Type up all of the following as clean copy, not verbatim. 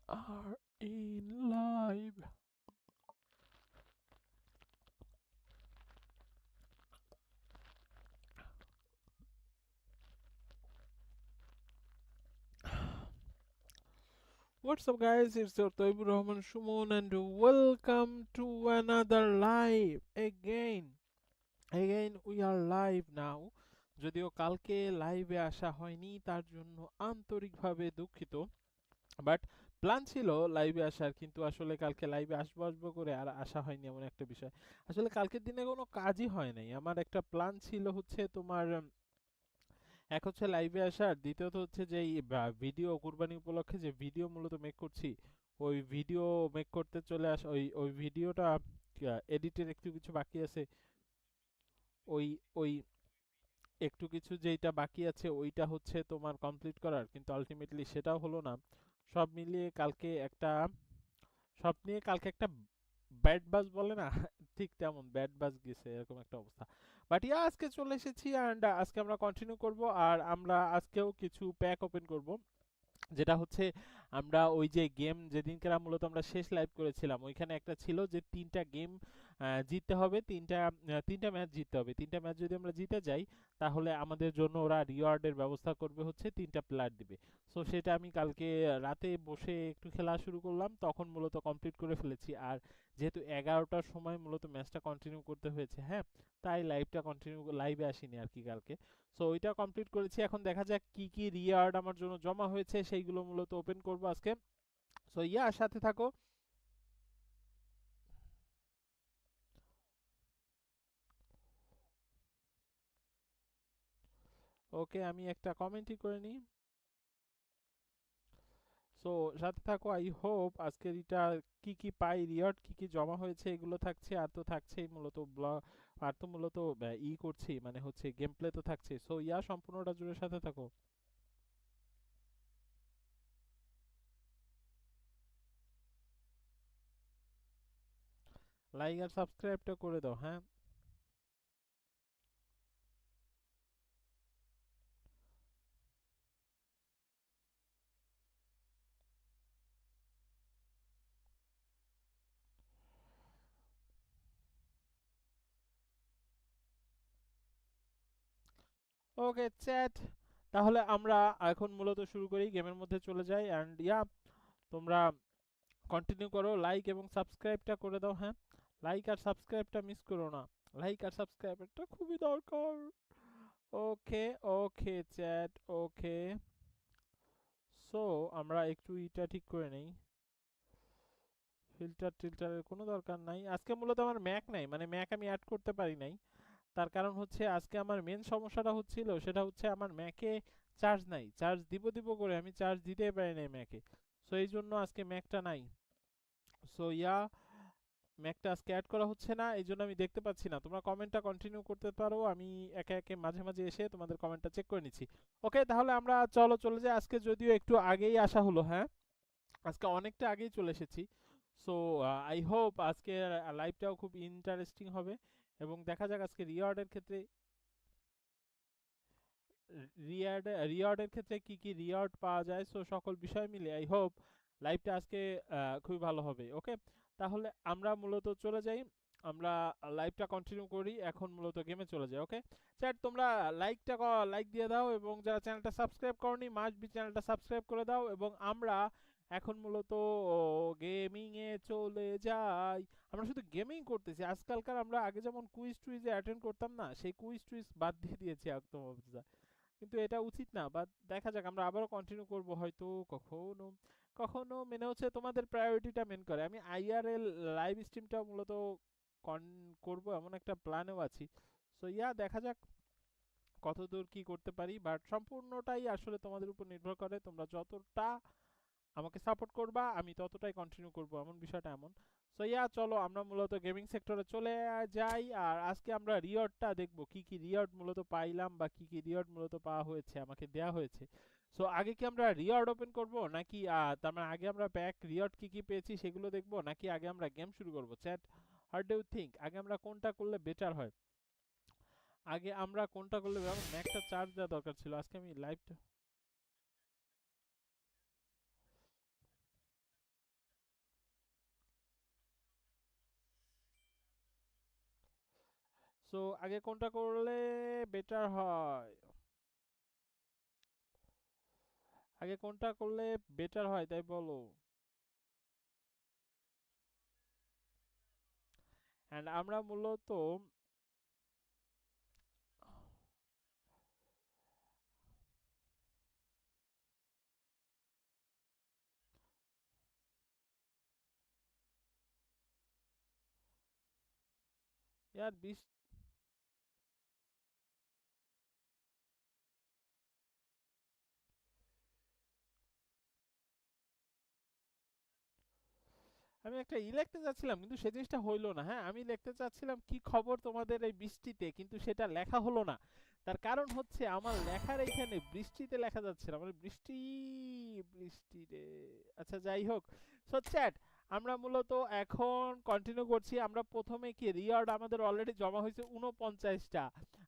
are in live. What's up, guys? It's your TRSumon and welcome to another live again. Again, we are live now. যদিও কালকে লাইভে আসা হয়নি তার জন্য আন্তরিকভাবে দুঃখিত, বাট প্ল্যান ছিল লাইভে আসার, কিন্তু আসলে কালকে লাইভে আসবো আসবো করে আর আসা হয়নি। এমন একটা বিষয়, আসলে কালকের দিনে কোনো কাজই হয় নাই। আমার একটা প্ল্যান ছিল হচ্ছে তোমার এক হচ্ছে লাইভে আসার, দ্বিতীয়ত হচ্ছে যে এই ভিডিও কুরবানি উপলক্ষে যে ভিডিও মূলত মেক করছি, ওই ভিডিও মেক করতে চলে আস, ওই ওই ভিডিওটা এডিটের একটু কিছু বাকি আছে। ওই ওই একটু কিছু যেটা বাকি আছে ওইটা হচ্ছে তোমার কমপ্লিট করার, কিন্তু আলটিমেটলি সেটাও হলো না। সব মিলিয়ে কালকে একটা সব নিয়ে কালকে একটা ব্যাড বাজ বলে না ঠিক তেমন ব্যাড বাজ গেছে, এরকম একটা অবস্থা। বাট ইয়া, আজকে চলে এসেছি অ্যান্ড আজকে আমরা কন্টিনিউ করব। আর আমরা আজকেও কিছু প্যাক ওপেন করব, যেটা হচ্ছে আমরা ওই যে গেম যেদিনকে মূলত আমরা শেষ লাইভ করেছিলাম, ওইখানে একটা ছিল যে তিনটা গেম জিততে হবে, তিনটা ম্যাচ জিততে হবে। তিনটা ম্যাচ যদি আমরা জিতে যাই তাহলে আমাদের জন্য ওরা রিওয়ার্ডের ব্যবস্থা করবে, হচ্ছে তিনটা প্লেয়ার দিবে। সো সেটা আমি কালকে রাতে বসে একটু খেলা শুরু করলাম, তখন মূলত কমপ্লিট করে ফেলেছি। আর যেহেতু 11টার সময় মূলত ম্যাচটা কন্টিনিউ করতে হয়েছে, হ্যাঁ, তাই লাইভে আসিনি আর কি কালকে। সো ওইটা কমপ্লিট করেছি। এখন দেখা যাক কি কি রিওয়ার্ড আমার জন্য জমা হয়েছে, সেইগুলো মূলত ওপেন করব আজকে। সো ইয়া, সাথে থাকো। ওকে, আমি একটা কমেন্টই করে নিই। সো সাথে থাকো, আই হোপ আজকের এটা কি কি পাই, রিওয়ার্ড কি কি জমা হয়েছে এগুলো থাকছে। আর তো থাকছেই মূলত ব্লগ, আর তো মূলত করছি, মানে হচ্ছে গেম প্লে তো থাকছে। সো ইয়া, সম্পূর্ণটা জুড়ে সাথে থাকো। লাইক আর সাবস্ক্রাইবটা করে দাও, হ্যাঁ। ওকে চ্যাট, তাহলে আমরা এখন মূলত শুরু করি, গেমের মধ্যে চলে যাই। অ্যান্ড ইয়া, তোমরা কন্টিনিউ করো, লাইক এবং সাবস্ক্রাইবটা করে দাও, হ্যাঁ। লাইক আর সাবস্ক্রাইবটা মিস করো না, লাইক আর সাবস্ক্রাইবটা খুবই দরকার। ওকে, ওকে চ্যাট, ওকে। সো আমরা একটু এটা ঠিক করে নেই, ফিল্টার টিল্টারের কোনো দরকার নাই। আজকে মূলত আমার ম্যাক নাই, মানে ম্যাক আমি অ্যাড করতে পারি নাই। তার কারণ হচ্ছে আজকে আমার মেন সমস্যাটা হচ্ছিল, সেটা হচ্ছে আমার ম্যাকে চার্জ নাই। চার্জ দিব দিব করে আমি চার্জ দিতেই পারি নাই ম্যাকে। সো এই জন্য আজকে ম্যাকটা নাই। সো ইয়া, ম্যাকটা আজকে অ্যাড করা হচ্ছে না, এই জন্য আমি দেখতে পাচ্ছি না। তোমরা কমেন্টটা কন্টিনিউ করতে পারো, আমি একে একে মাঝে মাঝে এসে তোমাদের কমেন্টটা চেক করে নিচ্ছি। ওকে, তাহলে আমরা চলো চলে যাই। আজকে যদিও একটু আগেই আসা হলো, হ্যাঁ, আজকে অনেকটা আগেই চলে এসেছি। সো আই হোপ আজকে লাইভটাও খুব ইন্টারেস্টিং হবে। এবং দেখা যাক আজকে রিওয়ার্ডের ক্ষেত্রে কি কি রিওয়ার্ড পাওয়া যায়। সো সকল বিষয় মিলে আই হোপ লাইভটা আজকে খুবই ভালো হবে। ওকে, তাহলে আমরা মূলত চলে যাই, আমরা লাইভটা কন্টিনিউ করি, এখন মূলত গেমে চলে যাই। ওকে চ্যাট, তোমরা লাইক দিয়ে দাও, এবং যারা চ্যানেলটা সাবস্ক্রাইব করনি মাস্ট বি চ্যানেলটা সাবস্ক্রাইব করে দাও। এবং আমরা এখন মূলত গেমিং এ চলে যাই। আমরা শুধু গেমিং করতেছি আজকালকার, আমরা আগে যেমন কুইজ টুইজে অ্যাটেন্ড করতাম না, সেই কুইজ টুইজ বাদ দিয়ে দিয়েছি একদম অবস্থা। কিন্তু এটা উচিত না, বাট দেখা যাক, আমরা আবারও কন্টিনিউ করব হয়তো কখনো কখনো। মেনে হচ্ছে তোমাদের প্রায়োরিটিটা মেন করে, আমি আইআরএল লাইভ স্ট্রিমটা মূলত কন করব এমন একটা প্ল্যানেও আছি। সো ইয়া, দেখা যাক কতদূর কি করতে পারি, বাট সম্পূর্ণটাই আসলে তোমাদের উপর নির্ভর করে। তোমরা যতটা আমাকে সাপোর্ট করবা আমি ততটাই কন্টিনিউ করব, এমন বিষয়টা এমন। সো ইয়া, চলো আমরা মূলত গেমিং সেক্টরে চলে যাই। আর আজকে আমরা রিওয়ার্ডটা দেখব, কি কি রিওয়ার্ড মূলত পাইলাম, বা কি কি রিওয়ার্ড মূলত পাওয়া হয়েছে, আমাকে দেয়া হয়েছে। সো আগে কি আমরা রিওয়ার্ড ওপেন করব, নাকি তার মানে আগে আমরা প্যাক রিওয়ার্ড কি কি পেয়েছি সেগুলো দেখব, নাকি আগে আমরা গেম শুরু করব? Chat, how do you think আগে আমরা কোনটা করলে বেটার হয়? আগে আমরা কোনটা করলে, আমার ম্যাকটা চার্জ দেওয়া দরকার ছিল, আজকে আমি লাইভটা সো আগে কোনটা করলে বেটার হয়? আগে কোনটা করলে বেটার হয় তাই বলো। এন্ড আমরা মূলত ইয়ার 20 আমি একটা লিখতে চাচ্ছিলাম কিন্তু সে জিনিসটা হইলো না। হ্যাঁ, আমি লিখতে চাচ্ছিলাম কি খবর তোমাদের এই বৃষ্টিতে, কিন্তু সেটা লেখা হলো না। তার কারণ হচ্ছে আমার লেখার এইখানে বৃষ্টিতে লেখা যাচ্ছে না, মানে বৃষ্টি বৃষ্টি রে। আচ্ছা যাই হোক, সো চ্যাট আমরা মূলত এখন কন্টিনিউ করছি। আমরা প্রথমে কি রিওয়ার্ড আমাদের অলরেডি জমা হয়েছে 49টা।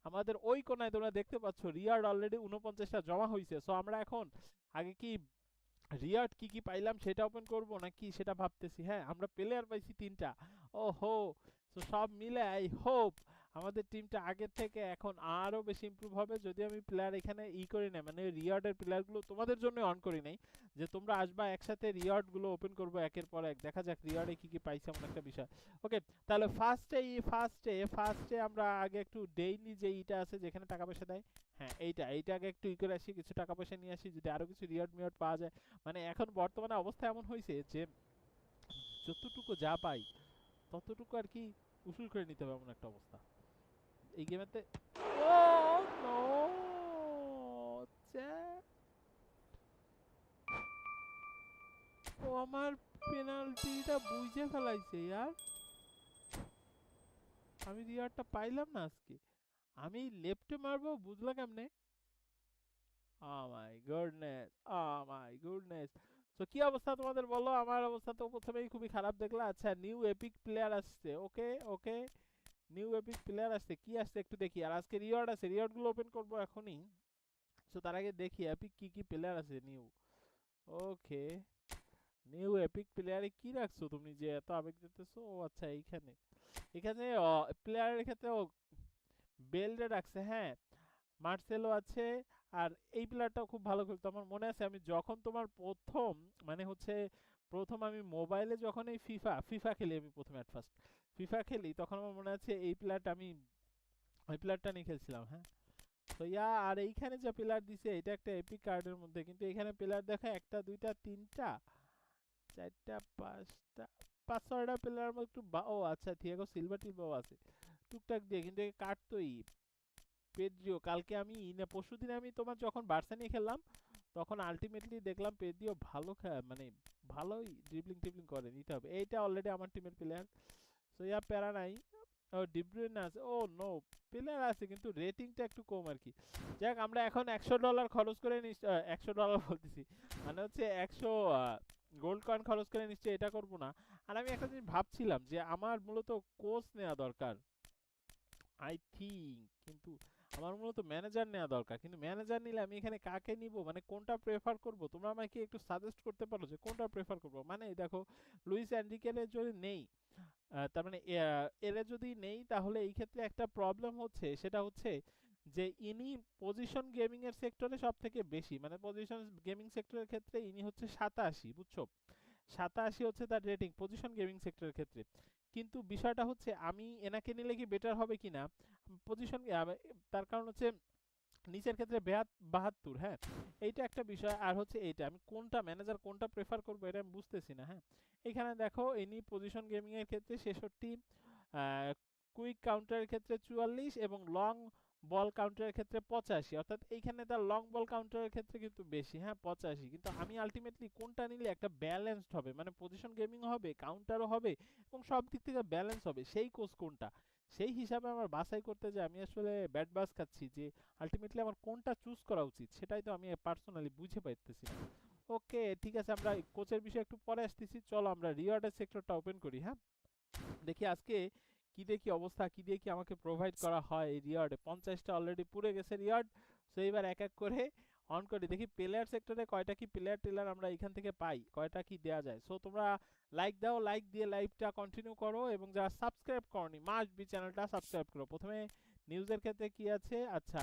আমাদের ওই কোনায় তোমরা দেখতে পাচ্ছ রিওয়ার্ড অলরেডি 49টা জমা হয়েছে। সো আমরা এখন আগে কি রিয়ার্ড কি কি পাইলাম সেটা ওপেন করব নাকি সেটা ভাবতেছি। হ্যাঁ, আমরা প্লেয়ার পাইছি 3টা। ওহো, তো সব মিলে আই হোপ আমাদের টিমটা আগের থেকে এখন আরো বেশি ইমপ্রুভ হবে যদি আমি প্লেয়ার এখানে করি না, মানে রিওয়ার্ডের প্লেয়ারগুলো তোমাদের জন্য অন করি নাই, যে তোমরা আসবা একসাথে রিওয়ার্ডগুলো ওপেন করবো একের পর এক, দেখা যাক রিওয়ার্ডে কি কি পাইছি এমন একটা বিষয়। ওকে, তাহলে ফার্স্টে আমরা আগে একটু ডেইলি যে ইটা আছে যেখানে টাকা পয়সা দেয়, হ্যাঁ এইটা আগে একটু করে আসি, কিছু টাকা পয়সা নিয়ে আসি, যদি আরো কিছু রিওয়ার্ড মিওয়ার্ড পাওয়া যায়। মানে এখন বর্তমানে অবস্থা এমন হয়েছে যে যতটুকু যা পাই ততটুকু আর কি উসুল করে নিতে হবে, এমন একটা অবস্থা এই গেমেতে। ও নো, ও আমার পেনাল্টিটা বুঝে ফেলাইছে ইয়ার। আমি রিওয়ার্ডটা পাইলাম না আজকে। আমি লেফটে মারবো বুঝলা কেমনে? My goodness, my goodness. তো কি অবস্থা তোমাদের বলো? আমার অবস্থা তো প্রথমেই খুবই খারাপ দেখলা। আচ্ছা, নিউ এপিক প্লেয়ার আসছে। ওকে ওকে, নিউ এপিক প্লেয়ার আসছে। কি আসছে একটু দেখি। আর আজকে রিওয়ার্ড আছে, রিওয়ার্ড গুলো ওপেন করবো এখনই। তো তার আগে দেখি এপিক কি কি প্লেয়ার আছে নিউ। ওকে, নিউ এপিক প্লেয়ারে কি রাখছো তুমি যে এত আবেগ দিতেছো? ও আচ্ছা, এইখানে এখানে প্লেয়ারের ক্ষেত্রে বেলরে রাখছে। হ্যাঁ, মার্সেলো আছে। আর এই প্লেয়ারটাও খুব ভালো খেলতো, আমার মনে আছে আমি যখন তোমার প্রথম, মানে হচ্ছে প্রথম আমি মোবাইলে যখন এই ফিফা ফিফা খেলি, আমি প্রথম অ্যাট ফার্স্ট ফিফা খেলি, তখন আমার মনে আছে এই প্লেয়ারটা আমি ওই প্লেয়ারটা নিয়ে খেলছিলাম। হ্যাঁ, তো আর এইখানে যে প্লেয়ার দিছে এটা একটা এপিক কার্ডের মধ্যে, কিন্তু এখানে প্লেয়ার দেখা একটা দুইটা তিনটা চারটা পাঁচটা পাঁচ ছয়টা প্লেয়ার মধ্যে একটু ও আচ্ছা ঠিক আছে, সিলভার টিলভারও আছে টুকটাক দিয়ে, কিন্তু কার্ড তো পেদ্রিও কালকে আমি না পরশুদিন আমি তোমার যখন বার্সা নিয়ে খেললাম তখন আলটিমেটলি দেখলাম পেদ্রিও ভালো মানে ভালোই ড্রিবলিং টিবলিং করে, নিতে হবে। এইটা অলরেডি আমার টিমের প্লেয়ার, সো প্যারা নাই। ও ডিব্রুইন আছে, ও নো, প্লেয়ার আছে কিন্তু রেটিংটা একটু কম আর কি। যাক, আমরা এখন $100 খরচ করে $100 বলতেছি, মানে হচ্ছে 100 গোল্ড কয়েন খরচ করে নিশ্চয়ই এটা করব না। আর আমি একটা জিনিস ভাবছিলাম যে আমার মূলত কোচ নেওয়া দরকার আই থিঙ্ক, কিন্তু আমার মূলত ম্যানেজার নেওয়া দরকার। কিন্তু ম্যানেজার নিলে আমি এখানে কাকে নিব, মানে কোনটা প্রেফার করব? তোমরা আমাকে একটু সাজেস্ট করতে পারো যে কোনটা প্রেফার করব। মানে দেখো, লুইস এনরিকের যদি নেই, তার মানে এরে যদি নেই তাহলে এই ক্ষেত্রে একটা প্রবলেম হচ্ছে, সেটা হচ্ছে যে ইনি পজিশন গেমিং এর সেক্টরে সব থেকে বেশি, মানে পজিশন গেমিং সেক্টরের ক্ষেত্রে ইনি হচ্ছে 87, বুঝছো? 87 হচ্ছে তার রেটিং পজিশন গেমিং সেক্টরের ক্ষেত্রে। কিন্তু বিষয়টা হচ্ছে আমি এনাকে নিলে কি বেটার হবে কিনা পজিশন, তার কারণ হচ্ছে নিচের ক্ষেত্রে 72। হ্যাঁ, এইটা একটা বিষয়। আর হচ্ছে এইটা আমি কোনটা ম্যানেজার কোনটা প্রেফার করবো এটা আমি বুঝতেছি না। হ্যাঁ, এখানে দেখো ইনি পজিশন গেমিং এর ক্ষেত্রে 66, কুইক কাউন্টারের ক্ষেত্রে 44 এবং লং বল কাউন্টারের ক্ষেত্রে 85, অর্থাৎ এইখানে তার লং বল কাউন্টারের ক্ষেত্রে কিন্তু বেশি। হ্যাঁ, 85। কিন্তু আমি আলটিমেটলি কোনটা নিলে একটা ব্যালেন্সড হবে, মানে পজিশন গেমিং হবে, কাউন্টারও হবে এবং সব দিক থেকে ব্যালেন্স হবে, সেই কোচ কোনটা, সেই হিসাবে আমার বাছাই করতে যে আমি আসলে ব্যাট বাস খাচ্ছি যে আলটিমেটলি আমার কোনটা চুজ করা উচিত, সেটাই তো আমি পার্সোনালি বুঝে পাইতেছি না। ওকে ঠিক আছে, আমরা কোচের বিষয়ে একটু পরে আসতেছি। চলো আমরা রিওয়ার্ডের সেক্টরটা ওপেন করি। হ্যাঁ, দেখি আজকে কি দিয়ে কি অবস্থা, কি দিয়ে কি আমাকে প্রোভাইড করা হয় এই রিওয়ার্ডে। 50টা অলরেডি পুড়ে গেছে রিওয়ার্ড। সো এবার এক এক করে অন করি দেখি প্লেয়ার সেক্টরে কয়টা কি প্লেয়ার টেলার আমরা এখান থেকে পাই, কয়টা কি দেয়া যায়। সো তোমরা লাইক দাও, লাইক দিয়ে লাইভটা কন্টিনিউ করো এবং যারা সাবস্ক্রাইব করনি মাস্ট বি চ্যানেলটা সাবস্ক্রাইব করো। প্রথমে নিউজের ক্ষেত্রে কি আছে, আচ্ছা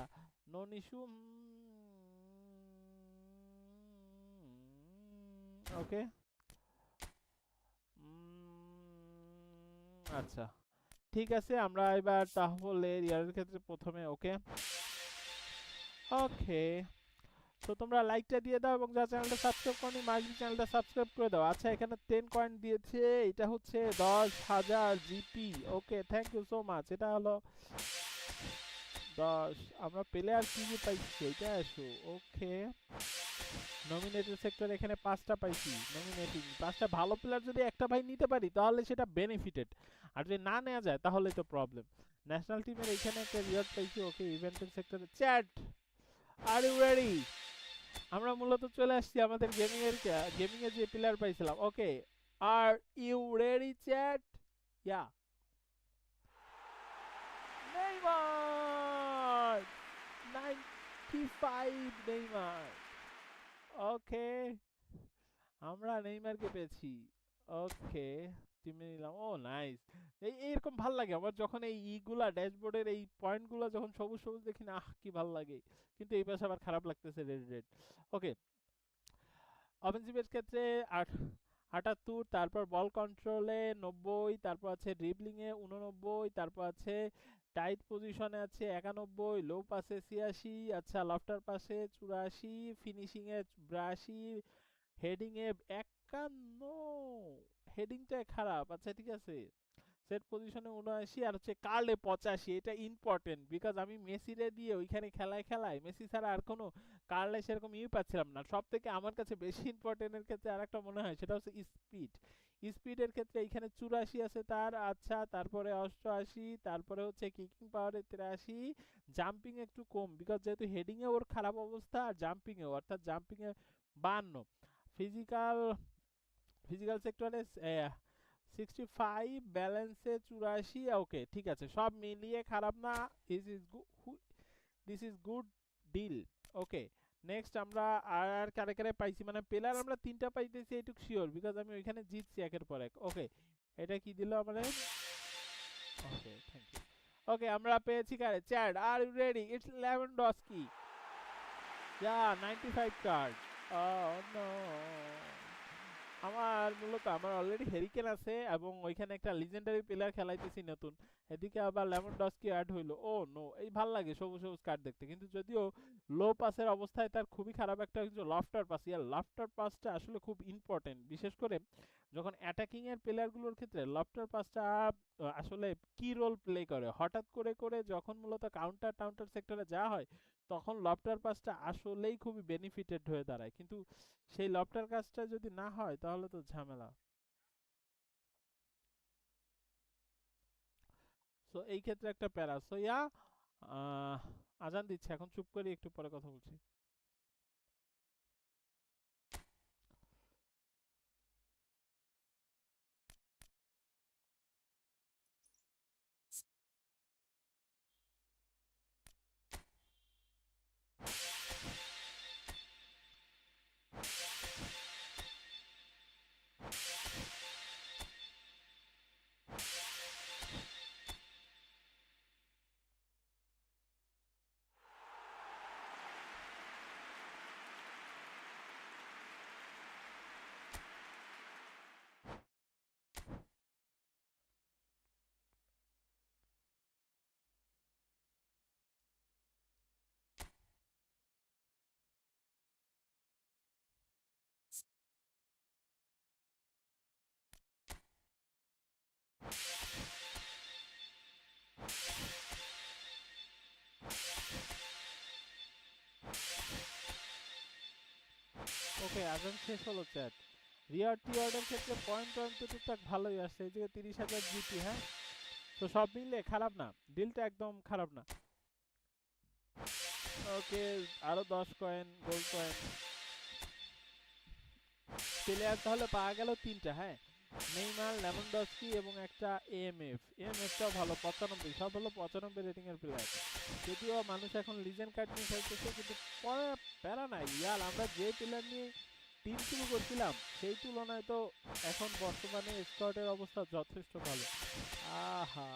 নন ইস্যু, ওকে আচ্ছা ঠিক আছে। আমরা এবার তাহলে রিয়ারের ক্ষেত্রে প্রথমে ওকে ওকে। তো তোমরা লাইকটা দিয়ে দাও এবং যারা চ্যানেলটা সাবস্ক্রাইব করনি মাঝি চ্যানেলটা সাবস্ক্রাইব করে দাও। আচ্ছা এখানে 10 কয়েন দিয়েছে, এটা হচ্ছে 10,000 GP. Okay thank you so much. এটা হলো 10। আমরা প্লেয়ার কি কি পাইছি এটা আসো। ওকে নমিনেটেড সেক্টর এখানে 5টা পাইছি। নমিনেটিং 5টা ভালো প্লেয়ার যদি একটা ভাই নিতে পারি তাহলে সেটা বেনিফিটেড, আর যদি না নেওয়া যায় তাহলে তো প্রবলেম। ন্যাশনাল টিমের এখানে একটা রিওয়ার্ড পাইছি। ওকে ইভেন্টের সেক্টরে চ্যাট আর ইউ রেডি। আমরা মূলত চলে আসছি আমাদের গেমিং এর যে প্লেয়ার পাইছিলাম। Okay are you ready chat? Yeah Neymar 95 Neymar. Okay আমরা নেইমারকে পেয়েছি। ওকে টিমে নিলাম। ও নাইস। এইরকম ভাল লাগে আমার যখন এই ইগুলা ড্যাশবোর্ডের এই পয়েন্টগুলো যখন সবুজ সবুজ দেখি না, কি ভাল লাগে। কিন্তু এই পাশে আবার খারাপ লাগতেছে রেড রেড। ওকে অফেন্সিভের ক্ষেত্রে 78, তারপর বল কন্ট্রোলে 90, তারপর আছে ড্রিবলিং এ 89, তারপর আছে টাইট পজিশনে আছে 91, লো পাসে 86, আচ্ছা লফটার পাসে 84, ফিনিশিং এ 82, হেডিং এ 51। হেডিংটা খারাপ। আচ্ছা ঠিক আছে। সেট পজিশনে 79 আর হচ্ছে কার্লে 85। এটা ইম্পর্টেন্ট বিকজ আমি মেসিরে দিয়ে ওইখানে খেলায় মেসি ছাড়া আর কোনো কার্লে সেরকম পাচ্ছিলাম না। সব থেকে আমার কাছে বেশি ইম্পর্টেন্টের ক্ষেত্রে আরেকটা মনে হয় সেটা হচ্ছে স্পিড। স্পিডের ক্ষেত্রে এখানে 84 আছে তার। আচ্ছা তারপরে 88, তারপরে হচ্ছে কিকিং পাওয়ারে 83, জাম্পিং একটু কম বিকজ যেহেতু হেডিং এ ওর খারাপ অবস্থা আর জাম্পিং এ অর্থাৎ জাম্পিং এ 52, ফিজিক্যাল ফিজিক্যাল সেক্টরে 65, ব্যালেন্সে 84। ওকে ঠিক আছে সব মিলিয়ে খারাপ না। This is good deal. Okay next আমরা আর কারে কারে পাইছি, মানে প্লেয়ার আমরা 3টা পাইতেছি এইটুক শিওর বিকজ আমি ওইখানে জিতছি একের পর এক। ওকে এটা কি দিল আমাদের? ওকে থ্যাংক ইউ। ওকে আমরা পেয়েছি কারে? Chat are you ready? It's Lewandowski. যা 95 কার্ড। নো আমার মূলত আমার অলরেডি হেরিকেন আছে এবং ওইখানে একটা লিজেন্ডারি প্লেয়ার খেলাইতেছি নতুন, এদিকে আবার লেমনডস্কি অ্যাড হইলো। ও নো এই ভাল লাগে সবুজ সবুজ কার্ড দেখতে, কিন্তু যদিও লো পাসের অবস্থায় তার খুবই খারাপ একটা কিছু লাফটার পাস। ইয়ার লাফটার পাসটা আসলে খুব ইম্পর্টেন্ট, বিশেষ করে যখন অ্যাটাকিং এর প্লেয়ারগুলোর ক্ষেত্রে লাফটার পাসটা আসলে কি রোল প্লে করে। হঠাৎ করে করে যখন মূলত কাউন্টার টাউন্টার সেক্টরে যাওয়া হয় তখন লফটার পাসটা আসলেই খুবই বেনিফিটেড হয়ে দাঁড়ায়, কিন্তু সেই লবটার কাজটা যদি না হয় তাহলে তো ঝামেলা। সো এই ক্ষেত্রে একটা প্যারা। সো ইয়া আজান দিচ্ছে, এখন চুপ করি, একটু পরে কথা বলছি। ওকে আজান শেষ হলো চ্যাট। রিওয়ার্ড টিওয়ার্ডের ক্ষেত্রে পয়েন্ট পয়েন্ট তো টুকটাক ভালোই আসছে, এই যে 30,000 জিপি। হ্যাঁ তো সব মিলে খারাপ না, ডিলটা একদম খারাপ না। ওকে আরো 10 কয়েন গোল্ড কয়েন প্লেয়ার তাহলে পাওয়া গেল 3টা। হ্যাঁ নেইমার, লেভানডস্কি এবং একটা এএমএফটাও ভালো 95, সব হলো 95 রেটিং এর প্লেয়ার। যদিও মানুষ এখন লিজেন্ড কার্ড নিয়ে খেলতেছে, কিন্তু পরে প্যারা নাই ইয়ার, আমরা যে প্লেয়ার নিয়ে টিম শুরু করছিলাম সেই তুলনায় তো এখন বর্তমানে স্কোয়াডের অবস্থা যথেষ্ট ভালো। আহা,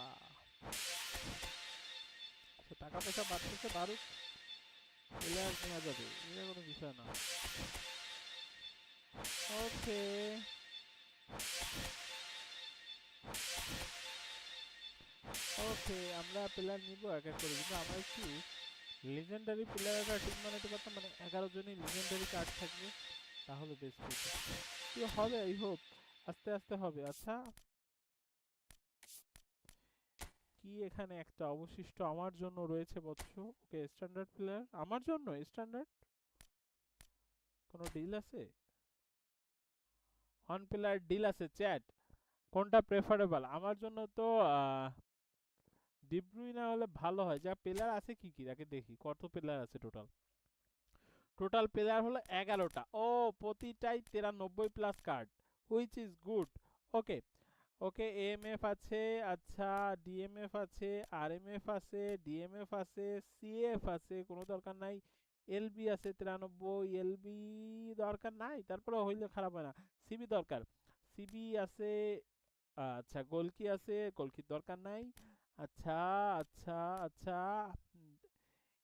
টাকা পয়সা বাড়তেছে, বাড়ুক, প্লেয়ার নেওয়া যাবে, এটা কোনো বিষয় না। ওকে, ওকে, আমরা প্লেয়ার নিব এক এক করে, কিন্তু আমরা একটু লিজেন্ডারি প্লেয়াররা টিম বানাতে পারতাম, মানে 11 জনই লিজেন্ডারি কার্ড থাকবে, তাহলে বেস্ট হতো। কি হবে, আই হোপ আস্তে আস্তে হবে। আচ্ছা, কি এখানে একটা অবশিষ্ট আমার জন্য রয়েছে বৎস। ওকে, স্ট্যান্ডার্ড প্লেয়ার আমার জন্য, স্ট্যান্ডার্ড কোনো ডিল আছে? অন প্লেয়ার ডিল আছে চ্যাট, কোনটা প্রেফারেবল আমার জন্য? তো ডিব্রুইনা হলে ভালো হয়। যা প্লেয়ার আছে কি কি আগে দেখি, কত প্লেয়ার আছে টোটাল। টোটাল প্লেয়ার হলো 11টা। ও, প্রতিটাই 93 plus card, which is good. Okay, okay, AMF আছে, আচ্ছা ডিএমএফ আছে, আরএমএফ আছে, ডিএমএফ আছে, সিএফ আছে, কোনো দরকার নাই। এলবি আছে 93, এলবি দরকার নাই, তারপরে হইলে খারাপ হয় না। সিবি দরকার, সিবি আছে। আচ্ছা, গোলকি আছে, গোলকির দরকার নাই। আচ্ছা, আচ্ছা, আচ্ছা,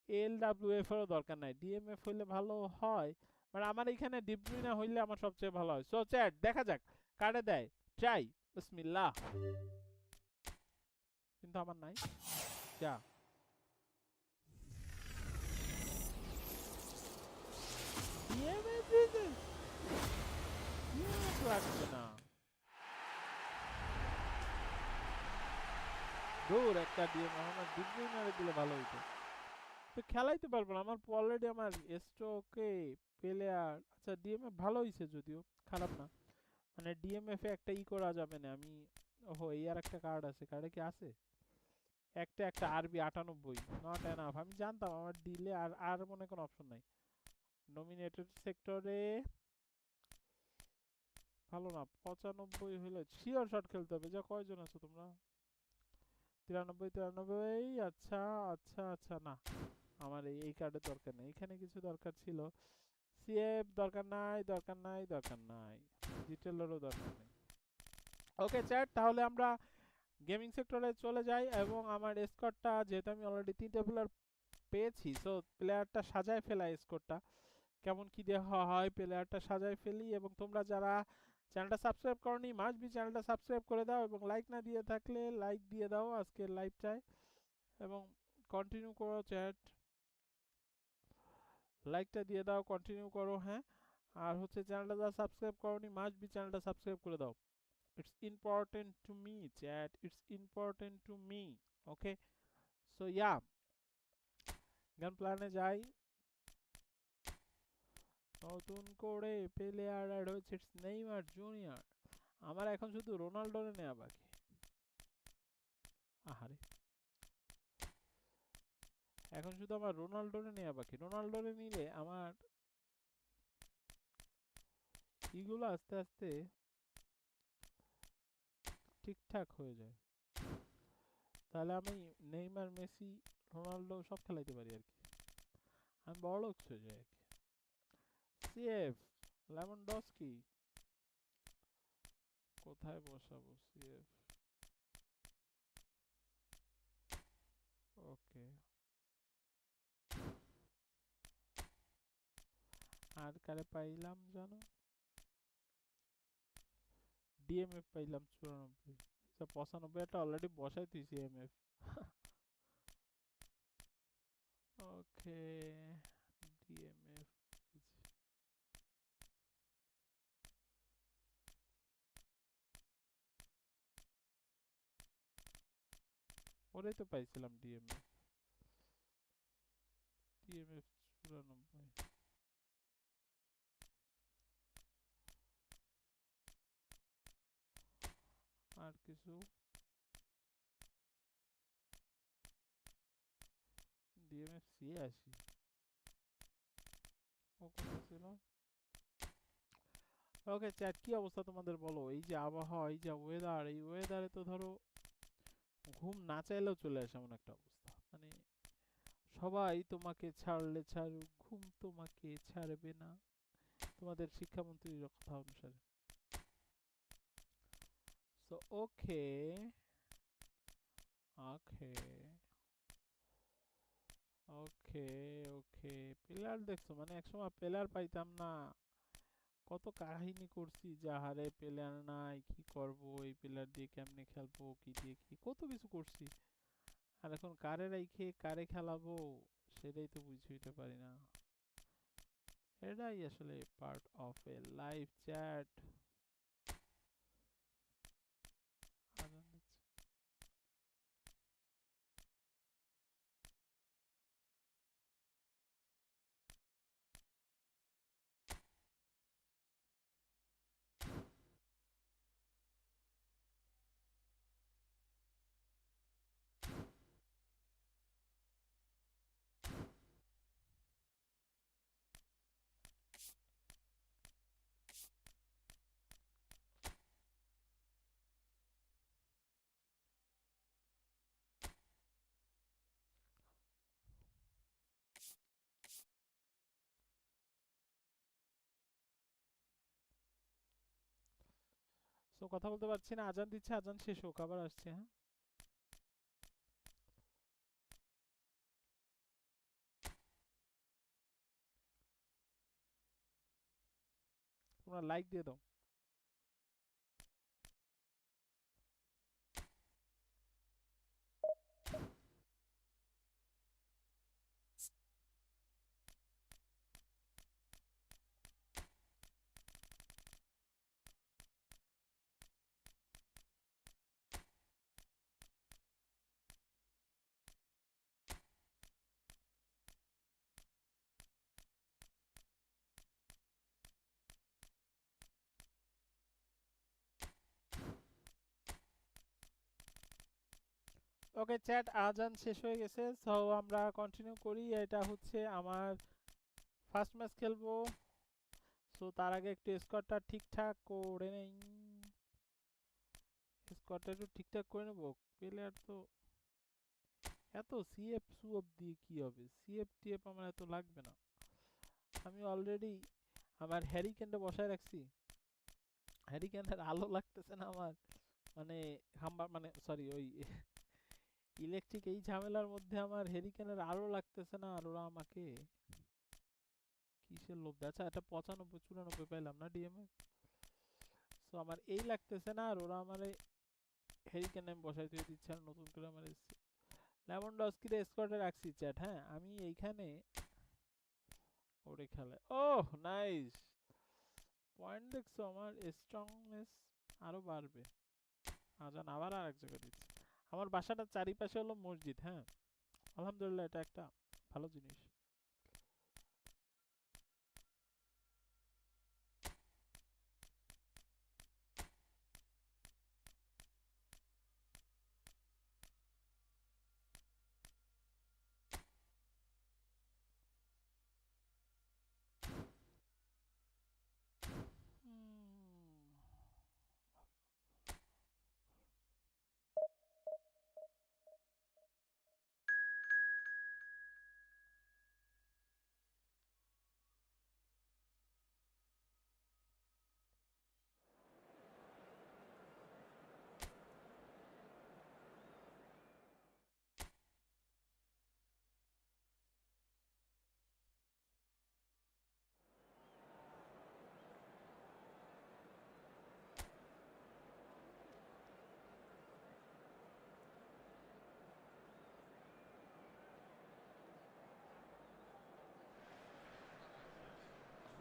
এলডব্লিউএফ এরও দরকার নাই, ডিএমএফ হইলে ভালো হয়। মানে আমার এখানে ডিব্রুইনা হইলে আমার সবচেয়ে ভালো হয়। সো চ্যাট, দেখা যাক কারে দেয়, ট্রাই, বিসমিল্লাহ। কিন্তু আমার নাই, যা। ডিএমএফ দিয়েছে, ডিএমএফ লাগবে না, দূর একটা ডিএমএফ, আমার ডিব্রুইনারে দিলে ভালো হইতো। তো খেলাইতে পারবো না, আমার অলরেডি আমার স্ট্রোকে প্লেয়ার। আচ্ছা, ডিএমএফ ভালো হইছে যদিও, খারাপ না। মানে ডিএমএফ এ একটা ই করা যাবে না আমি। ওহো, এই আর একটা কার্ড আছে, কার্ডে কি আছে? একটা একটা আরবি 98, নট এনাফ। আমি জানতাম আমার ডিলে আর আর মনে কোনো অপশন নাই। নমিনেটেড সেক্টরে ভালো না, 95 হলে শিওর শট খেলতে হবে। যা, কয়জন আছো তোমরা? 93, 93, আচ্ছা, আচ্ছা, আচ্ছা, না আমার এই কার্ডের দরকার নেই, এখানে কিছু দরকার ছিল। সিএফ দরকার নাই, দরকার নাই, দরকার নাই, ডিটেলেরও দরকার নেই। ওকে চ্যাট, তাহলে আমরা গেমিং সেক্টরে চলে যাই এবং আমার স্কোরটা, যেহেতু আমি অলরেডি 3টে প্লেয়ার পেয়েছি, সো প্লেয়ারটা সাজায় ফেলা, স্কোরটা কেমন কি দেওয়া হয় প্লেয়ারটা সাজায় ফেলি। এবং তোমরা যারা চ্যানেলটা সাবস্ক্রাইব করনি, মাস্ট বি চ্যানেলটা সাবস্ক্রাইব করে দাও, এবং লাইক না দিয়ে থাকলে লাইক দিয়ে দাও আজকের লাইভটায়, এবং কন্টিনিউ করো চ্যাট, লাইকটা দিয়ে দাও, কন্টিনিউ করো, হ্যাঁ। আর হচ্ছে চ্যানেলটা যারা সাবস্ক্রাইব করনি, মাস্ট বি চ্যানেলটা সাবস্ক্রাইব করে দাও। It's important to me chat, it's important to me. Okay, so yeah, গান প্ল্যানে যাই। নতুন করে প্লেয়ার অ্যাড হয়েছে, ইটস নেইমার জুনিয়র। আমার এখন শুধু রোনাল্ডোরে নেওয়া বাকি। আহারে, এখন শুধু আমার রোনাল্ডোরে নেওয়া বাকি। রোনাল্ডোরে নিলে আমার ইগুলো আস্তে আস্তে ঠিকঠাক হয়ে যায়, তাহলে আমি নেইমার, মেসি, রোনাল্ডো সব খেলাইতে পারি আর কি, আমি বড় লোক হয়ে যাই আর কি। সিএফ, লেমনডস্কি কোথায় বসাবো? সিএফ, ওকে। আর কারে পাইলাম জানো? ডিএমএফ পাইলাম 94, 95টা অলরেডি বসাই তুই সিএমএফ। ওকে, ডিএমএফ, ওরাই তো পাইছিলাম ডিএমএফ, ডিএমএফ 94। আর কিছু? ডিএমএফ 86, ও কোথায় ছিল? ওকে চ্যাট, কি অবস্থা তোমাদের বলো? এই যে আবহাওয়া, এই যে ওয়েদার, এই ওয়েদারে তো ধরো ঘুম না চাইলেও চলে আসে এমন একটা অবস্থা। মানে সবাই তোমাকে ছাড়লে ছাড়ুক, ঘুম তোমাকে ছাড়বে না, তোমাদের শিক্ষামন্ত্রীর কথা অনুসারে। সো ওকে, ওকে, ওকে, ওকে। প্লেয়ার দেখছো, মানে একসময় প্লেয়ার পাইতাম না, কত কাহিনী করছি যে হারে প্লেয়ার নাই, কি করব, এই প্লেয়ার দিয়ে কেমনে খেলবো, কি দিয়ে কি কত কিছু করছি। আর এখন কারে রাইখে কারে খেলাবো সেটাই তো বুঝে উঠতে পারি না। এটাই আসলে part of A live chat. So কথা বলতে পারছি না, আজান দিচ্ছে, আজান শেষ হোক আবার আসছে। হ্যাঁ, তোমরা লাইক দিয়ে দাও। ওকে চ্যাট, আজান শেষ হয়ে গেছে, সো আমরা কন্টিনিউ করি। এটা হচ্ছে আমার ফার্স্ট ম্যাচ খেলবো। সো তার আগে একটু স্কোরটা ঠিকঠাক করে নেই, স্কোরটা একটু ঠিকঠাক করে নেবো। প্লেয়ার তো এত সিএফ সুএফ দিয়ে কি হবে, সিএফ টিএফ আমার এত লাগবে না। আমি অলরেডি আমার হ্যারিকেনটা বসায় রাখছি, হ্যারিকেনের আলো লাগতেছে না আমার, মানে হাম্বার মানে সরি ওই ইলেকট্রিক এই ঝামেলার মধ্যে আমার হ্যারিকেনের আলো লাগতেছে না, আর ওরা আমাকে কিসের লোভ দেয়। আচ্ছা এটা 95 94 পাইলাম না ডিএম এ। সো আমার এই লাগতেছে না, আর ওরা আমার হ্যারিকেন আমি বসাই দিয়ে দিচ্ছে, আর নতুন করে আমার লেমনডস্কিরে স্কোয়াডে রাখছি চ্যাট। হ্যাঁ আমি এইখানে ওরে খেলে, ওহ নাইস পয়েন্ট, দেখছো আমার স্ট্রংনেস আরো বাড়বে। আজান আবার আর এক জায়গায় দিচ্ছে। আমার বাসাটার চারিপাশে হলো মসজিদ। হ্যাঁ আলহামদুলিল্লাহ, এটা একটা ভালো জিনিস।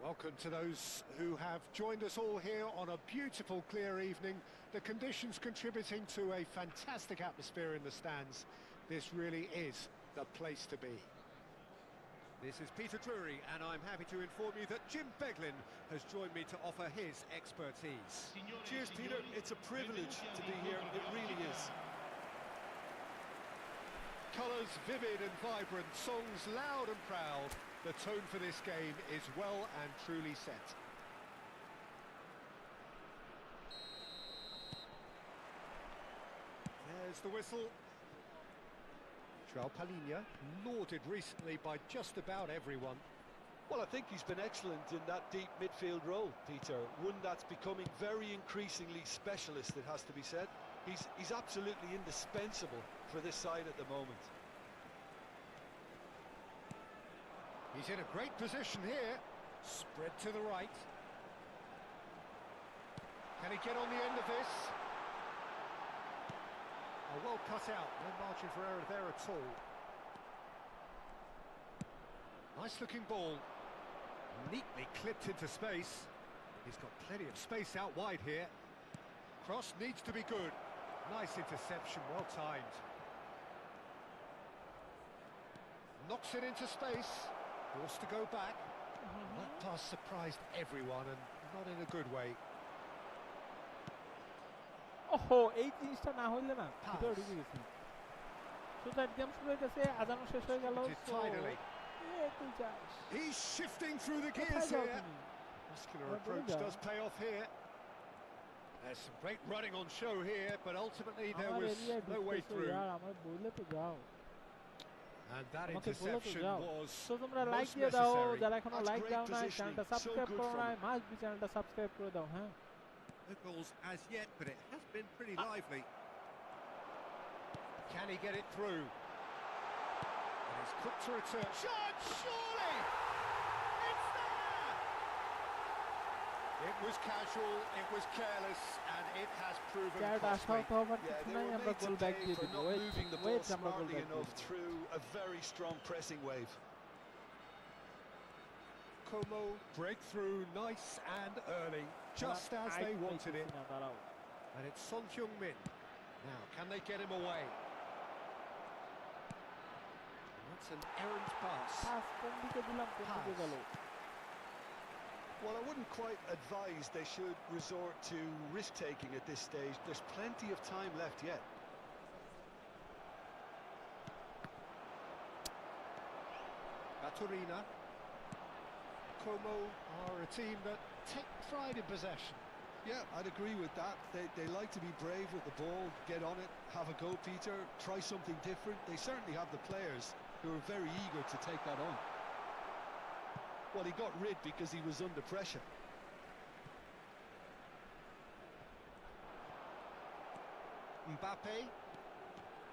Welcome to those who have joined us all here on a beautiful, clear evening. The conditions contributing to a fantastic atmosphere in the stands. This really is the place to be. This is Peter Drury, and I'm happy to inform you that Jim Beglin has joined me to offer his expertise. Cheers, Peter. It's a privilege to be here. It really is. Colours vivid and vibrant, songs loud and proud. The tone for this game is well and truly set. There's the whistle. Joao Palhinha, lauded recently by just about everyone. Well, I think he's been excellent in that deep midfield role, Peter. One that's becoming very increasingly specialist, it has to be said. He's absolutely indispensable for this side at the moment. He's in a great position here. Spread to the right. Can he get on the end of this? Oh, well cut out. No margin for error there at all. Nice looking ball. Neatly clipped into space. He's got plenty of space out wide here. Cross needs to be good. Nice interception, well timed. Knocks it into space. Forced to go back. That pass surprised everyone and not in a good way. ওহো এই জিনিসটা না হইলে না ভিতরে ঢুকে গেছি সোজা গেম শুরু হয়ে গেছে আজানো শেষ হয়ে গেল তুই যাস He's shifting through the gears here. Muscular approach does pay off here. There's some great running on show here, but ultimately there was no way through. আমার বইলে তো যাও And that interception was তো তোমরা লাইক দিয়ে দাও যারা এখনো লাইক দাও না চ্যানেলটা সাবস্ক্রাইব করো না মাস্ট বি চ্যানেলটা সাবস্ক্রাইব করে দাও হ্যাঁ No goals as yet, but it has been pretty lively. Can he get it through? And he's quick to return. Shot, surely! It's there! It was casual, it was careless, and it has proven costly. Yeah, they were made to pay for not moving the ball smartly enough through a very strong pressing wave. Como breakthrough, nice and early, just as they wanted it. And it's Son Heung-min. Now, can they get him away? And that's an errant pass. Well, I wouldn't quite advise they should resort to risk-taking at this stage. There's plenty of time left yet. Baturina. Como are a team that take pride in possession. Yeah, I'd agree with that. They like to be brave with the ball, get on it, have a go, Peter, try something different. They certainly have the players who are very eager to take that on. Well, he got rid because he was under pressure. Mbappe.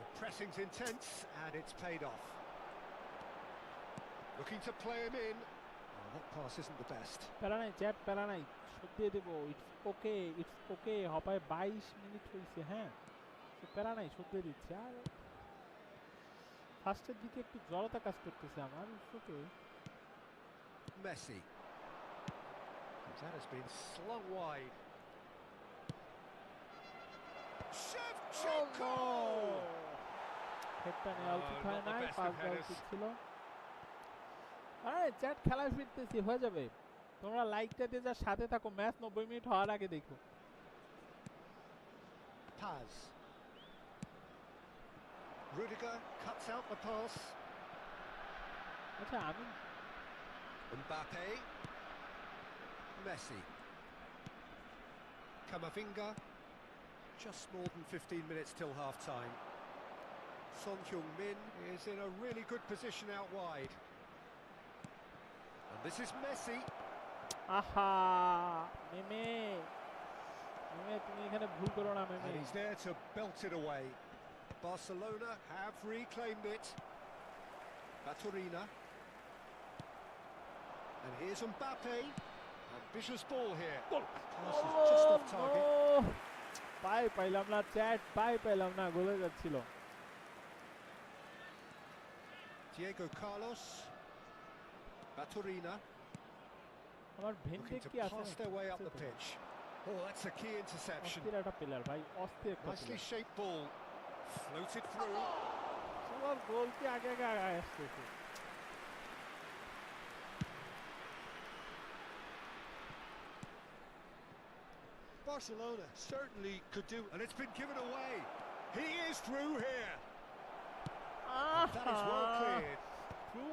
The pressing's intense and it's paid off. Looking to play him in. Oh, that pass isn't the best. প্যারা নাই chat প্যারা নাই সত্যি দেব it's okay হপায় 22 minute হইছে হ্যাঁ তো প্যারা নাই সত্যি দিচ্ছি আর ফার্স্টের দিকে একটু জড়তা কাজ করতেছে আমার ওকে Messi. That has been slung wide. Shevchenko! হেডটা নেওয়া উচিত হয় নাই পাস দেওয়া উচিত ছিল আরে চ্যাট খেলায় ফিরতেছি হয়ে যাবে তোমরা লাইকটা দিয়ে যা সাথে থাকো ম্যাচ 90 মিনিট হওয়ার আগে দেখো Paz. Rudiger cuts out the pass. আচ্ছা আমি Mbappe. Messi. Camavinga. Just more than 15 minutes till half-time. Son Heung-min is in a really good position out wide. And this is Messi. আহা মেমে তুমি এখানে ভুল করো না মেমে And he's there to belt it away. Barcelona have reclaimed it. Baturina. And here's Mbappe. Ambitious ball here. Pass is just off target. পাই পাইলাম না চ্যাট পাইলাম না গোলে যাচ্ছিল Diego Carlos. Baturina. আমার ভেন্টে Looking কি to আছে pass their way up the pitch. Oh, that's a key interception. অস্থির একটা প্লেয়ার ভাই অস্থির একটা Nicely shaped ball. Floated through. তোমার গোল কি আগে আসতেছে Barcelona certainly could do. And it's been given away. He is through here. That is well cleared. Through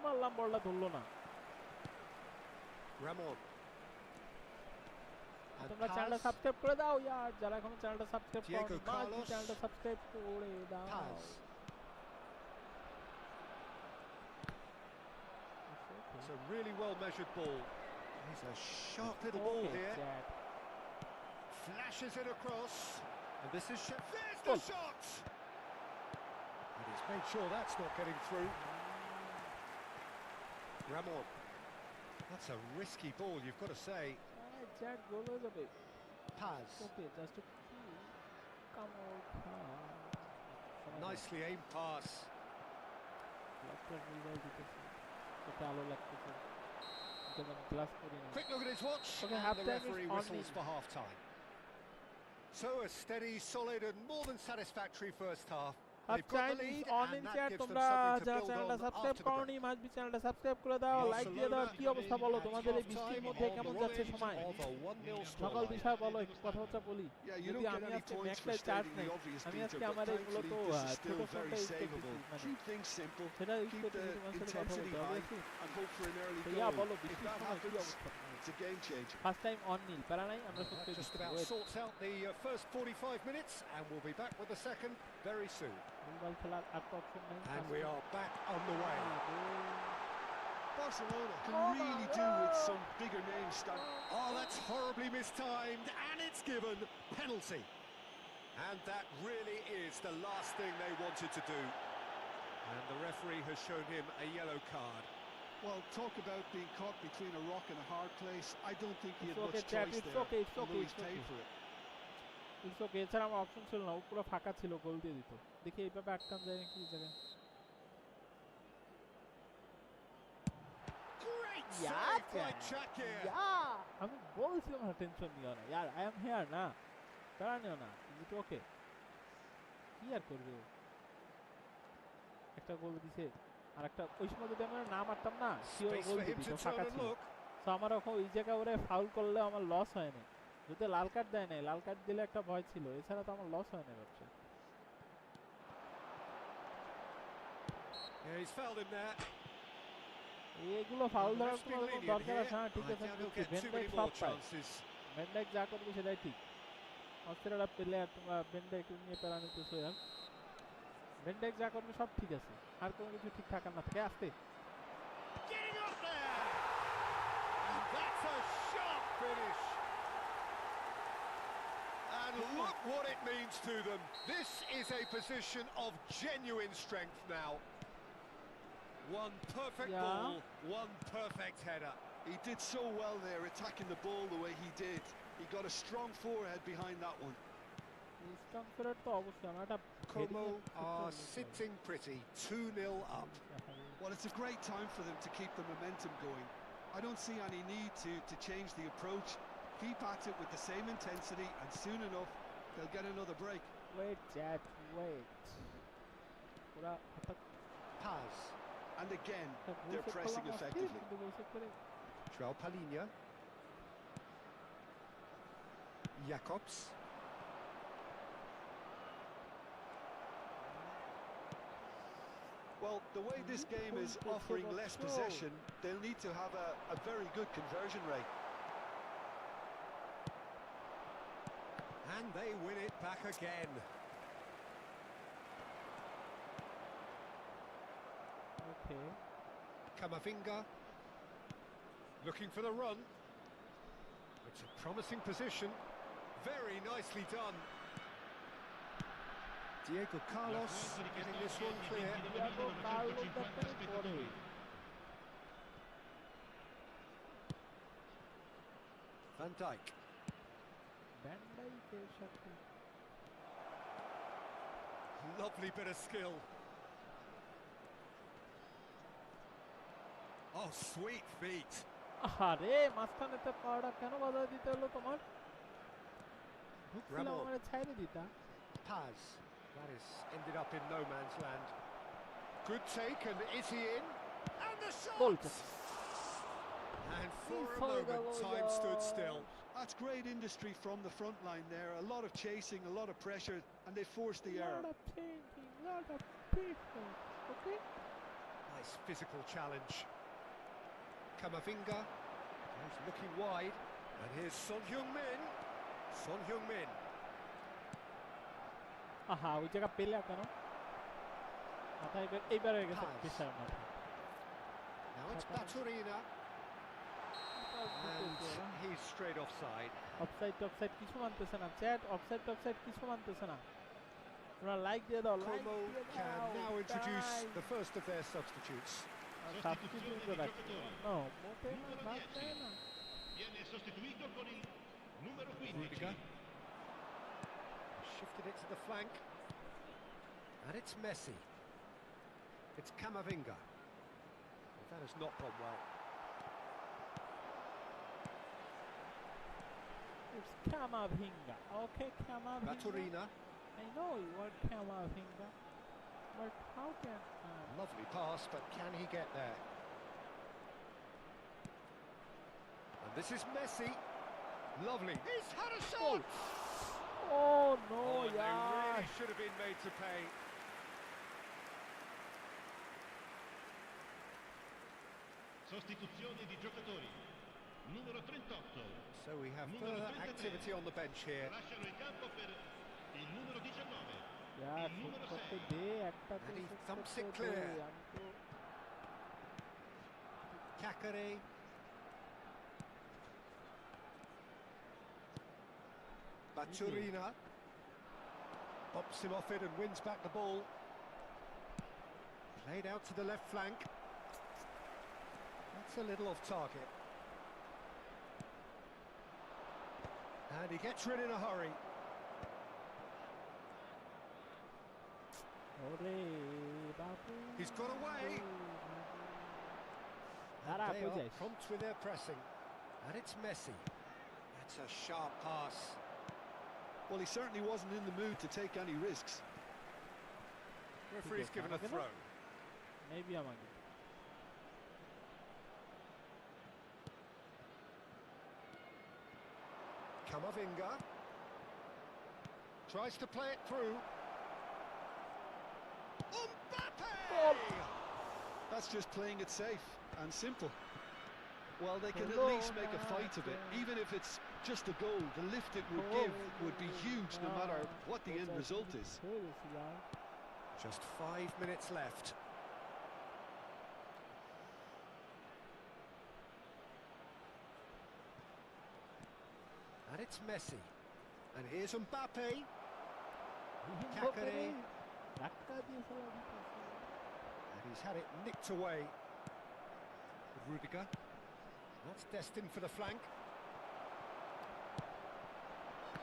মারলাম বলটা ধরলো না Ramon. তোমরা Paz. চ্যানেলটা সাবস্ক্রাইব করে দাও यार, যারা এখনো চ্যানেলটা সাবস্ক্রাইব Diego করোনি Carlos. চ্যানেলটা সাবস্ক্রাইব করে দাও। Paz. It's a really well measured ball. He's a sharp little ball here. Flashes it across. And this is there's the shot. And he's made sure that's not getting through. Ramon. That's a risky ball, you've got to say. Jack goal হয়ে যাবে। Paz. Okay, just a come out. Nicely aimed pass. Quick look at his watch. Okay, and half the time is referee on whistles me. for half time. So a steady, solid and more than satisfactory first half. They've got the lead and that gives them তোমরা something to যারা build চ্যানেলটা on subscribe after the করোনি break. মাঝবি চ্যানেলটা subscribe করে দাও, like দিয়ে দাও। কি অবস্থা বলো তোমাদের এই বৃষ্টির মধ্যে কেমন যাচ্ছে সময়? সকল বিষয় বলো, একটু কথাবার্তা বলি। Yeah, you যদি don't get আমি any আজকে points for ম্যাচটায় চার্জ stating নাই, the obvious, আমি Peter, আজকে but আমার এই মূলত thankfully this is ছোট still ফোনটা very ইউজ savable. করতেছি, Keep things simple, সেটা ইউজ keep করতে the তোমার সাথে কথা intensity বলতে হবে। high, and hope for an early তো ইয়া goal. বলো, If বৃষ্টির that সময় কি happens, অবস্থা তোমার? it's a game changer. First time on নীল, প্যারা নাই, আমরা That সত্যি just about sorts out the first 45 minutes and we'll be back with the second very soon. বল খেলার আর তো অপশন নাই। And we are back on the way. Barcelona can really do with some bigger names starting. Oh, that's horribly mistimed, and it's given penalty. And that really is the last thing they wanted to do. And the referee has shown him a yellow card. Well, talk about being caught between a rock and a hard place. I don't think he had It's okay, much Jack, choice it's there, okay, it's although okay, he's it's paid okay. for it. It's okay, এছাড়া আমার option ছিল না, ও পুরো ফাঁকা ছিল, গোল দিয়ে দিত। দেখি এইভাবে আটকান যায় নাকি এই জায়গায়। Great save by Shakir. আমি বলছিলাম না টেনশন নিও না यार, আই এম হিয়ার না, প্যারা নিও না, ইট ওকে। কি আর করবে ও? একটা গোল দিছে, আর একটা ওই সময় যদি আমরা না মারতাম না, sure Space goal for him দিত, to ফাঁকা turn and ছিল। look. তো আমার এখন ওই জায়গায় ওরে ফাউল করলে আমার লস হয় না, যদি লাল কার্ড দেয় নাই, লাল কার্ড দিলে একটা ভয় ছিল, এছাড়া তো আমার লস হয় না ব্যবসা। Yeah, he's fouled him there. এগুলো ফাউল The ধরার ref's কোনো been lenient দরকার আছে না, here. ঠিক I আছে, doubt he'll বুঝছি, get too বেনডেক many সব more পায়, chances. বেনডেক যা করবে সেটাই ঠিক। অস্ট্রেলিয়ার প্লেয়ার, তোমরা বেনডেক নিয়ে প্যারা নিতেছো यार, বেনডেক যা করবে সব ঠিক আছে, আর কোনো কিছু ঠিক থাকার না থাকে। আসতে Getting up there! And that's a sharp finish. And look what it means to them. This is a position of genuine strength now. One perfect ball, one perfect header. He did so well there, attacking the ball the way he did. He got a strong forehead behind that one. স্ট্রাংফোর্ড তো অবশ্যই আমার একটা Como are sitting pretty, 2-0 up. Well, it's a great time for them to keep the momentum going. I don't see any need to change the approach. Keep at it with the same intensity, and soon enough, they'll get another break. Wait chat, wait, পুরা হঠাৎ Paz, And again, they're pressing effectively. Joao Palhinha. Jacobs. Well, the way this game is offering less possession, they'll need to have a very good conversion rate. And they win it back again. Okay, Camavinga. Looking for the run. It's a promising position. Very nicely done. Diego Carlos getting this one clear. Diego Carlos ব্যাপারে পড়ে। Van Dijk. ব্যান্ডাইকের সাথে Lovely bit of skill. Oh, sweet feet. আরে মাঝখানে তো পাওয়াটা কেন বাধা দিতে হলো তোমার? ঢুকছিলাম, Ramon. আমার ছাইরে দিতা। Paz. That is ended up in no man's land. Good take, and is he in? And the goal. shot! And for a moment, time stood still. That's great industry from the front line there. A lot of chasing, a lot of pressure, and they forced the error. Lot of thinking, lot of people. Okay? Nice physical challenge. Camavinga. He's looking wide. And here's Son Heung-min. Son Heung-min. আহা ওই জায়গা পেলে কেন মাথা এইবার হয়ে গেছে Pass. পেশার মাথা Now it's Baturina. And he's straight offside. Offside কিছু মানতেছে না চ্যাট অফসাইড কিছু মানতেছে না তোমরা লাইক দিয়ে দাও লাইক Como দিয়ে can দাও now introduce the first of their substitutes. Substitute করে রাখতে নো মোটে বাদ দেয় না Viene sostituito con il numero 15. Rudiger. Shifted it to the flank. And it's Messi. It's Camavinga. That has not gone well. It's Camavinga. Okay, Camavinga. Baturina. I know you are Camavinga. But how can... Lovely pass, but can he get there? And this is Messi. Lovely. He's had a shot! Oh no, And they yeah. really should have been made to pay. Sostituzione di giocatori. Numero 38. So we have further activity on the bench here. Lasciano il campo per il numero 19. Yeah, Il numero shoot করতে 6. দে একটা তো And he shoot thumps করতে it clear. দে, আমি তো Kakare. Baturina. Pops him off it and wins back the ball. Played out to the left flank. That's a little off target. And he gets rid in a hurry. ওরে বাবু He's got away. দাঁড়া They কই are যাস prompt with their pressing. And it's Messi. That's a sharp pass. Well, he certainly wasn't in the mood to take any risks. Referee's given a Bangla? throw. Maybe আমাকে Camavinga tries to play it through. That's just playing it safe and simple. Well, they can at least make a fight of it. Even if it's just a goal, the lift it would give would be huge no matter what the end result is. Just 5 minutes left. And it's Messi. And here's Mbappe. Kakare. ধাক্কা দিয়ে ফেলা দিতেছে And he's had it nicked away. Rudiger. That's destined for the flank.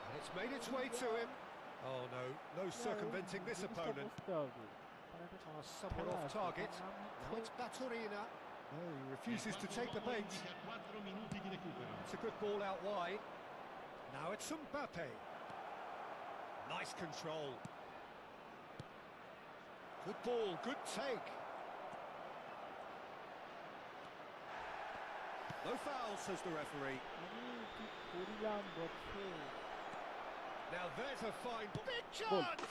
And it's made its way to him. Oh no, no circumventing this opponent. বুঝতে হবে Pass somewhat off target. Now it's Baturina. No, he refuses to take the bait. Indica 4 minuti di recupero. It's a good ball out wide. Now it's Mbappe. Nice control. Good ball, good take. No foul, says the referee. আমি কি করিলাম বলছে Now there's a fine big Goal. chance.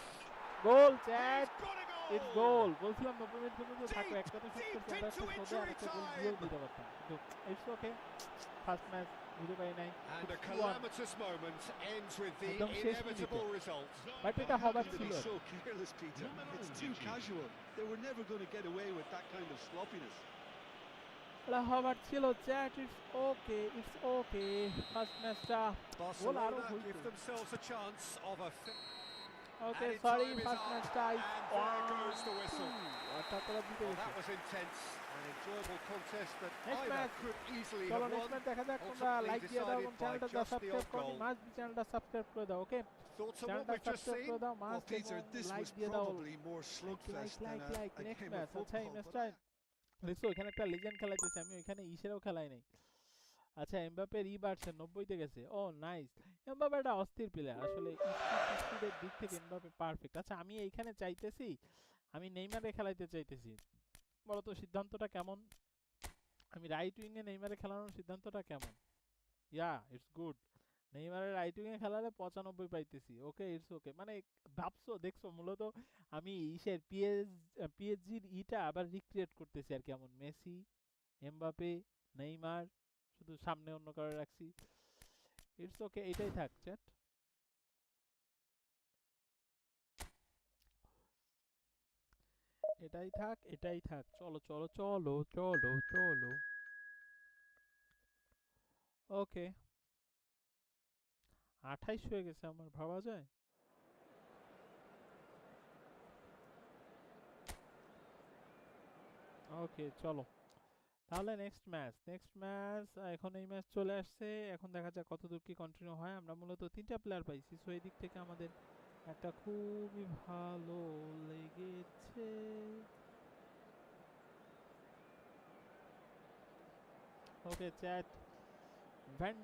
Goal chat He's got a goal. It's goal বলছিলাম 90 minute পর্যন্ত থাকো Deep, একটা তো shoot deep করতে আমরা into একটা সোজা injury একটা গোল time. দিয়েও দিতে পারতাম কিন্তু ইটস ওকে ফার্স্ট ম্যাচ বুঝতে পারি নাই And a 6-1 calamitous moment ends with the একদম শেষ inevitable মিনিটে। result. বাট এটা হবার To ছিল be so careless, Peter. It's too casual. They were never going to get away with that kind of sloppiness. এটা হবার ছিল চ্যাট ইটস ওকে ফার্স্ট ম্যাচটা গোল আরো Barcelona হইতো give themselves a chance of a okay added sorry time is first up, ম্যাচটা and there goes the whistle. অর্থাৎ তারা জিতে Well, গেছে that was intense, an enjoyable contest that Next either match. could easily চলো have next won. Match দেখা যাক তোমরা ultimately like দিয়ে দাও decided এবং by চ্যানেলটা just the সাবস্ক্রাইব odd করো goal. মাস্ট চ্যানেলটা সাবস্ক্রাইব করে দাও ওকে Thoughts on what চ্যানেলটা we've just সাবস্ক্রাইব seen? করে দাও Well, মাস্ট Peter, এবং this লাইক was দিয়ে দাও probably more slugfest than a next game match of আচ্ছা এই football. ম্যাচটা দেখছো এখানে একটা লিজেন্ড খেলাইতেছে আমি ওইখানে ইসেরও খেলাই নাই আচ্ছা এমবাপ্পের বাড়ছে 90 তে গেছে ও নাইস এমবাপ্পে একটা অস্থির প্লেয়ার আসলে স্পিডের দিক থেকে এমবাপ্পে পারফেক্ট আচ্ছা আমি এইখানে চাইতেছি আমি নেইমারে খেলাইতে চাইতেছি বলো তো সিদ্ধান্তটা কেমন আমি রাইট উইং এ নেইমারে খেলানোর সিদ্ধান্তটা কেমন ইয়া ইটস গুড নেইমারের রাইট উইং এ খেলালে 95 পাইতেছি ওকে ইটস ওকে মানে ভাবছো দেখছো মূলত আমি ইসের পিএসজির আবার রিক্রিয়েট করতেছি আর কেমন মেসি এমবাপ্পে নেইমার শুধু সামনে অন্য কারো রাখছি ইটস ওকে এটাই থাক চ্যাট এটাই থাক, এটাই থাক। চলো চলো চলো চলো চলো। ওকে, 28 হয়ে গেছে আমার, ভাবা যায়? ওকে চলো, তাহলে নেক্সট ম্যাচ এখন এই ম্যাচ চলে আসছে। এখন দেখা যাক কতদূর কি কন্টিনিউ হয়। আমরা মূলত 3টা প্লেয়ার পাইছি, সো এই দিক থেকে আমাদের একটা খুবই ভালো লেগেছে। ওকে চ্যাট, ভ্যান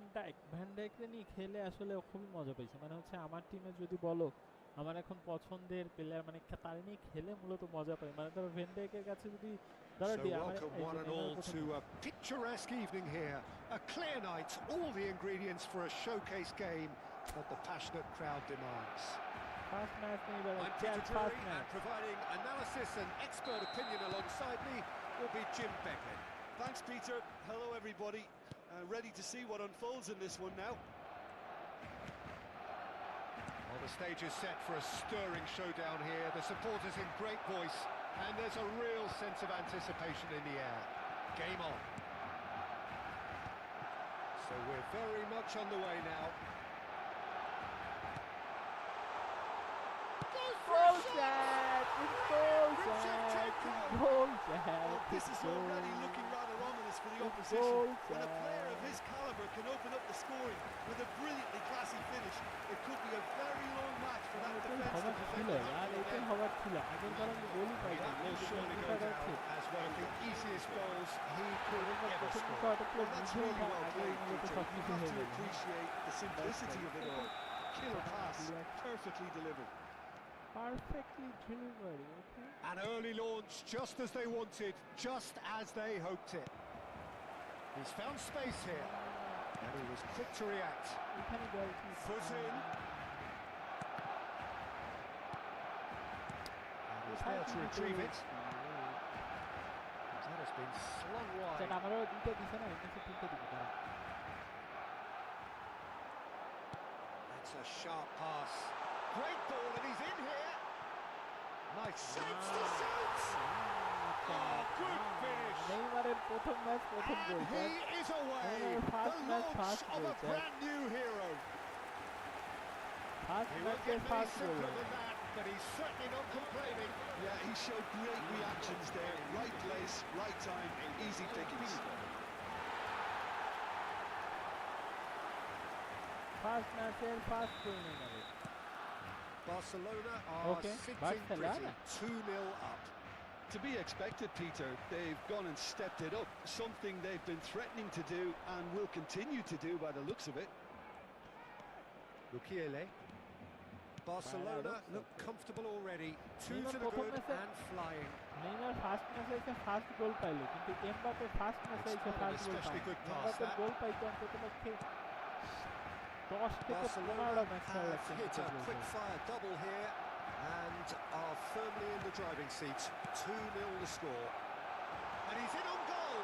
ডাইককে নিয়ে খেলে আসলে খুবই মজা পাইছে। মানে হচ্ছে আমার টিমে যদি বলো আমার এখন পছন্দের প্লেয়ার, মানে তার নিয়ে খেলে মূলত মজা পাই। মানে ধরো ভ্যান ডাইকের কাছে যদি ধরো So আমার welcome এই one যে and নেইমার all প্রথম to a picturesque evening here. A clear night, all the ingredients for a showcase game that the passionate crowd demands. First match Neymar, I'm chat Peter first Drury, match. and providing analysis and expert opinion alongside me will be Jim Beglin. Thanks, Peter. Hello, everybody. Ready to see what unfolds in this one now. Well, the stage is set for a stirring showdown here. The supporters in great voice, and there's a real sense of anticipation in the air. Game on. So we're very much on the way now. Goal chat, goal chat, goal chat. Oh, this is already looking rather ominous for the Goal, opposition. When a Jack. player of his calibre can open up the scoring with a brilliantly classy finish, it could be a very long match for that এটাই defence হবার to ছিল, defend the আর back of the এটাই net. হবার ছিল। আগের বার আমি গোলই পাই না, That will surely go down as one of the easiest goals he could ever প্রথম score. শট পুরো Well, that's বুঝে really ওঠা well আগে played, মূলত Peter. You সবকিছু have হয়ে to গেল। appreciate the simplicity of it all. Killer pass, perfectly delivered. Perfectly delivery. Okay, An early launch, just as they wanted, just as they hoped it. He's found space here, and he was quick to react. এখানে গেল কি? Foot in. And he's there to retrieve it. That has been slung chat wide. আমারও দুইটা দিছে না, এর কাছে তিনটা দিবে তারা। That's a sharp pass. Great ball, and he's in here. Nice shapes to shoot. Oh, good finish. নেইমারের প্রথম ম্যাচ প্রথম গোল। And he is away. Neymar first The match, launch first of goal, a Jack. brand new hero. First He won't ম্যাচের get any first goal. simpler than that, but he's certainly not complaining. Yeah, he showed great reactions there. Right place, right time, easy pickings. First ম্যাচের first গোল নেইমারের। Barcelona are Okay, sitting Barcelona. pretty, 2-0 up. To be expected, Peter. They've gone and stepped it up, something they've been threatening to do and will continue to do by the looks of it. Mukiele. Barcelona looks look comfortable already. 2 Neymar to the প্রথম good ম্যাচে and flying. Neymar first ম্যাচে এসে first গোল পাইলো, কিন্তু Mbappe first ম্যাচে It's এসে not an first goal especially পায়। good pass, Mbappe that. Goal পাইতো অন্তত পক্ষে 10 থেকে 15টা Barcelona ম্যাচ খেলা have লাগছে hit a এমবাপের গোল। quick-fire double here and are firmly in the driving seat. 2-0 the score. And he's in on goal.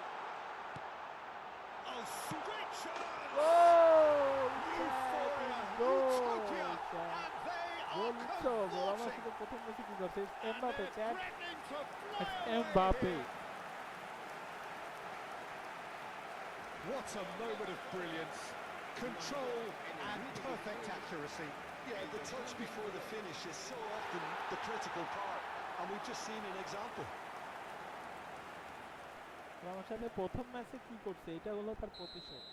Oh, great chance! Goal! Euphoria, goal! utopia, and they goal are নিচ্ছে হবে। আমার converting. শুধু প্রথম ম্যাচে কি করছে? And Mbappe they're chat, threatening to fly away Mbappe. here. What a moment of brilliance. Control and perfect accuracy. Yeah, the touch before the finish is so often the critical part, and we've just seen an example. আমার সাথে প্রথম ম্যাচে কি করছে এটা হলো তার প্রতিশোধ।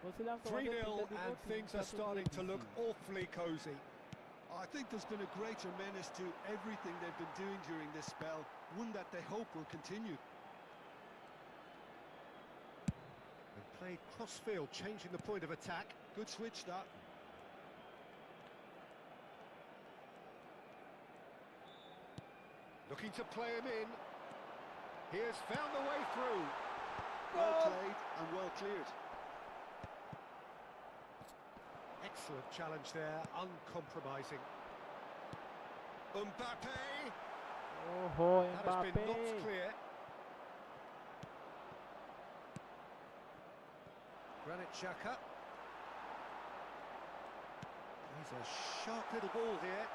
বলছিলাম তোমাদের 3-0 তিনটা দিব, and things are starting to look awfully cosy. I think there's been a greater menace to everything they've been doing during this spell, one that they hope will continue. And played cross-field, changing the point of attack. Good switch, that. Looking to play him in. He has found the way through. Well played and well cleared. Excellent challenge there, uncompromising. Mbappe. ওহো That has been Mbappe. knocked clear. Granit Xhaka. He's a sharp little ball here.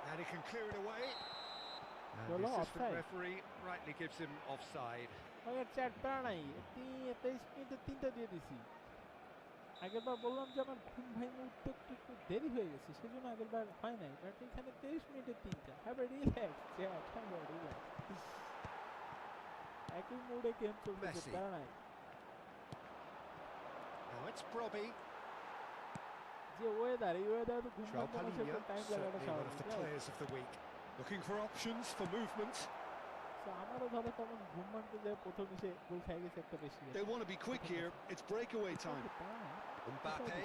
And he can clear it away. And Well, the assistant offside. referee rightly gives him offside. ওই chat প্যারা নাই 23 মিনিটে 3টা দিয়ে দিছি আগেরবার বললাম যে আমার ঘুম ভাঙে উঠতে একটু দেরি হয়ে গেছে সেজন্য আগেরবার হয় নাই বাট এখানে 23 মিনিটে 3টা have a relax chat have a relax একই মুডে গেম চলতেছে Messi. প্যারা নাই Now it's Brobby. যে ওয়েদার এই ওয়েদার তো ঘুম Joao ভাঙতে Palhinha, টাইম লাগাটা certainly one of the স্বাভাবিক players of the week. Looking for options for movement. তো আমারও ধরো তখন ঘুম ভাঙতে যায় প্রথম এসে গোল খেয়ে গেছে একটা বেশি They want to be quick here. It's breakaway time. Mbappe.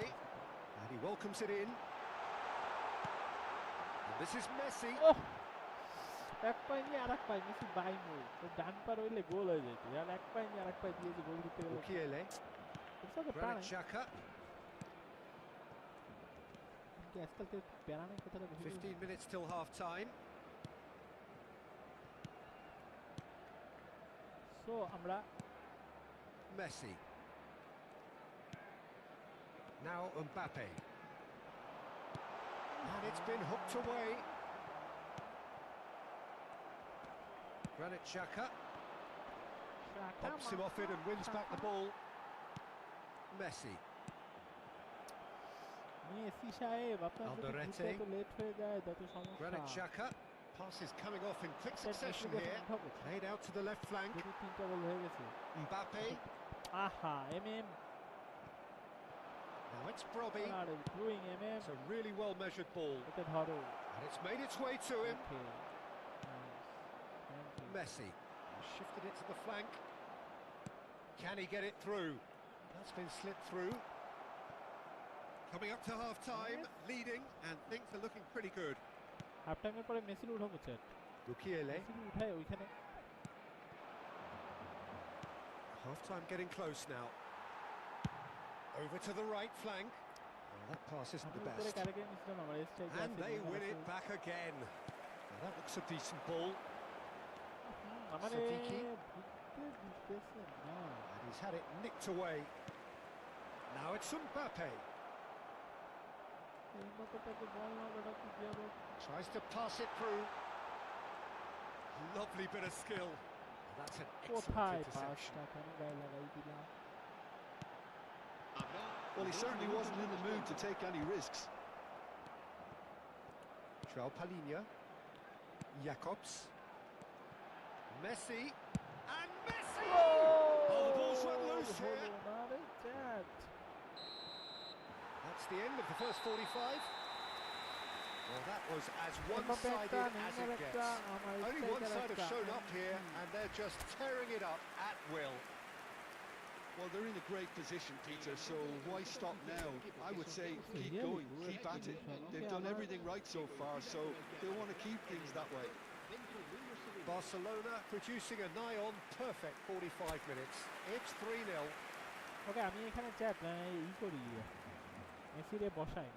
And he welcomes it in. And this is Messi. ওহ এক পাই নিয়ে আরেক পাই মেসি বাই মোর তো ডান পার হইলে গোল হয়ে যেত আর এক পাই নিয়ে আরেক পাই দিয়ে যে গোল দিতে গেল Mukiele. এটা তো প্রাণ Granit Xhaka. কি আজকাল তো প্যারা নাই কথাটা বেশি 15 minutes till half time. So আমরা Messi. Now Mbappe. And it's been hooked away. Granit Xhaka pops him off it and wins back the ball. Messi. Messi সাহেব আপনার যদি Alderete. ঘুরতে এত লেট হয়ে যায় তত সমস্যা Granit Xhaka. Passes coming off in quick Set succession Messi here. দেখুন, ঢোকে। Played out to the left flank. দুটো তিনটা গোল হয়ে গেছে Mbappe. আহা MM Now it's Brobby. Are doing MM It's a really well measured ball. এটা ধরো And it's made its way to him. Okay Messi. Shifted it to the flank. Can he get it through? That's been slipped through. Coming up to half time, leading, and things are looking pretty good. Half টাইমের পরে Messi উঠাবো chat Mukiele. Messi উঠায় ওইখানে Half time getting close now. Over to the right flank. Well, that pass isn't আমি the উপরে best. Correct নিছিলাম আমার strike And they win it back again. Well, that looks a decent ball. আমারে Sadiki. ঢুকতে দিতেছে না And he's had it nicked away. Now it's Mbappe. এই মতটাকে বল না বেটা কি যাবে Tries to pass it through. Lovely bit of skill. Well, that's an কোথায় excellent interception. পাঁচটা কেন গায়ে লাগাই দিলাম Well, he certainly wasn't in the mood to take any risks. Joao Palhinha. Jakobs. Messi. And Messi! Oh, the ball's run loose here. হলো না রে chat That's the end of the first 45. Well, that was as Mbappe one-sided একটা, as Neymar it একটা, gets. আমার Only one striker side have একটা। shown up here, and they're just tearing it up at will. Well, they're in a great position, Peter, so why stop now? I would say keep Really going, good keep at it. position. They've Okay, done I'm everything right so far, so they want to keep things that way. Barcelona producing a nigh-on perfect 45 minutes. It's 3-0. ওকে আমি এখানে chat ই করি মেসিরে বসাই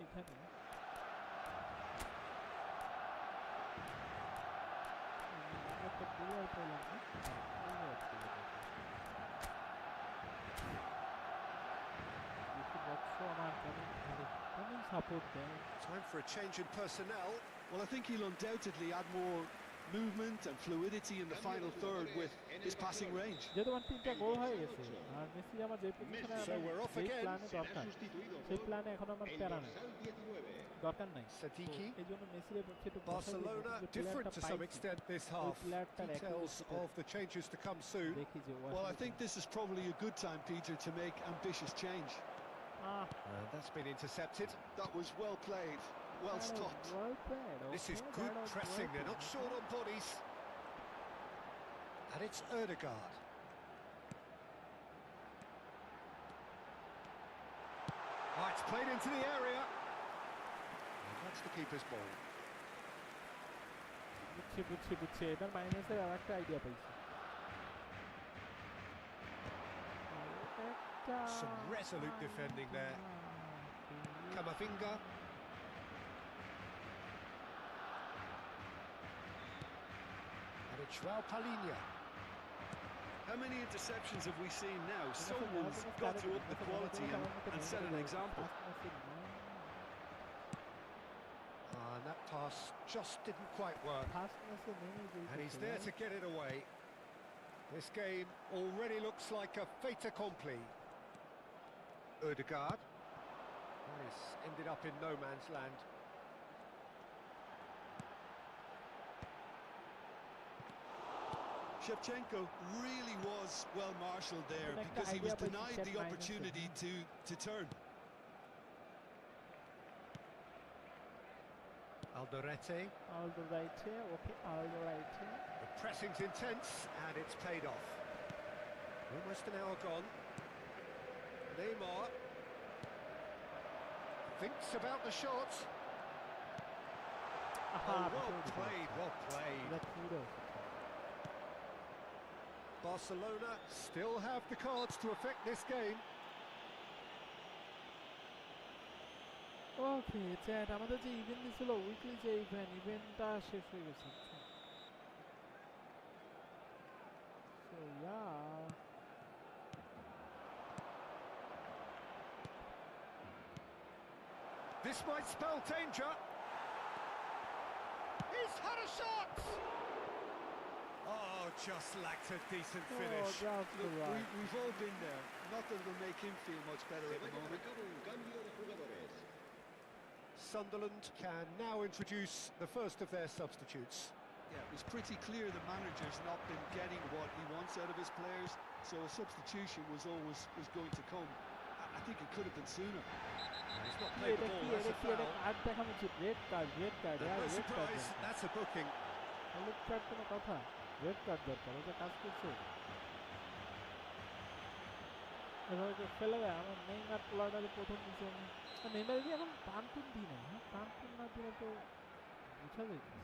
এখানে একটা player পেলাম না আমার কেমন সাপোর্ট দেয় Time for a change in personnel. Well, I think he'll undoubtedly add more movement and fluidity in the final third with his passing range. যেহেতু আমার তিনটা গোল হয়ে গেছে আর মেসি আমার যে পজিশনে So we're off যে again. প্ল্যানে দরকার সেই প্ল্যানে এখন আমার প্যারা নাই দরকার নাই Sadiki. এই জন্য মেসির পক্ষে একটু Barcelona different to some extent this half. প্লেয়ারটার Details of the changes to come soon. দেখি যে Well, I think this is probably a good time, Peter, to make ambitious change. And that's been intercepted. That was well played, well stopped. This is good pressing. They're not short on bodies. And it's Ødegaard. Oh, it's played into the area. And that's the keeper's ball. বুঝছি এবার মাইনাসের আর একটা idea পাইছি Some resolute defending there. Camavinga. And it's Joao Palhinha. How many interceptions have we seen now? Someone's got to up the quality and set an example. And And that pass just didn't quite work. And he's there to get it away. This game already looks like a fait accompli. Ødegaard. That has ended up in no man's land. Shevchenko really was well marshalled there because he was denied the opportunity to turn. Alderete. Okay, Alderete. The pressing's intense and it's paid off. Almost an hour gone. Neymar thinks about the shot. Well played, well played. Barcelona still have the cards to affect this game. Okay chat আমাদের যে event ছিল weekly যে ইভেন্টটা শেষ হয়ে গেছে so yeah This might spell danger. He's had a shot. Oh, just lacked a decent finish. We've all been there. Not that it'll make him feel much better at the moment. Sunderland can now introduce the first of their substitutes. Yeah, it was pretty clear the manager's not been getting what he wants out of his players, so a substitution was going to come. I think it could have been sooner. He's not played the ball, that's a foul. Red card No surprise, that's a booking. হলুদ card কোনো কথা red card দরকার ওটা কাজ করছে এভাবে ফেলে দেয় আমার নেইমার প্লাটারে প্রথম নিচে নেইমার কি এখন টান টুন দিই না হ্যাঁ টান টুন না দিলে তো বোঝা যাইতেছে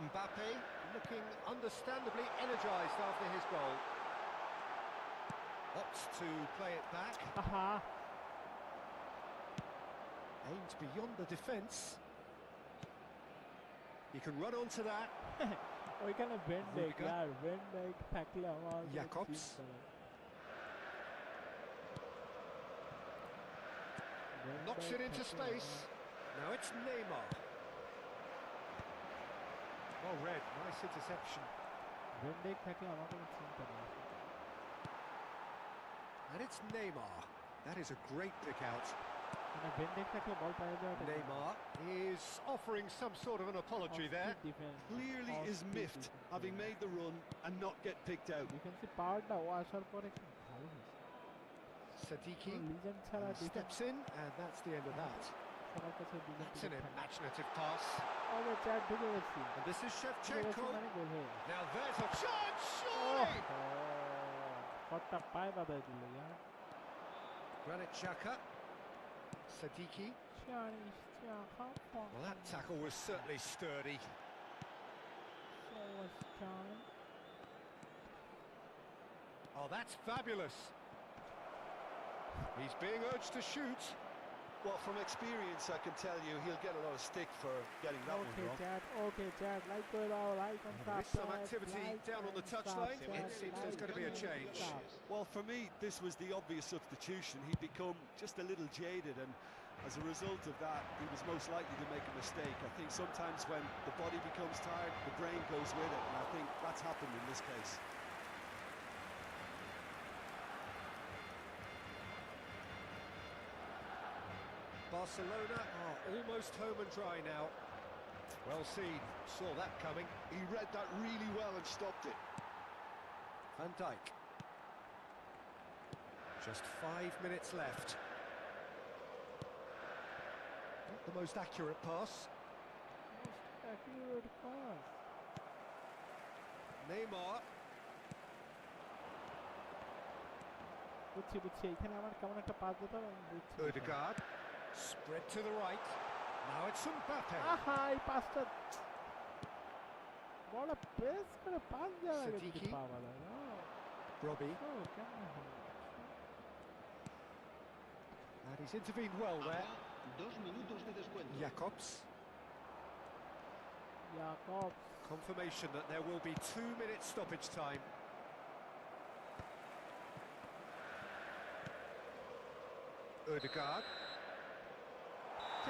Mbappe looking understandably energised after his goal. Opts to play it back. Aimed beyond the defence. He can run onto that. ওইখানে ভেন্ডেক यार ভেন্ডেক থাকলে আমার Jakobs. Knocks it into space. Now it's Neymar. Well read, nice interception. ভেন্ডেক থাকলে আমার কোনো চিন্তা নেই And it's Neymar. That is a great pick out. মানে ভেন্ডেক থাকলে বল পাওয়া যায় Neymar is offering some sort of an apology there. Clearly is miffed having made the run and not get picked out. Defensive পাওয়ারটা ও আসার পরে খুব ভালো হয়েছে Sadiki লিজেন্ড ছাড়া steps in and that's the end of that. সবার কাছে That's an imaginative pass. ওরে চ্যাট ঢুকে গেছি And this is Shevchenko. মানে গোল হয়ে Now there's a chance, surely! শটটা পায় বাদায় দিল यार Granit Xhaka. Sadiki. Well, that tackle was certainly sturdy. Oh, that's fabulous. He's being urged to shoot. Well, from experience, I can tell you he'll get a lot of stick for getting that one wrong. Okay, Chad, like on top. There's some activity down on the touchline. It seems there's going to be a change. Well, for me, this was the obvious substitution. He'd become just a little jaded, and as a result of that, he was most likely to make a mistake. I think sometimes when the body becomes tired, the brain goes with it, and I think that's happened in this case. Barcelona are almost home and dry now. Well seen, saw that coming. He read that really well and stopped it. Van Dijk. Just 5 minutes left. Not the most accurate pass. Neymar. বুঝছি এখানে আমার কেমন একটা pass দিতে হবে আমি বুঝছি Ødegaard. Spread to the right. Now it's Mbappe. এই পাসটা বড় প্রেস করে পাস দেওয়া গেছে পাওয়া যায় না Robbie. And he's intervened well there. 2 minutos de descuento. Jakobs. Jakob. Confirmation that there will be 2 minutes stoppage time. Ødegaard.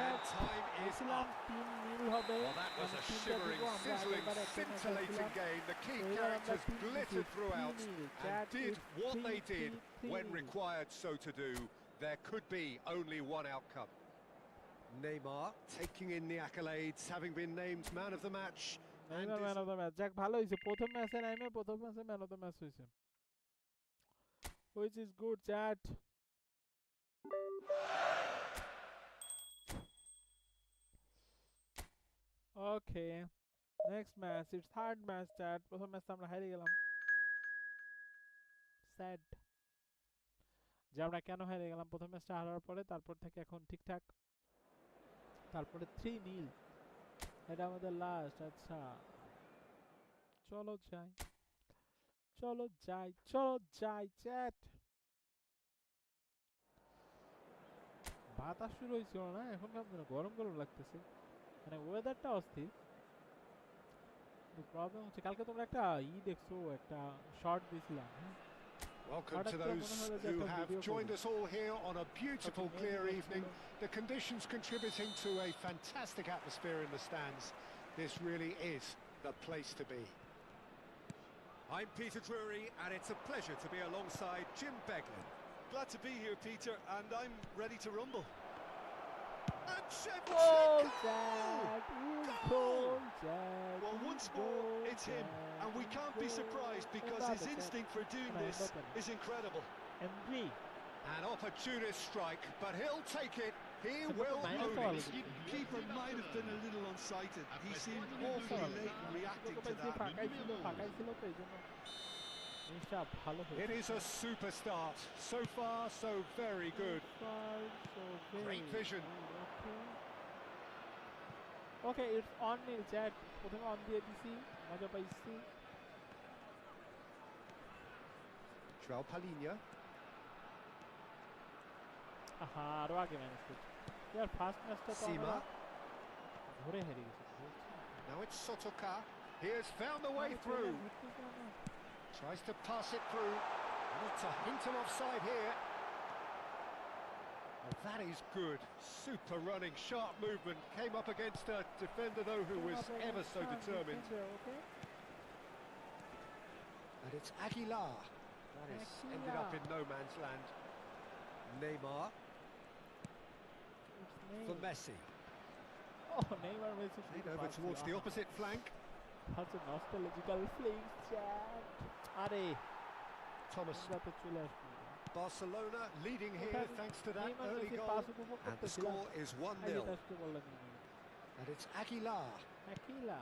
And time is বলছিলাম up. 3-0 হবে। Well, that was মানে a তিনটা shimmering, দিব, আমরা sizzling, আগেরবার একটা ম্যাচ scintillating খেলছিলাম। game. The key এবার আমরা characters 3-0 glittered throughout 3-0 and Chat, did it's what they did 3-3-3-0. when required so to do. There could be only one outcome. Neymar taking in the accolades, having been named man of the match. Neymar man of the match. যাক ভালো হইছে, প্রথম ম্যাচে নাইমে প্রথম ম্যাচে man of the match হইছে। Which is good, chat. Okay. Next match, it's third match, chat. প্রথম ম্যাচে আমরা হেরে গেলাম। Sad. যে আমরা কেন হেরে গেলাম প্রথম ম্যাচটা হারার পরে, তারপর থেকে এখন ঠিকঠাক। তারপরে 3-0, এটা আমাদের লাস্ট। আচ্ছা চলো যাই, চলো যাই, চলো যাই চ্যাট। বাতাস শুরু হয়েছিল না, এখন কেমন গরম গরম লাগতেছে, মানে ওয়েদারটা অস্থির। প্রবলেম হচ্ছে, কালকে তোমরা একটা দেখছো, একটা শর্ট দিছিলাম। Welcome to those who have joined us all here on a beautiful, clear evening. The conditions contributing to a fantastic atmosphere in the stands. This really is the place to be. I'm Peter Drury, and it's a pleasure to be alongside Jim Beglin. Glad to be here, Peter, and I'm ready to rumble. And Goal, Shevchenko! Jack! Goal! Goal, Jack! Well, once more, it's him, and we can't be surprised because his instinct for doing this is incredible. MV. An opportunist strike, but he'll take it. He will own it. Keeper might have been a little unsighted. He seemed awfully late reacting to that. ফাঁকাই ছিল তো, এই জন্য জিনিসটা ভালো হয়েছে। It is a super start. So far, so very good. Great vision. Okay, it's on nil, chat. প্রথমে on দিয়ে দিছি, মজা পাইছি। João Palhinha. আহা, আরো আগে ম্যানেজ করছি। ইয়ার ফার্স্ট ম্যাচটা তো আমরা ধরে হেরে গেছি। Now it's Sotoka. He has found the way through. Tries to pass it through. Not a hint of offside here. Oh, that is good. Super running, sharp movement. Came up against a defender, though, who was ever so determined. And it's Aguilar. That is ended up in no man's land. Neymar for Messi. Oh, Neymar Messi. Played over towards the opposite flank. That's a nostalgical fling, chat. Are Thomas. Barcelona leading here thanks to that Neymar early Messi goal. pass উপভোগ And the করতেছিলাম। score is 1-0. এই যে টাচটা বললাম আমি। And it's Aguilar. Aquila.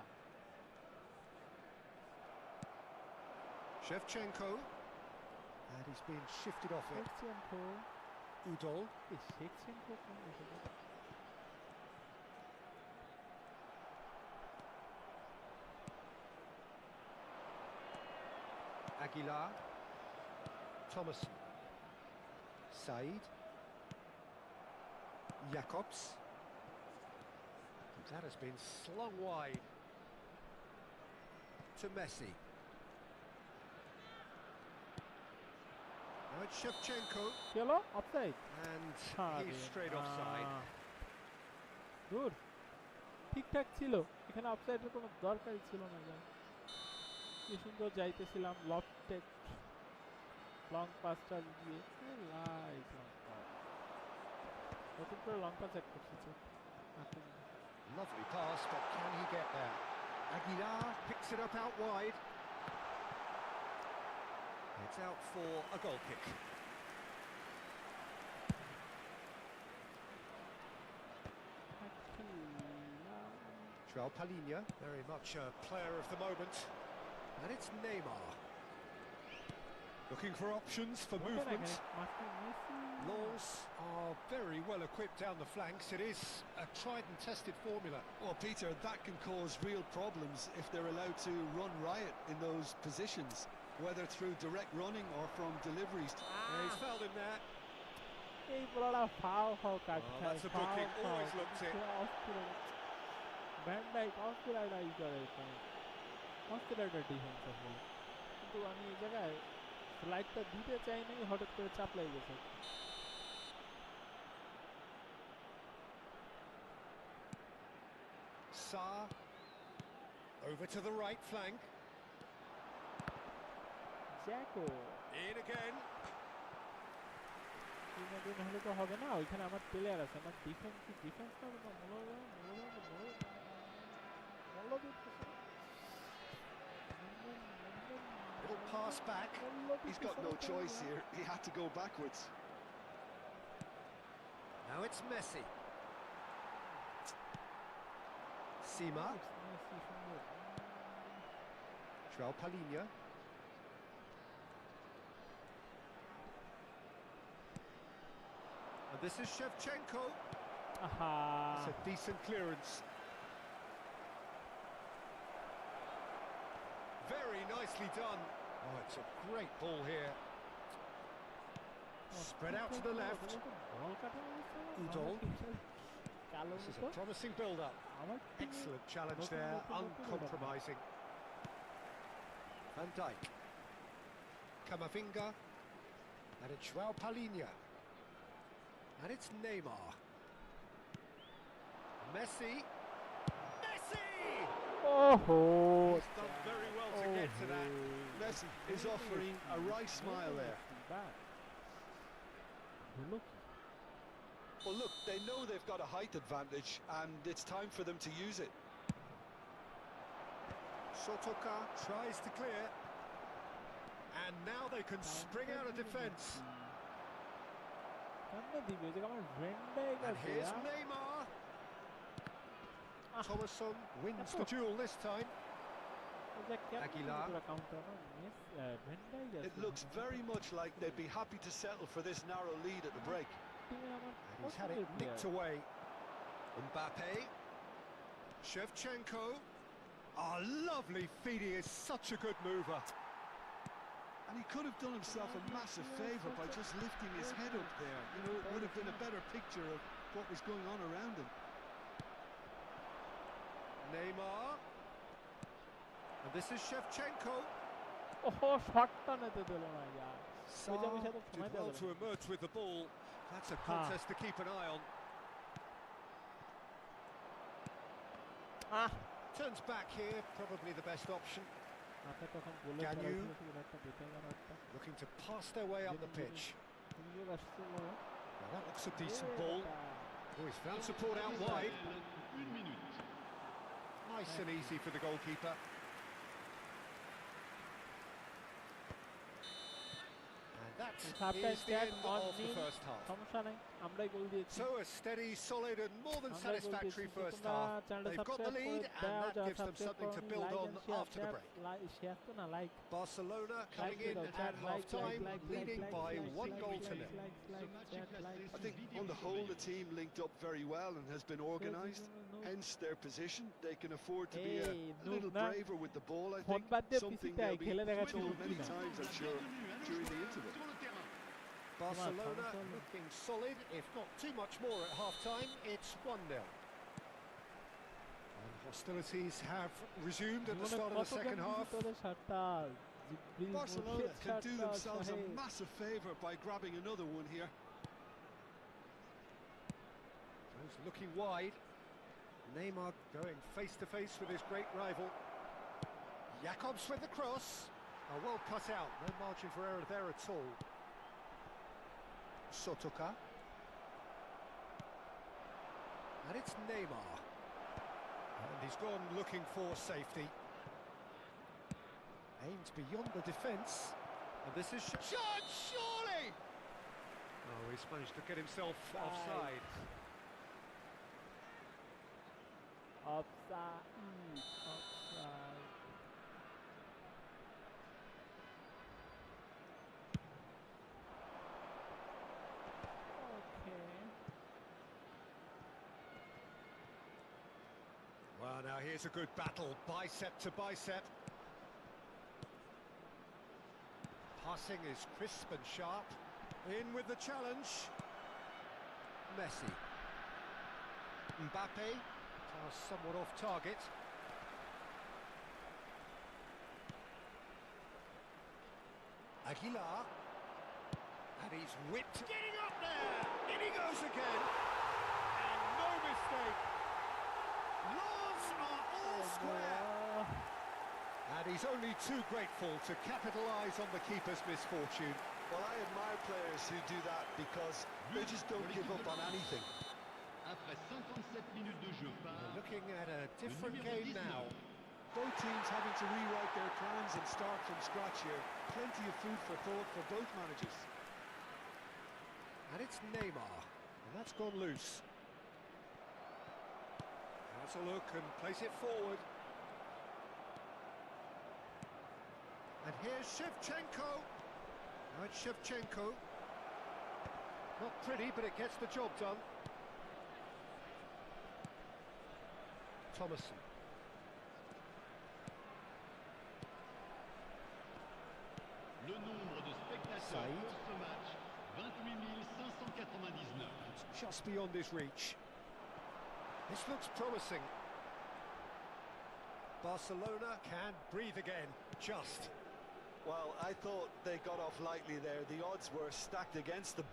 Shevchenko. And he's been shifted off it. Shevchenko. Udol. এই Shevchenko কোন দেশে? Aguilar. Thomason. Said. Jakobs. That has been slung wide to Messi. Now it's Shevchenko, কি হলো? Offside? and he's straight offside. দূর। ঠিকঠাক ছিল, এখানে অফসাইডের কোনো দরকারই ছিল না। কি সুন্দর যাইতেছিলাম, লফটেড লং পাসটা দিয়ে লাইভ লং পাস। নতুন করে লং পাস অ্যাড করতেছে। Lovely pass, but can he get there? Aguilar picks it up out wide. It's out for a goal kick. João Palhinha. Very much a player of the moment. And it's Neymar. Looking for options for movement. Laws are very well equipped down the flanks. It is a tried and tested formula. Well, Peter, that can cause real problems if they're allowed to run riot in those positions, whether through direct running or from deliveries. Yeah, he's fouled him there. এই বড়টা foul হও কাট Oh, that's a booking, always looked it. Van Dijk অস্ট্রেলিয়াটা ই করে অস্ট্রেলিয়াটা defence আসলে, কিন্তু আমি এই জায়গায় স্লাইডটা দিতে চাই নাই, হঠাৎ করে চাপ লেগে গেছে। Saar over to the right flank. Jacko In again. দিন হলে তো হবে না, ওইখানে আমার প্লেয়ার আছে, আমার ডিফেন্স না Little pass back. He's got no choice here. He had to go backwards. Now it's Messi. Sima. João Palhinha. And this is Shevchenko. আহা It's a decent clearance. Very nicely done. Oh, it's a great ball here. Spread out to the left. Udol. This is a promising build-up. Excellent challenge there, uncompromising. Van Dijk. Camavinga. And it's João Palhinha. And it's Neymar. Messi. Messi! Oh, He's done very well to get to that. Messi is offering a right smile there. Well, look, they know they've got a height advantage, and it's time for them to use it. Sotoka tries to clear. And now they can spring out of defence. And here's Neymar. Thomasson wins the duel this time. Aguilar. It looks very much like they'd be happy to settle for this narrow lead at the break. And he's had it nicked away. Mbappe. Shevchenko. Oh, lovely feed. He is such a good mover. And he could have done himself a massive favour by just lifting his head up there. You know, it would have been a better picture of what was going on around him. Neymar. And this is Shevchenko. Oh, shotটা নিতে দিল না यार। Saar did well to emerge with the ball. That's a contest to keep an eye on. Turns back here, probably the best option. Ganu looking to pass their way up the pitch. Now that looks a decent ball. Oh, he's found support out wide. Nice and easy for the goalkeeper. And that is the end of the first half. So a steady, solid and more than satisfactory first half. They've got the lead and that gives them something to build on after the break. Barcelona coming in at half-time, leading by 1-0. I think on the whole the team linked up very well and has been organised, hence their position. They can afford to be a little braver with the ball, I think, something they'll be told many times, I'm sure, during the interval. Barcelona looking solid, if not too much more at half-time. It's 1-0. And hostilities have resumed at the start of the second half. Barcelona can do themselves a massive favour by grabbing another one here. Those looking wide. Neymar going face-to-face with his great rival. Jakobs with the cross. Oh, well cut out, no margin for error there at all. Sotoka. And it's Neymar. And he's gone looking for safety. Aimed beyond the defence. And this is shot, surely! Oh, he's managed to get himself offside. Offside. Well, now here's a good battle, bicep to bicep. Passing is crisp and sharp. In with the challenge. Messi. Mbappe Somewhat off target. Aguilar. And he's whipped. Getting up there! In he goes again! And no mistake! Laws are all square! And he's only too grateful to capitalise on the keeper's misfortune. Well, I admire players who do that because they just don't give up on anything. Après 57 minutes de jeu par We're looking at a different game now. Both teams having to rewrite their plans and start from scratch here. Plenty of food for thought for both managers. And it's Neymar, and that's gone loose. Has a look and plays it forward. And here's Shevchenko. Now it's Shevchenko. Not pretty, but it gets the job done. Thomason. le nombre de spectateurs pour ce match, 28 599. It's just beyond his reach. This looks promising. Barcelona can breathe again, just. Well, I thought they got off lightly there. The odds were stacked against them.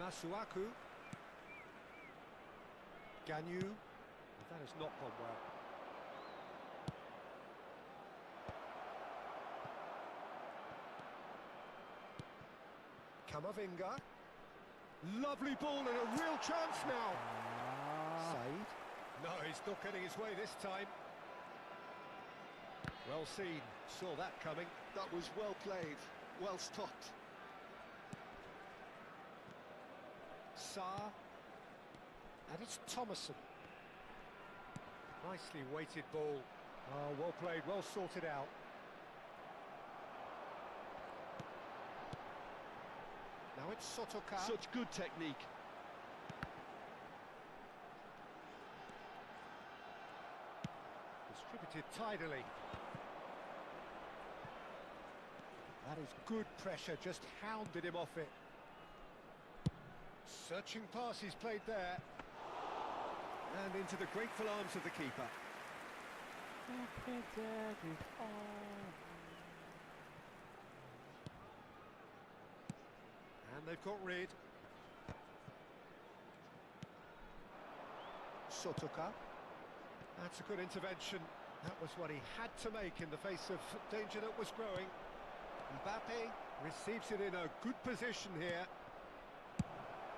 Masuaku. Ganyu. That has not gone well. Camavinga. Lovely ball and a real chance now. Said. No, he's not getting his way this time. Well seen. Saw that coming. That was well played, well stopped. Sarr. And it's Thomason. Nicely weighted ball. Oh, well played, well sorted out. Now it's Sotoka. Such good technique. Distributed tidily. That is good pressure, just hounded him off it. Searching pass he's played there. And into the grateful arms of the keeper. And they've got rid. Sotoka. That's a good intervention. That was what he had to make in the face of danger that was growing. Mbappe receives it in a good position here.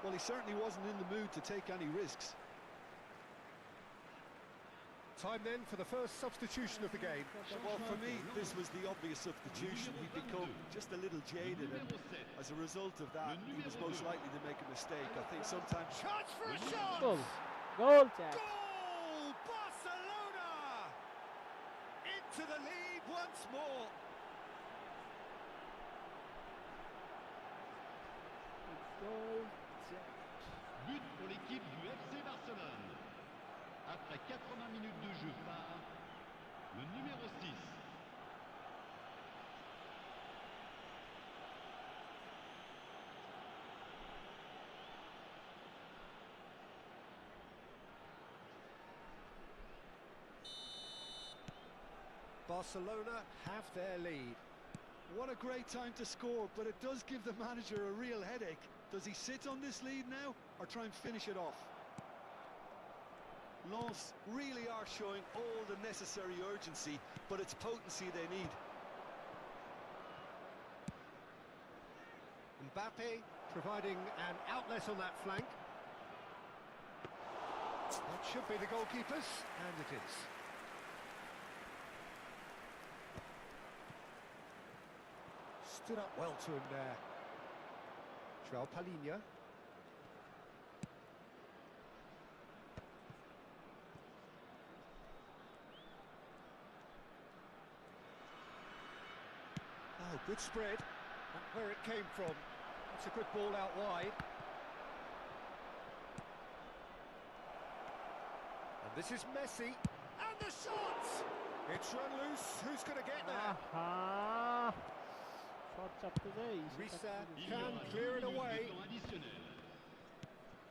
Well, he certainly wasn't in the mood to take any risks. Time then for the first substitution of the game. Well, for me, this was the obvious substitution. He'd become just a little jaded, and as a result of that, he was most likely to make a mistake. I think sometimes... Chance for a shot! Goal, Jack. Goal! Barcelona! Into the lead once more. Goal, Jack. But pour l'équipe du FC Barcelone. Après 80 minutes de jeu par le numéro 6. Barcelona have their lead. What a great time to score, but it does give the manager a real headache. Does he sit on this lead now, or try and finish it off? Lens really are showing all the necessary urgency, but it's potency they need. Mbappe providing an outlet on that flank. That should be the goalkeepers, and it is. Stood up well to him there. João Palhinha. Oh, good spread. And where it came from. It's a good ball out wide. And this is Messi. And the shot! It's run loose. Who's going to get there? Aha! Shot up today. Risa can clear it away.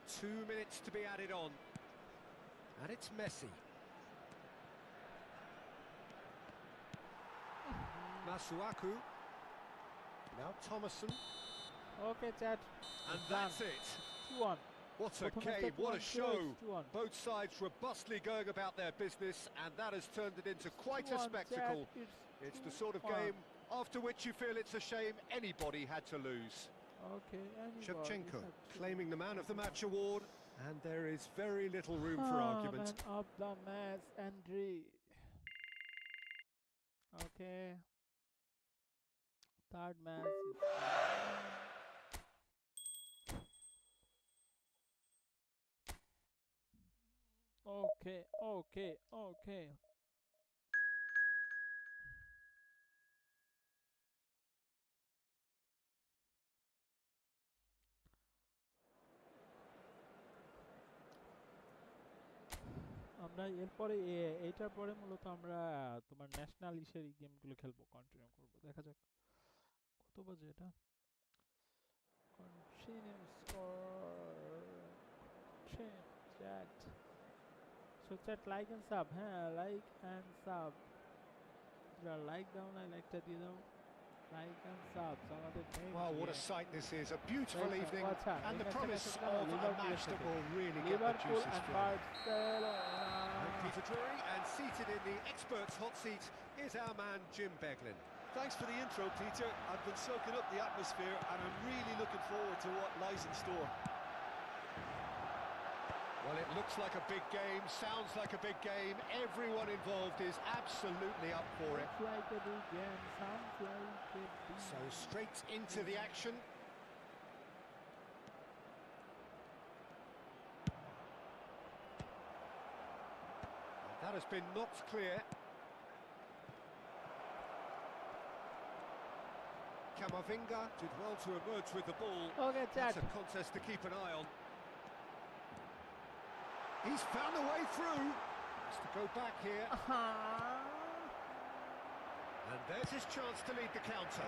2 minutes to be added on. And it's Messi. Masuaku. Now Thomason. Okay, chat. And that's it. 2-1. What a game, what a show. Both sides robustly going about their business, and that has turned it into quite a spectacle. It's the sort of game after which you feel it's a shame anybody had to lose. Okay, Shevchenko claiming the Man of the Match award, and there is very little room for argument. Man of the match, Andre. Okay. Third match is okay. আমরা এরপরে এইটার পরে মূলত আমরা তোমার national ইসের গেমগুলো খেলবো, কন্টিনিউ করব। দেখা যাক কত বাজে এটা। Continue score chat. So chat like and sub, হ্যাঁ লাইক এন্ড সাব, যারা লাইক দাও না লাইকটা দিয়ে দাও। Like and subs. Wow, what a sight this is. A beautiful evening and the promise of a match that will really get the juices flowing. Peter Drury, and seated in the experts' hot seat is our man Jim Beglin. Thanks for the intro, Peter. I've been soaking up the atmosphere and I'm really looking forward to what lies in store. Well, it looks like a big game, sounds like a big game. Everyone involved is absolutely up for it. Looks like a big game, sounds like a big game. So straight into the action. And that has been knocked clear. Camavinga did well to emerge with the ball. Okay, chat. That's a contest to keep an eye on. He's found a way through. Has to go back here. And there's his chance to lead the counter.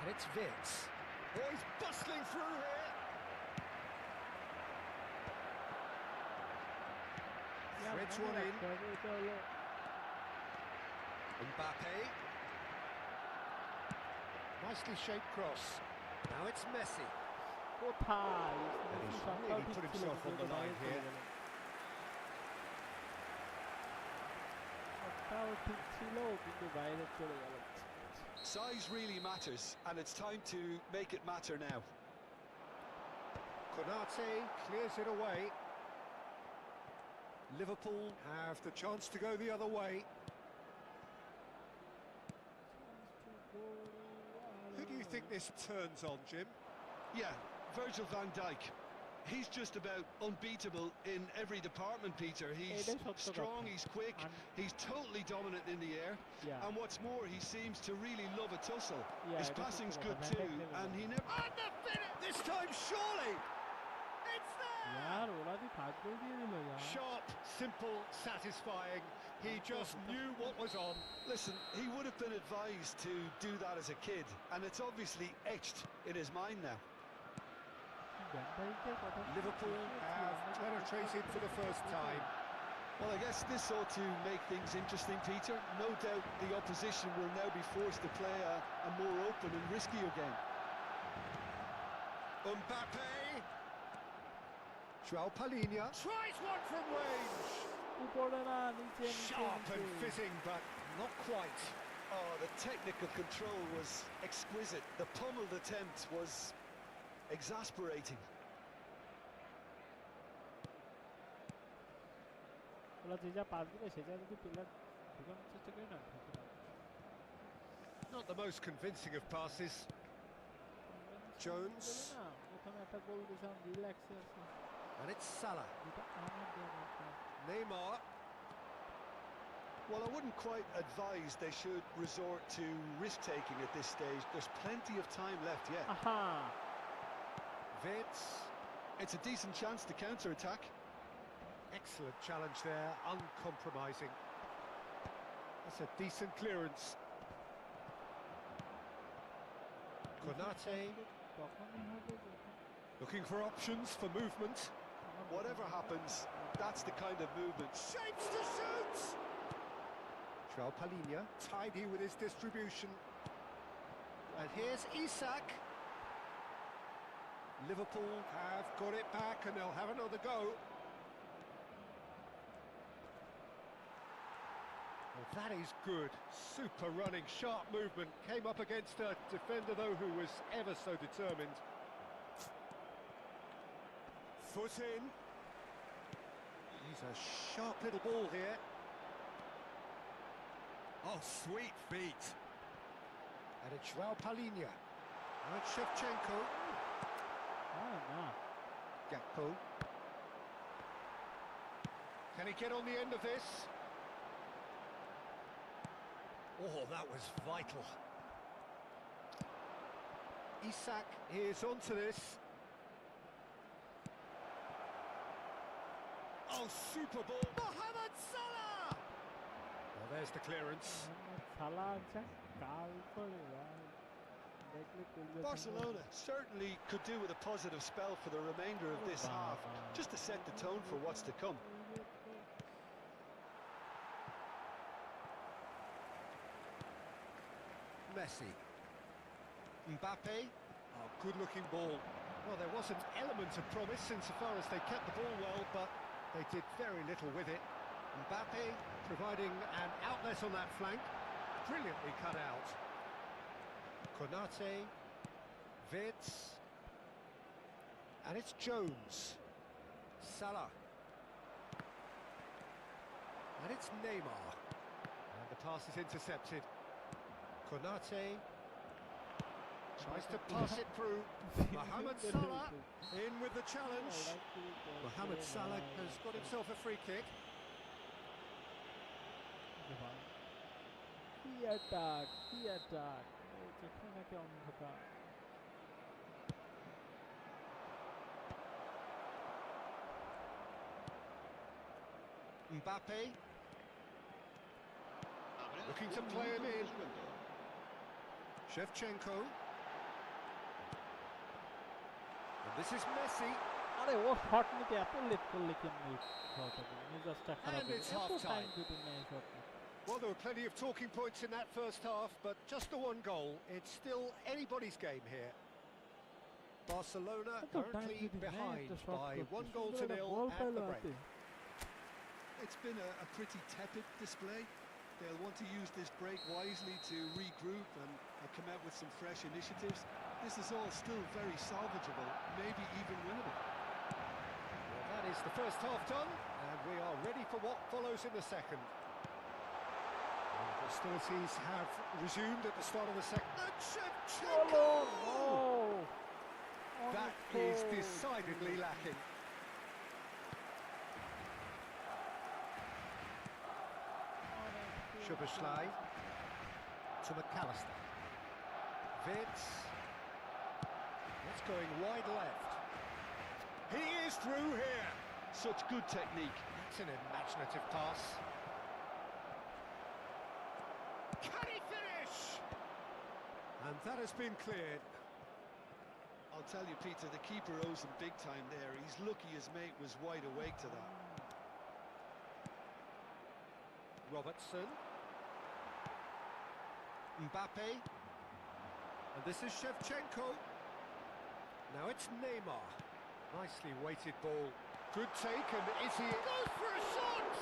And it's Vitz. Oh, he's bustling through here. Threads one in. Mbappe. Nicely shaped cross. Now it's Messi. And he's really put himself on the line here. Size really matters, and it's time to make it matter now. Konate clears it away. Liverpool have the chance to go the other way. Who do you think this turns on, Jim? Yeah, Virgil van Dijk. He's just about unbeatable in every department, Peter. He's strong, he's quick, he's totally dominant in the air. And what's more, he seems to really love a tussle. His passing's good too, and he never... On the finish! This time, surely! It's there! Sharp, simple, satisfying. He just knew what was on. Listen, he would have been advised to do that as a kid, and it's obviously etched in his mind now. Liverpool have penetrated for the first time. Well, I guess this ought to make things interesting, Peter. No doubt the opposition will now be forced to play a more open and riskier game. Mbappe! João Palhinha tries one from range! Sharp and fitting, but not quite. Oh, the technical control was exquisite. The pummeled attempt was exasperating. Not the most convincing of passes. Jones. And it's Salah. Neymar. Well, I wouldn't quite advise they should resort to risk-taking at this stage. There's plenty of time left yet. Vitz. It's a decent chance to counter-attack. Excellent challenge there, uncompromising. That's a decent clearance. Konate. Looking for options for movement. Whatever happens, that's the kind of movement. Shapes to shoot! João Palhinha, tidy with his distribution. And here's Isak. Liverpool have got it back and they'll have another go. Well, that is good. Super running, sharp movement. Came up against a defender, though, who was ever so determined. Foot in. He's a sharp little ball here. Oh, sweet feet. And it's João Palhinha. And it's Shevchenko. Oh, no. Gakpo. Can he get on the end of this? Oh, that was vital. Isak is onto this. Oh, super ball. Mohamed Salah! Well, there's the clearance. Barcelona certainly could do with a positive spell for the remainder of this half, just to set the tone for what's to come. Messi. Mbappe. Oh, good-looking ball. Well, there was an element of promise insofar as they kept the ball well, but they did very little with it. Mbappe providing an outlet on that flank. Brilliantly cut out. Konate. Vitz. And it's Jones. Salah. And it's Neymar. And the pass is intercepted. Konate tries to pass it through. Mohamed Salah in with the challenge. Mohamed Salah has got himself a free kick. He attack. Mbappe looking to play him in. Shevchenko. And this is Messi. আরে ও shot নিতে এত late করলে কেমনে মেজাজটা খারাপ And it's এত half time time. দিতে নেই শট নিতে Well, there were plenty of talking points in that first half, but just the one goal. It's still anybody's game here. Barcelona currently behind by 1-0 at the break. It's been a pretty tepid display. They'll want to use this break wisely to regroup and come out with some fresh initiatives. This is all still very salvageable, maybe even winnable. Well, that is the first half done, and we are ready for what follows in the second. And hostilities have resumed at the start of the second. And Shevchenko! That is decidedly lacking. Szoboszlai to McAllister. Vitz. That's going wide left. He is through here. Such good technique. That's an imaginative pass. Can he finish? And that has been cleared. I'll tell you, Peter, the keeper owes him big time there. He's lucky his mate was wide awake to that. Robertson. Mbappe. And this is Shevchenko. Now it's Neymar. Nicely weighted ball. Good take, and is he... Goes for a shot!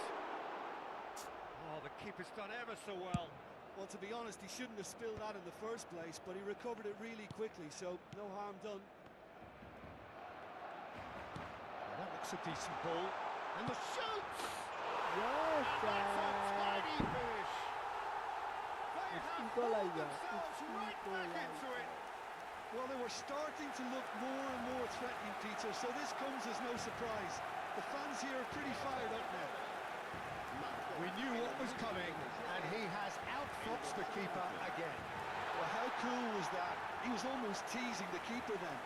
Oh, the keeper's done ever so well. Well, to be honest, he shouldn't have spilled that in the first place, but he recovered it really quickly, so no harm done. Well, that looks a decent ball. And the shoots! Yes, That's a tidy finish! They It's have equalizer. themselves It's right back equalizer. into it. Well, they were starting to look more and more threatening, Peter, so this comes as no surprise. The fans here are pretty fired up now. We knew what was coming, and he has outfoxed the keeper again. Well, how cool was that? He was almost teasing the keeper then.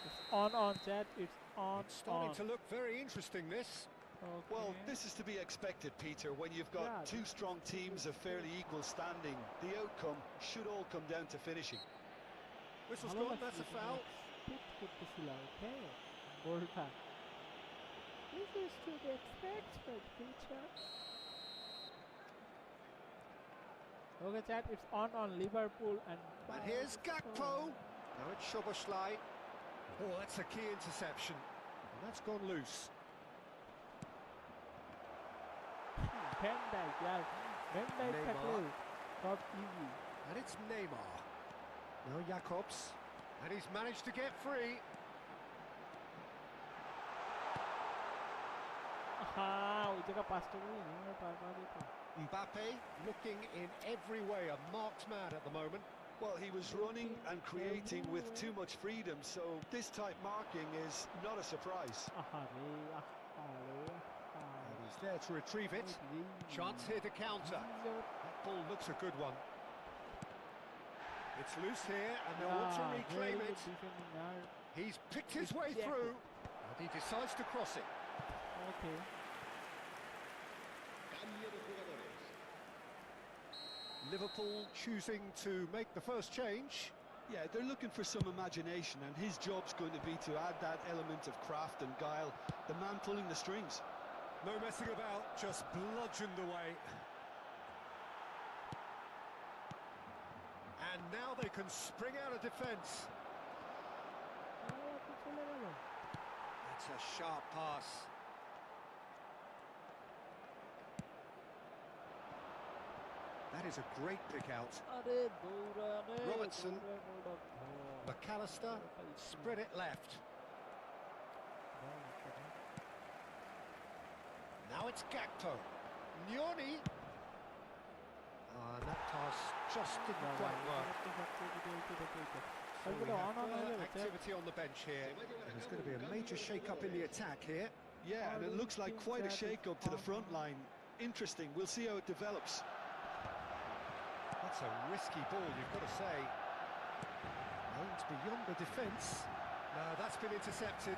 It's on, Chad. It's on, It's starting to look very interesting, this. Okay. Well, this is to be expected, Peter, when you've got two strong teams of fairly equal standing. The outcome should all come down to finishing. Whistle's gone, that's a foul. Okay, Bolta. This is to be expected, Peter. Okay, chat, it's on Liverpool and here's Gakpo. Now it's Szoboszlai. Oh, that's a key interception. And that's gone loose. Van Dijk, yeah. Van Dijk tackle. Not easy. And it's Neymar. Now Jakobs. And he's managed to get free. Mbappe looking in every way a marked man at the moment. Well, he was running and creating with too much freedom, so this type marking is not a surprise. And he's there to retrieve it. Chance here to counter. That ball looks a good one. It's loose here, and they'll want to reclaim it. He's picked his way through, and he decides to cross it. Okay. Liverpool choosing to make the first change. Yeah, they're looking for some imagination, and his job's going to be to add that element of craft and guile, the man pulling the strings. No messing about, just bludgeoned away. And now they can spring out of defence. That's a sharp pass. That is a great pick out. Robertson. McAllister spread it left. Now it's Gakpo. Nyoni. And that pass just didn't quite work. So we have activity on the bench here. There's going to be a major shake-up in the attack here. Yeah, and it looks like quite a shake-up to the front line. Interesting. We'll see how it develops. That's a risky ball, you've got to say. Aims beyond the defence. No, that's been intercepted.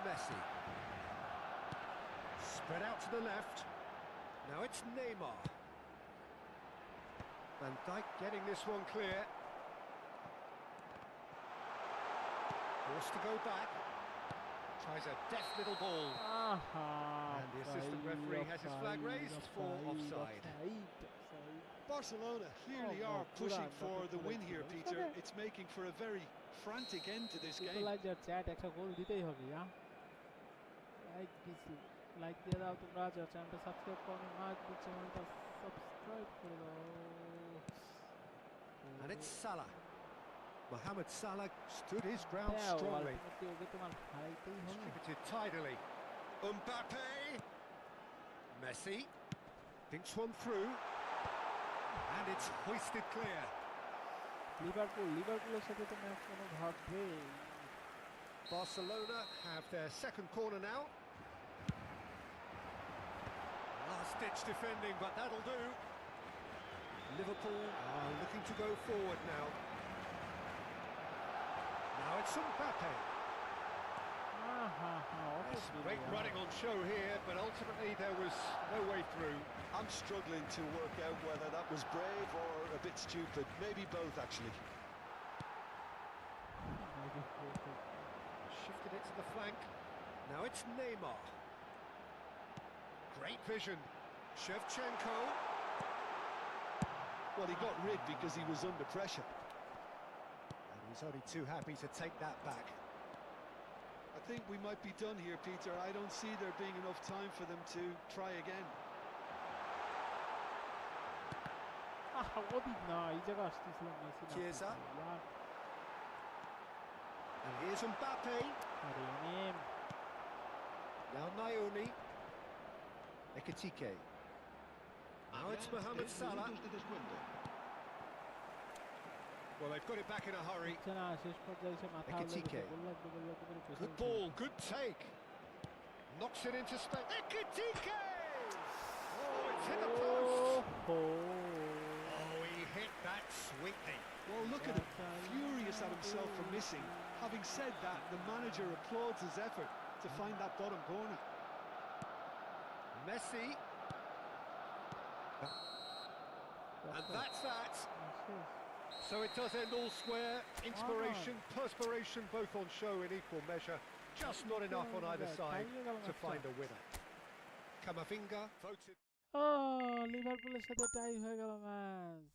Messi. Spread out to the left. Now it's Neymar. Van Dijk getting this one clear. Forced to go back. Tries a deft little ball. And the assistant referee has his flag raised for offside. Barcelona clearly are pushing for the win here, Peter. It's making for a very frantic end to this game. Like their chat, একটা গোল দিতেই হবে, yeah. Like দিয়ে দাও তোমরা, যারা চ্যানেলটা subscribe করো না, চ্যানেলটা সাবস্ক্রাইব করে দাও। And it's Salah. Mohamed Salah stood his ground strongly. Distributed tidily. Mbappe. Messi. Thinks one through. And it's hoisted clear. Liverpool's সাথে তো ম্যাচ কোনো ঘটবে। Barcelona have their second corner now. Last-ditch defending, but that'll do. Liverpool are looking to go forward now. Now it's Mbappe. Yes, great running on show here, but ultimately there was no way through. I'm struggling to work out whether that was brave or a bit stupid. Maybe both, actually. Shifted it to the flank. Now it's Neymar. Great vision. Shevchenko. Well, he got rid because he was under pressure. And he's only too happy to take that back. I think we might be done here, Peter. I don't see there being enough time for them to try again. Chiesa. And here's Mbappe. Now Nyoni. Ekitike. Now it's Mohamed Salah. Well, they've got it back in a hurry. Ekitike. Good ball, good take. Knocks it into space. Ekitike! Oh, it's hit the post. Oh, he hit that sweetly. Well, look at him, furious at himself for missing. Having said that, the manager applauds his effort to find that bottom corner. Messi. And that's that. So it does end all square. Inspiration, perspiration, both on show in equal measure. Just not enough on either side to find a winner. Kamavinga voted. লিভারপুলের সাথে tie হয়ে গেল match.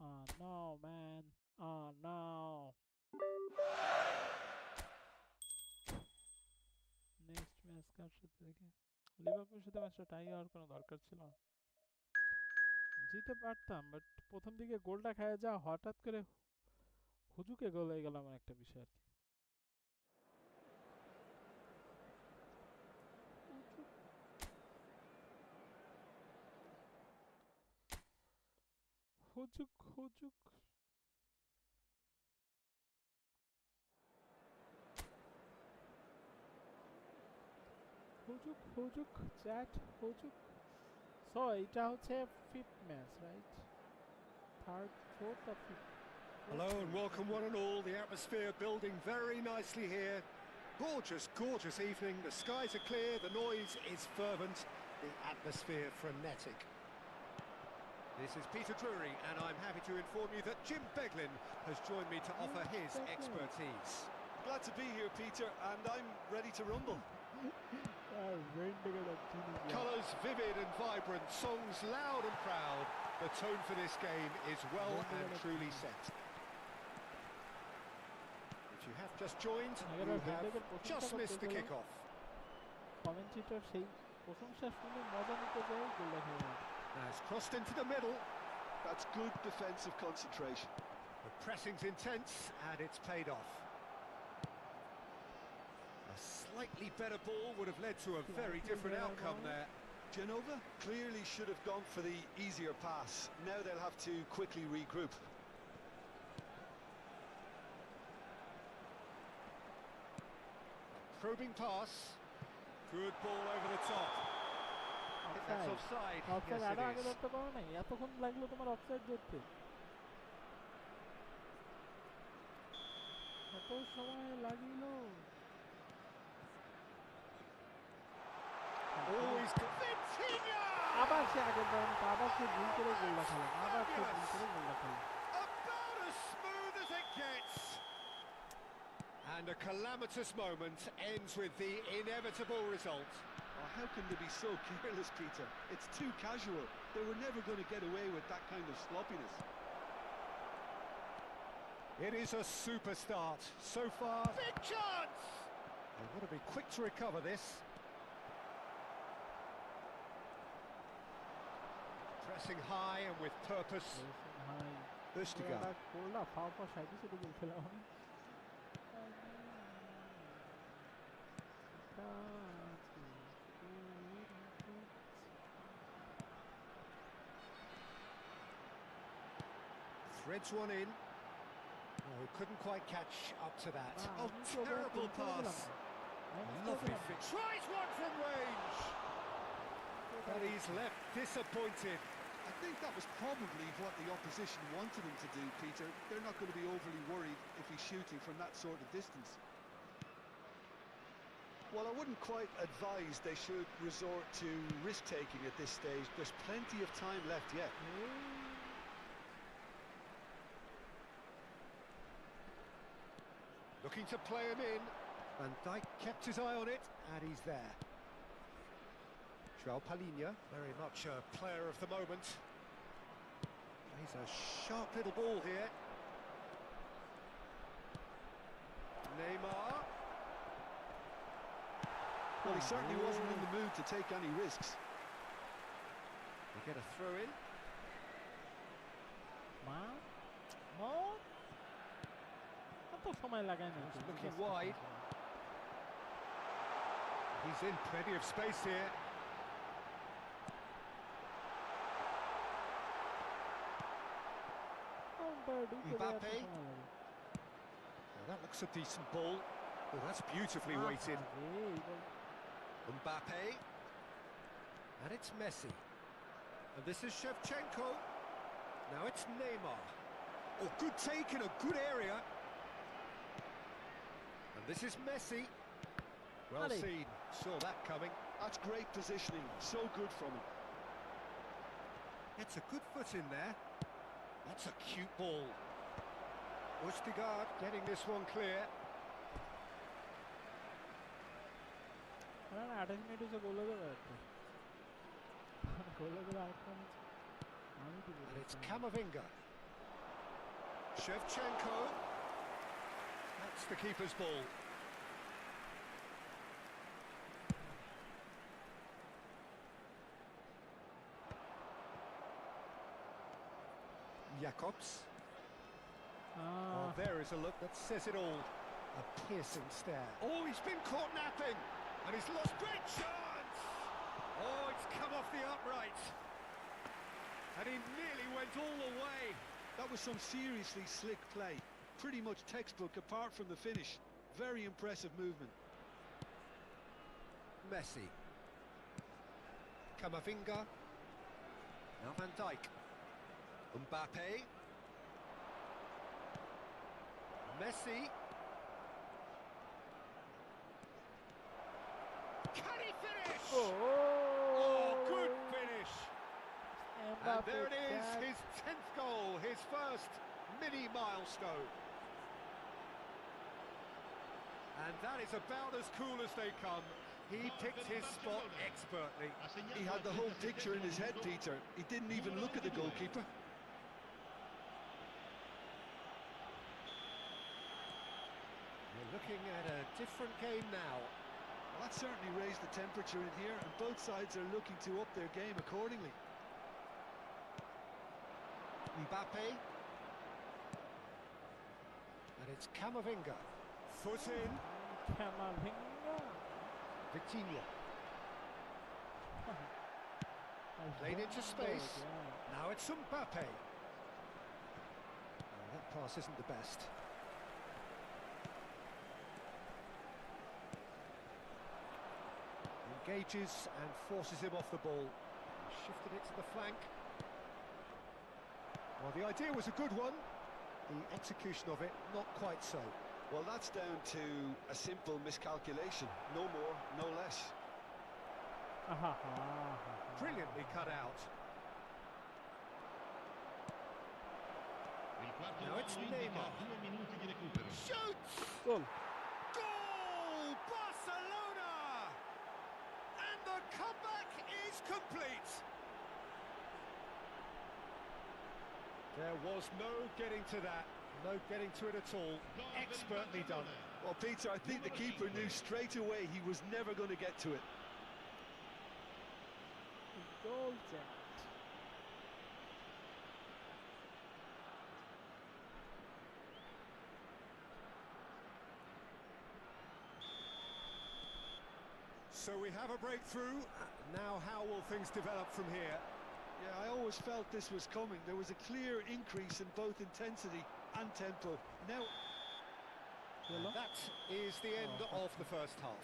Oh no man. Oh no. Next match কার সাথে দেখি। লিভারপুলের সাথে ম্যাচটা টাই হওয়ার কোনো দরকার ছিল না। জিতে পারতাম, বাট প্রথম দিকে গোলটা খায় যা হঠাৎ করে হুজুকে গোল হয়ে গেল এমন একটা বিষয় আর কি। হুজুক হুজুক হুজুক হুজুক চ্যাট হুজুক। সো এটা হচ্ছে fifth match, right? Third, fourth আর fifth. Hello and welcome one and all. The atmosphere building very nicely here. Gorgeous, gorgeous evening. The skies are clear, the noise is fervent, the atmosphere frenetic. This is Peter Drury and I'm happy to inform you that Jim Beglin has joined me to offer his expertise. Glad to be here, Peter, and I'm ready to rumble. Colours vivid and vibrant, songs loud and proud. The tone for this game is well and truly set. If you have just joined, you have just missed the kick-off. Commentator সেই প্রশংসা শুনে মজা নিতে যায় গোল খেলে। Now it's crossed into the middle. That's good defensive concentration. The pressing's intense and it's paid off. A slightly better ball would have led to a very different outcome there. Genova clearly should have gone for the easier pass. Now they'll have to quickly regroup. Probing pass. Good ball over the top. That's offside. Offside আরো আগে Yes, it is. ধরতে পারো না? এতক্ষণ লাগলো তোমার offside ধরতে? এত সময় লাগিল? Always Vitinha! আবার সে আগের বার আবার সে ভুল করে গোলটা খেলো। আবার সে ভুল করে গোলটা খেলো। About as smooth as it gets. And a calamitous moment ends with the inevitable result. Oh, how can they be so careless, Peter? It's too casual. They were never going to get away with that kind of sloppiness. It is a super start. So far, big chance! They've got to be quick to recover this. Pressing high and with purpose. Östigar. গোলটা foul সাইডে সাইডে গোল খেলা হবে। Threads one in. Oh, couldn't quite catch up to that. Oh, terrible pass. Lovely fit. Tries one from range. But he's left disappointed. I think that was probably what the opposition wanted him to do, Peter. They're not going to be overly worried if he's shooting from that sort of distance. Well, I wouldn't quite advise they should resort to risk-taking at this stage. There's plenty of time left yet. Looking to play him in. Van Dijk kept his eye on it, and he's there. João Palhinha, very much a player of the moment. He's a sharp little ball here. Neymar. Well, he certainly wasn't in the mood to take any risks. We get a throw in. He's looking wide. He's in plenty of space here. Mbappe. Well, that looks a decent ball. Oh, that's beautifully weighted. Mbappe. And it's Messi. And this is Shevchenko. Now it's Neymar. Oh, good take in a good area. And this is Messi. Well seen. Saw that coming. That's great positioning. So good from him. It's a good foot in there. That's a cute ball. Ustigard getting this one clear. And it's Camavinga. Shevchenko. That's the keeper's ball. Jakobs. Oh, there is a look that says it all. A piercing stare. Oh, he's been caught napping, and he's lost great chance. Oh, it's come off the upright, and he nearly went all the way. That was some seriously slick play. Pretty much textbook apart from the finish. Very impressive movement. Messi. Camavinga. Now Van Dijk. Mbappe. Messi. Can he finish? Oh, good finish. And there it is, his 10th goal, his first mini milestone. And that is about as cool as they come. He picked his spot expertly. He had the whole picture in his head, Peter. He didn't even look at the goalkeeper. We're looking at a different game now. Well, that certainly raised the temperature in here, and both sides are looking to up their game accordingly. Mbappe. And it's Camavinga. Foot in. Camavinga. Vitinha. Played into space. Now it's Mbappe. Oh, that pass isn't the best. Engages and forces him off the ball. Shifted it to the flank. Well, the idea was a good one. The execution of it, not quite so. Well, that's down to a simple miscalculation. No more, no less. Brilliantly cut out. Now it's Neymar. Shoots! Goal. Goal! Barcelona! And the comeback is complete. There was no getting to that. No getting to it at all. Expertly done. Well, Peter, I think the keeper knew straight away he was never going to get to it. Goal. So we have a breakthrough. Now how will things develop from here? Yeah, I always felt this was coming. There was a clear increase in both intensity and tempo. Now, that is the end of the first half.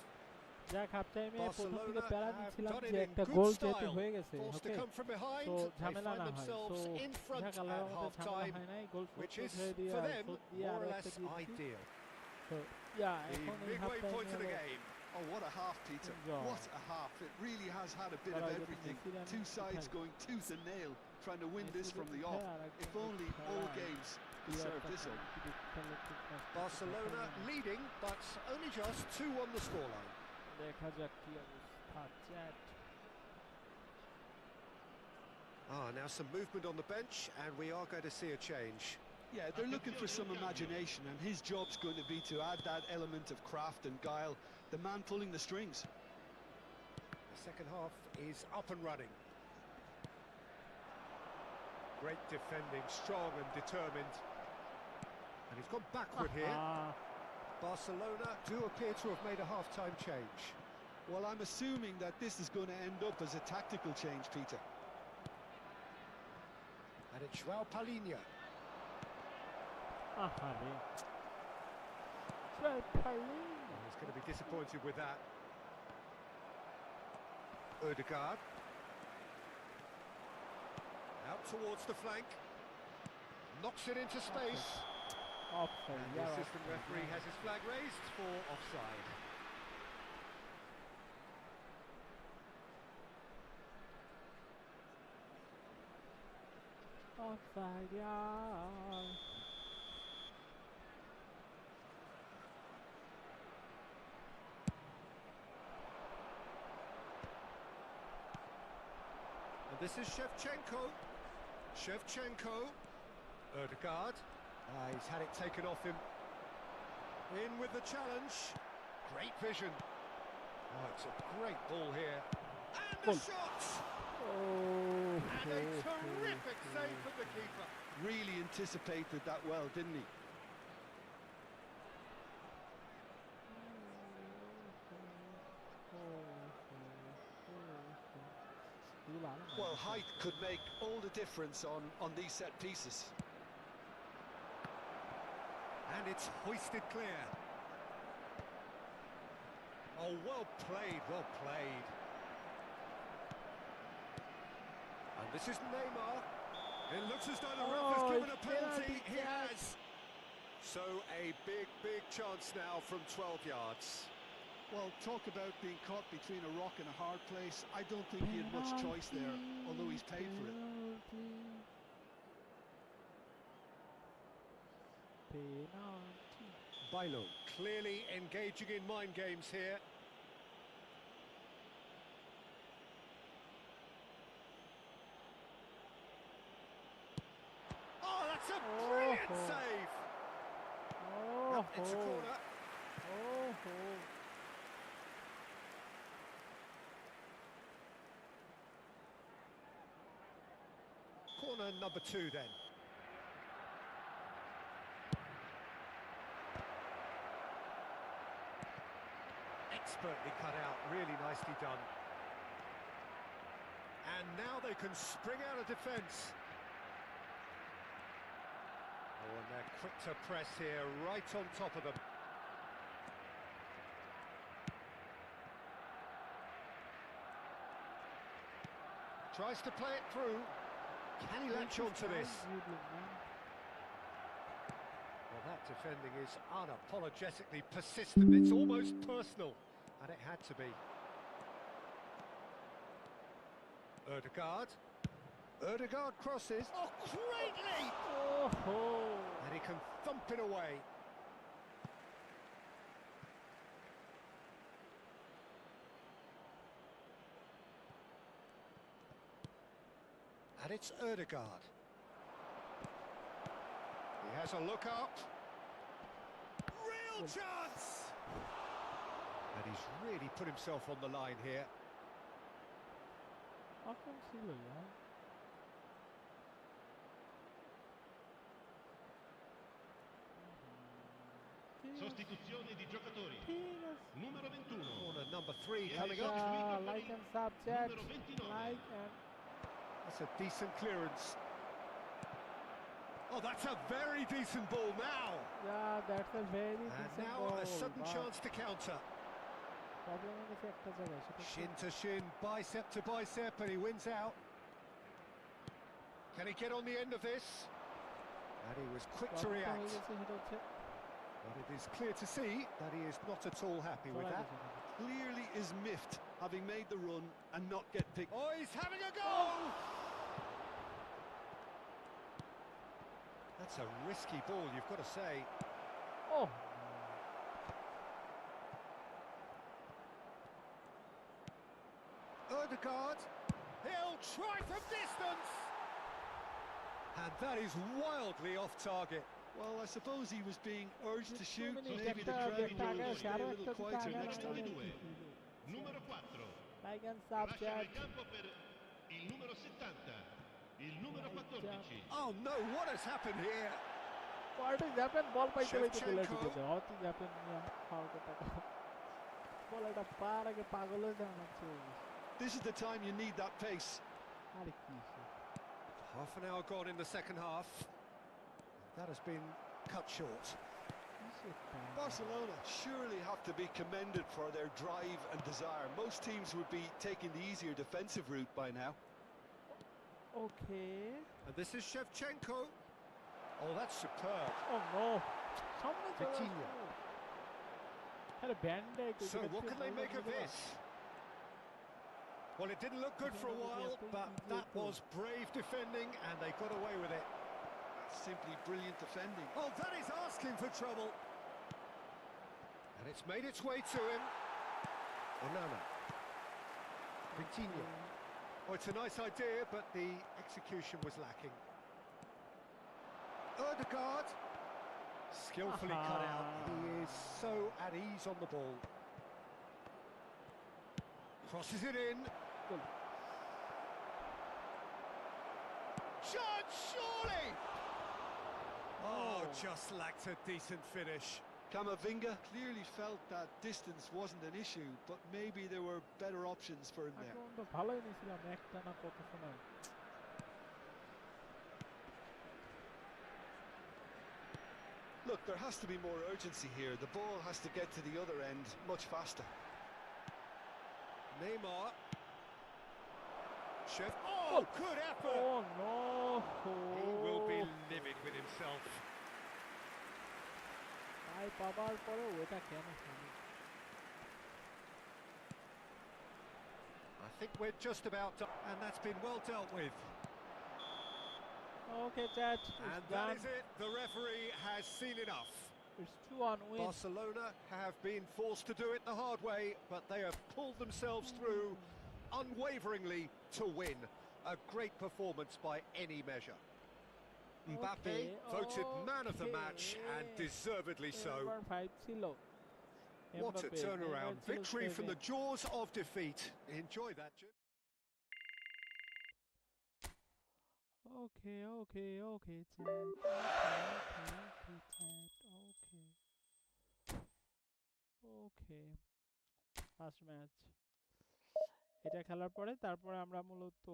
যাক half টাইমে প্রথম দিকে Barcelona প্যারা have দিচ্ছিলাম done যে it in একটা good গোল যেহেতু style. হয়ে গেছে Forced to okay come from behind. তো They ঝামেলা find না হয় themselves তো in front যাক at আল্লাহর মধ্যে ঝামেলা half-time, হয় নাই গোল which is হয়ে দিয়ে for আর them শোট দিয়ে more আর or একটা less দিয়েছি ideal. তো ইয়া The এখন এই half midway point of the টাইমে game. oh, what a half, Peter. Yeah. What a half. It really has had a bit of But I would everything. consider Two him sides to going tooth and nail, trying to win this from the off. If only all games could serve this up. Barcelona leading, but only just 2 on the scoreline. দেখা যাক কি অবস্থা chat Now some movement on the bench, and we are going to see a change. Yeah, they're looking for some imagination, and his job's going to be to add that element of craft and guile, the man pulling the strings. The second half is up and running. Great defending, strong and determined. And he's gone backward here. Barcelona do appear to have made a half-time change. Well, I'm assuming that this is going to end up as a tactical change, Peter. And it's João Palhinha. He's going to be disappointed with that. Ødegaard. Out towards the flank. Knocks it into space. offside And the assistant referee has his flag raised for offside. Offside, yaar. And this is Shevchenko. Ødegaard. He's had it taken off him. In with the challenge. Great vision. Oh, it's a great ball here. And the shot! Oh, And a terrific save from the keeper. Really anticipated that well, didn't he? Well, height could make all the difference on these set pieces. And it's hoisted clear. Oh, well played, well played. And this is Neymar. It looks as though the ref has given a penalty. He has. So a big chance now from 12 yards. Well, talk about being caught between a rock and a hard place. I don't think he had much choice there, although he's paid for it. Bailo clearly engaging in mind games here. Oh, that's a brilliant save! Oh, It's a corner. Corner number 2 then. Expertly cut out, really nicely done. And now they can spring out of defence. Oh, and they're quick to press here, right on top of them. Tries to play it through. Can he latch on to this? Well, that defending is unapologetically persistent. It's almost personal, and it had to be. Ødegaard crosses. Oh, great leap! And he can thump it away. And it's Ødegaard. He has a look up. Real chance! And he's really put himself on the line here. Sostituzione di giocatori. Numero 21. Corner number 3 coming up. Like and subject. Like and... That's a decent clearance. Oh, that's a very decent ball now. Yeah, that's a very And decent now ball. a sudden chance to counter. Shin to shin, bicep to bicep, and he wins out. Can he get on the end of this? And he was quick to react. But it is clear to see that he is not at all happy with that. Clearly is miffed, having made the run and not get picked. Oh, he's having a go! That's a risky ball, you've got to say. Oh! Ødegaard, he'll try from distance! And that is wildly off target. Well, I suppose he was being urged to shoot. Maybe the crowd will stay a little quieter next time. Numero 4. Like and Lascia il subject. campo per il numero 70. Il numero 14. Oh no, what has happened here? What is happened? Ball by the way to Shevchenko. What is happened? How to ball at a par ke pagal ho jana chahiye. This is the time you need that pace. Are ki se? Half an hour gone in the second half. That has been cut short. Barcelona surely have to be commended for their drive and desire. Most teams would be taking the easier defensive route by now. Okay. And this is Shevchenko. Oh, that's superb. Oh no. Samne chala Vitinha. Are band hai. So what can they make of this? Well, it didn't look good for a while, but that was brave defending, and they got away with it. Simply brilliant defending. Oh, that is asking for trouble. And it's made its way to him. Onana. Coutinho. Oh, it's a nice idea, but the execution was lacking. Ødegaard. Skillfully cut out. He is so at ease on the ball. Crosses it in. Shot, surely! Oh, just lacked a decent finish. Camavinga clearly felt that distance wasn't an issue, but maybe there were better options for him there. ভালোই নিছিলাম একটা না কত সময়। Look, there has to be more urgency here. The ball has to get to the other end much faster. Neymar. Chef. Oh, good effort! Oh no! He will be livid with himself. ভাই পাবার পরেও এটা কেন হলো? I think we're just about done, and that's been well dealt with. Okay, chat. And that is it. The referee has seen enough. It's 2-1 win. Barcelona have been forced to do it the hard way, but they have pulled themselves through unwaveringly to win. A great performance by any measure. Mbappe voted man of the match, and deservedly so. What a turnaround. Victory from the jaws of defeat. Enjoy that, Jim. Okay, chat. Okay. First match. এটা খেলার পরে তারপরে আমরা মূলত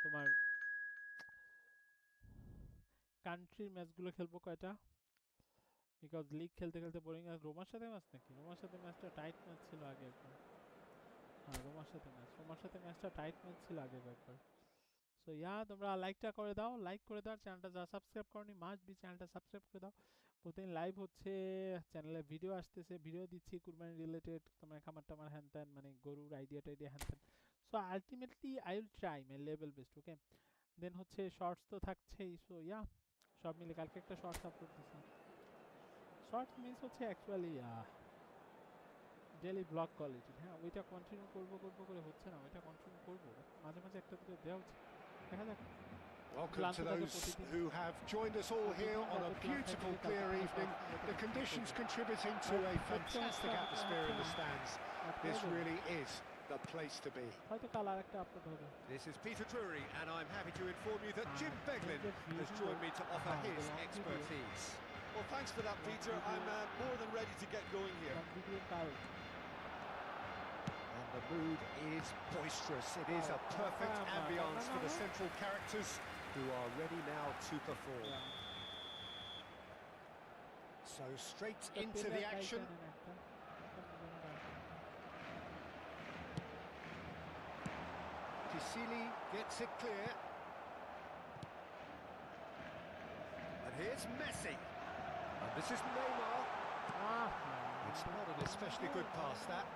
তোমার কান্ট্রির ম্যাচগুলো খেলবো কয়টা, বিকজ লিগ খেলতে খেলতে বোরিং আছে। রোমার সাথে ম্যাচ নাকি? রোমার সাথে ম্যাচটা টাইট ম্যাচ ছিল আগে একবার। হ্যাঁ, রোমার সাথে ম্যাচটা টাইট ম্যাচ ছিল আগে একবার। সো তোমরা লাইকটা করে দাও, চ্যানেলটা যারা সাবস্ক্রাইব করনি মাস্ট বি চ্যানেলটা সাবস্ক্রাইব করে দাও। প্রতিদিন লাইভ হচ্ছে, চ্যানেলে ভিডিও আসতেছে, ভিডিও দিচ্ছি কুরবানি রিলেটেড, তোমার খামার টামার হ্যান ত্যান, মানে গরুর আইডিয়া হ্যান ত্যান। So ultimately I will try my level best. Okay, then হচ্ছে শর্টস তো থাকছেই। সো সব মিলে কালকে একটা শর্টস আপলোড দিচ্ছি। শর্টস মিনস হচ্ছে অ্যাকচুয়ালি ডেলি ব্লগ কোয়ালিটি। হ্যাঁ, ওইটা কন্টিনিউ করবো করে হচ্ছে না, ওইটা কন্টিনিউ করবো, মাঝে মাঝে একটা দুটো দেওয়া হচ্ছে, দেখা যাক। Welcome to those who have joined us all here on a beautiful clear evening. The conditions contributing to a fantastic atmosphere in the stands. This really is the place to be. This is Peter Drury, and I'm happy to inform you that Jim Beglin has joined me to offer his expertise. Well, thanks for that, Peter. I'm more than ready to get going here. And the mood is boisterous. It is a perfect ambience for the central characters who are ready now to perform. So straight into the action. Kisili gets it clear. And here's Messi. And this is Neymar. It's not an especially good pass, that.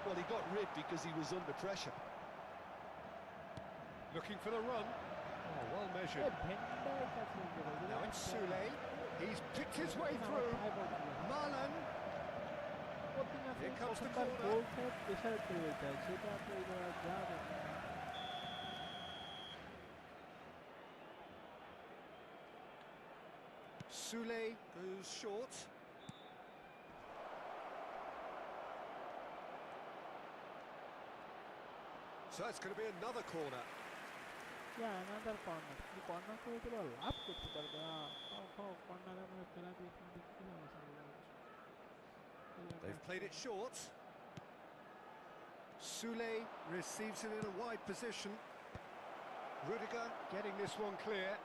Well, he got rid because he was under pressure. Looking for the run. Oh, well measured. Now it's Sule. He's picked his way through. Marlon. Here comes the corner. Sule goes short. So it's going to be another corner. another corner. The corner to it will up to the corner. They've played it short. Sule receives it in a wide position. Rudiger getting this one clear.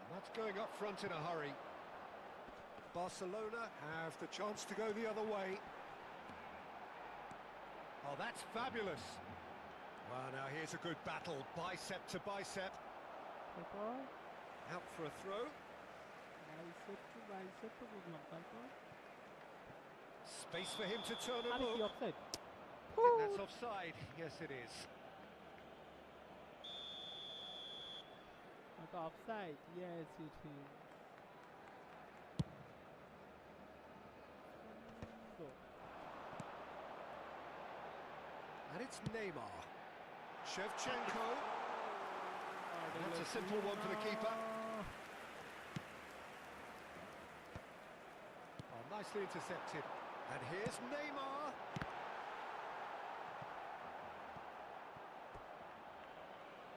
And that's going up front in a hurry. Barcelona have the chance to go the other way. Oh, that's fabulous. Well, now here's a good battle, bicep to bicep. Out for a throw. Space for him to turn and look. I think that's offside. Yes, it is. Offside. Yes, it is. And it's Neymar. Shevchenko. That's a simple one for the keeper. Oh, nicely intercepted. And here's Neymar.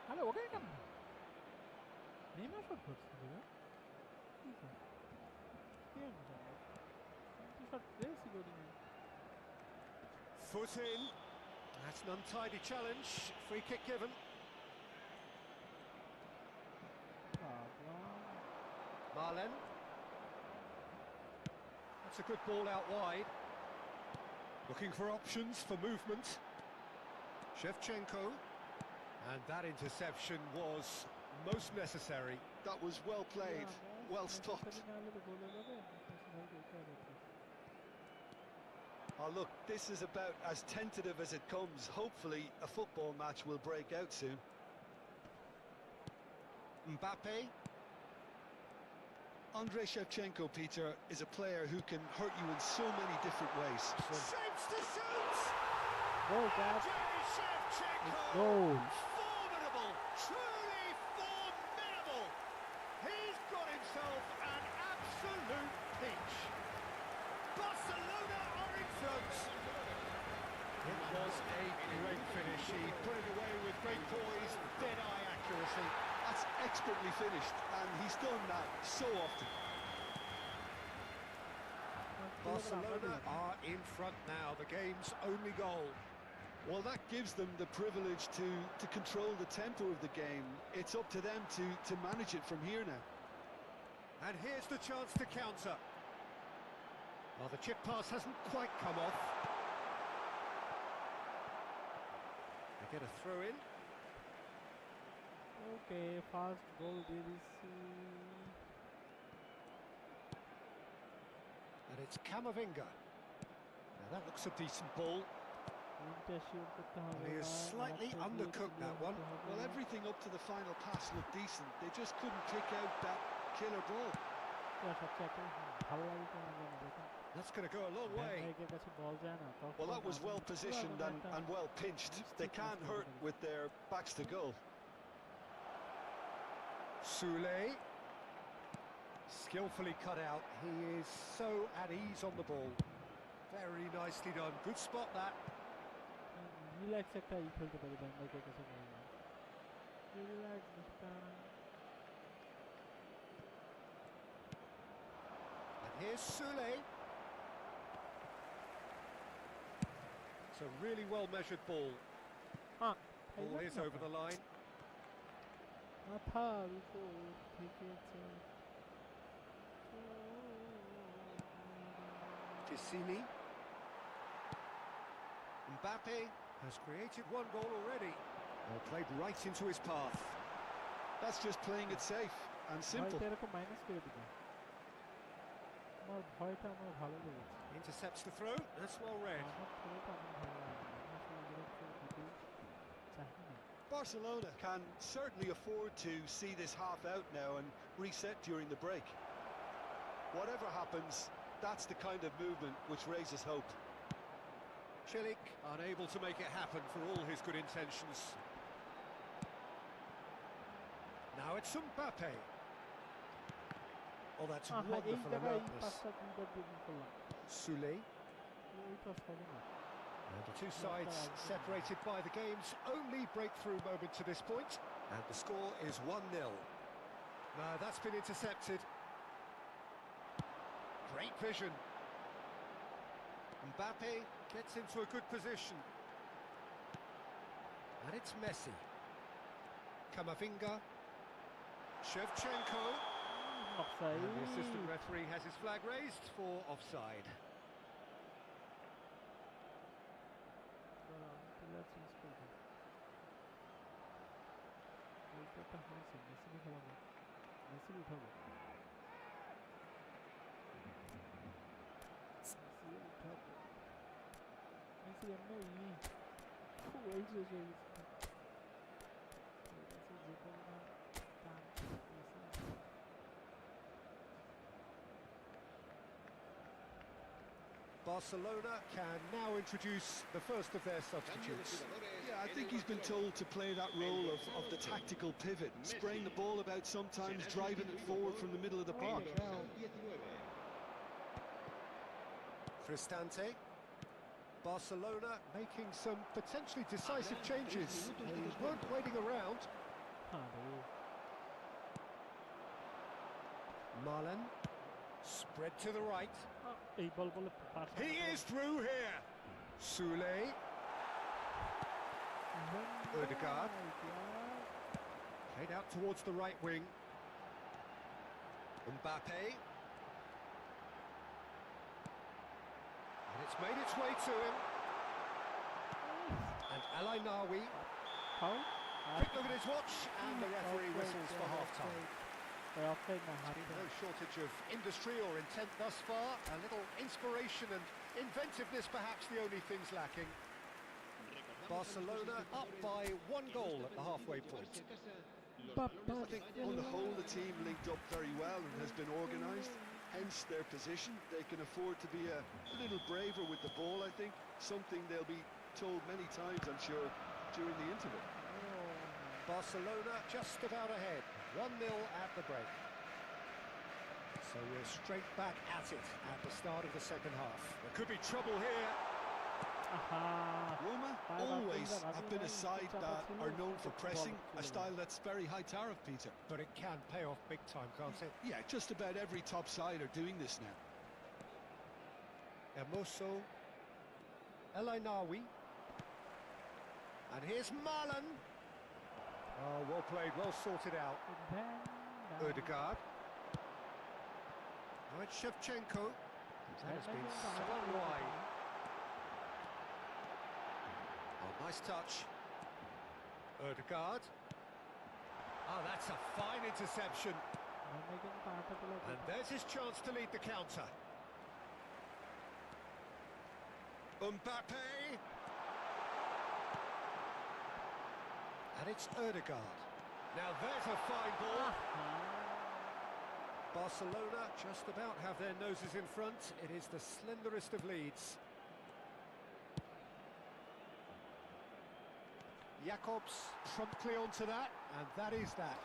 Hello, okay, come. Neymar shot করছে না? কি করে? কে জানে? shot প্লেসই করিনি। Foot in. That's an untidy challenge. Free kick given. Marlen. That's a good ball out wide. Looking for options for movement. Shevchenko. And that interception was most necessary. That was well played, well stopped. Oh look, this is about as tentative as it comes. Hopefully a football match will break out soon. Mbappe. Andrei Shevchenko, Peter, is a player who can hurt you in so many different ways. Shapes to shoot! Goal, Dad. Shevchenko! Goal. Formidable! Truly formidable! He's got himself an absolute peach. Barcelona are in front. It was a great finish. He put it away with great poise, dead-eye accuracy. That's expertly finished, and he's done that so often. Barcelona are in front now, the game's only goal. Well, that gives them the privilege to control the tempo of the game. It's up to them to manage it from here now. And here's the chance to counter. Well, the chip pass hasn't quite come off. They get a throw in. Okay, fast goal DDC. And it's Camavinga. Now that looks a decent ball. He is slightly undercooked, that one. Well, everything up to the final pass looked decent. They just couldn't pick out that killer ball. That's going to go a long way. Well, that was well positioned and well pinched. They can't hurt with their backs to goal. Soule. Skillfully cut out. He is so at ease on the ball. Very nicely done. Good spot, that. Relax একটা ই খেলতে পারি ব্যাংলাকে কাছে বললাম relax mister And here's Soule. It's a really well measured ball. Ball is over the line. মাথার উপর থেকেছে Ticini. Mbappe has created one goal already. Well, played right into his path. That's just playing it safe and simple. এরকম minus করে দিবে আমার ভয়টা আমার ভালো লেগেছে Intercepts the throw. That's well read. আমার থ্রোটা আমার ভালো লাগে Barcelona can certainly afford to see this half out now and reset during the break. Whatever happens, that's the kind of movement which raises hope. Chilik unable to make it happen for all his good intentions. Now it's Mbappe. Oh, that's wonderful alertness. Soule. And the two sides separated by the game's only breakthrough moment to this point. And the score is 1-0. Now that's been intercepted. Great vision. Mbappe gets into a good position. And it's Messi. Camavinga. Shevchenko. Offside. And the assistant referee has his flag raised for offside. Barcelona can now introduce the first of their substitutes. Yeah, I think he's been told to play that role of the tactical pivot, spraying the ball about sometimes, driving it forward from the middle of the park. Cristante. Barcelona making some potentially decisive changes. They weren't waiting around. Marlen. Spread to the right. He is through here. Soulé. Ødegaard. Played out towards the right wing. Mbappe. And it's made its way to him. And Al-Ainawi. Quick look at his watch, and the referee whistles for half-time. No shortage of industry or intent thus far. A little inspiration and inventiveness, perhaps the only things lacking. Barcelona up by 1 goal at the halfway point. I think on the whole the team linked up very well and has been organised, hence their position. They can afford to be a little braver with the ball, I think. Something they'll be told many times, I'm sure, during the interval. Barcelona just about ahead, 1-0 at the break. So we're straight back at it at the start of the second half. There could be trouble here. Roma always have been a side that are known for pressing, a style that's very high tariff, Peter. But it can pay off big time, can't it? Yeah, just about every top side are doing this now. Hermoso. El-Ainawi. And here's Marlen. Oh, well played, well sorted out. Ødegaard. Now it's Shevchenko. That has been spun wide. Oh, nice touch. Ødegaard. Oh, that's a fine interception. And there's his chance to lead the counter. Mbappe. And it's Ødegaard. Now there's a fine ball. Barcelona just about have their noses in front. It is the slenderest of leads. Jakobs promptly onto that, and that is that.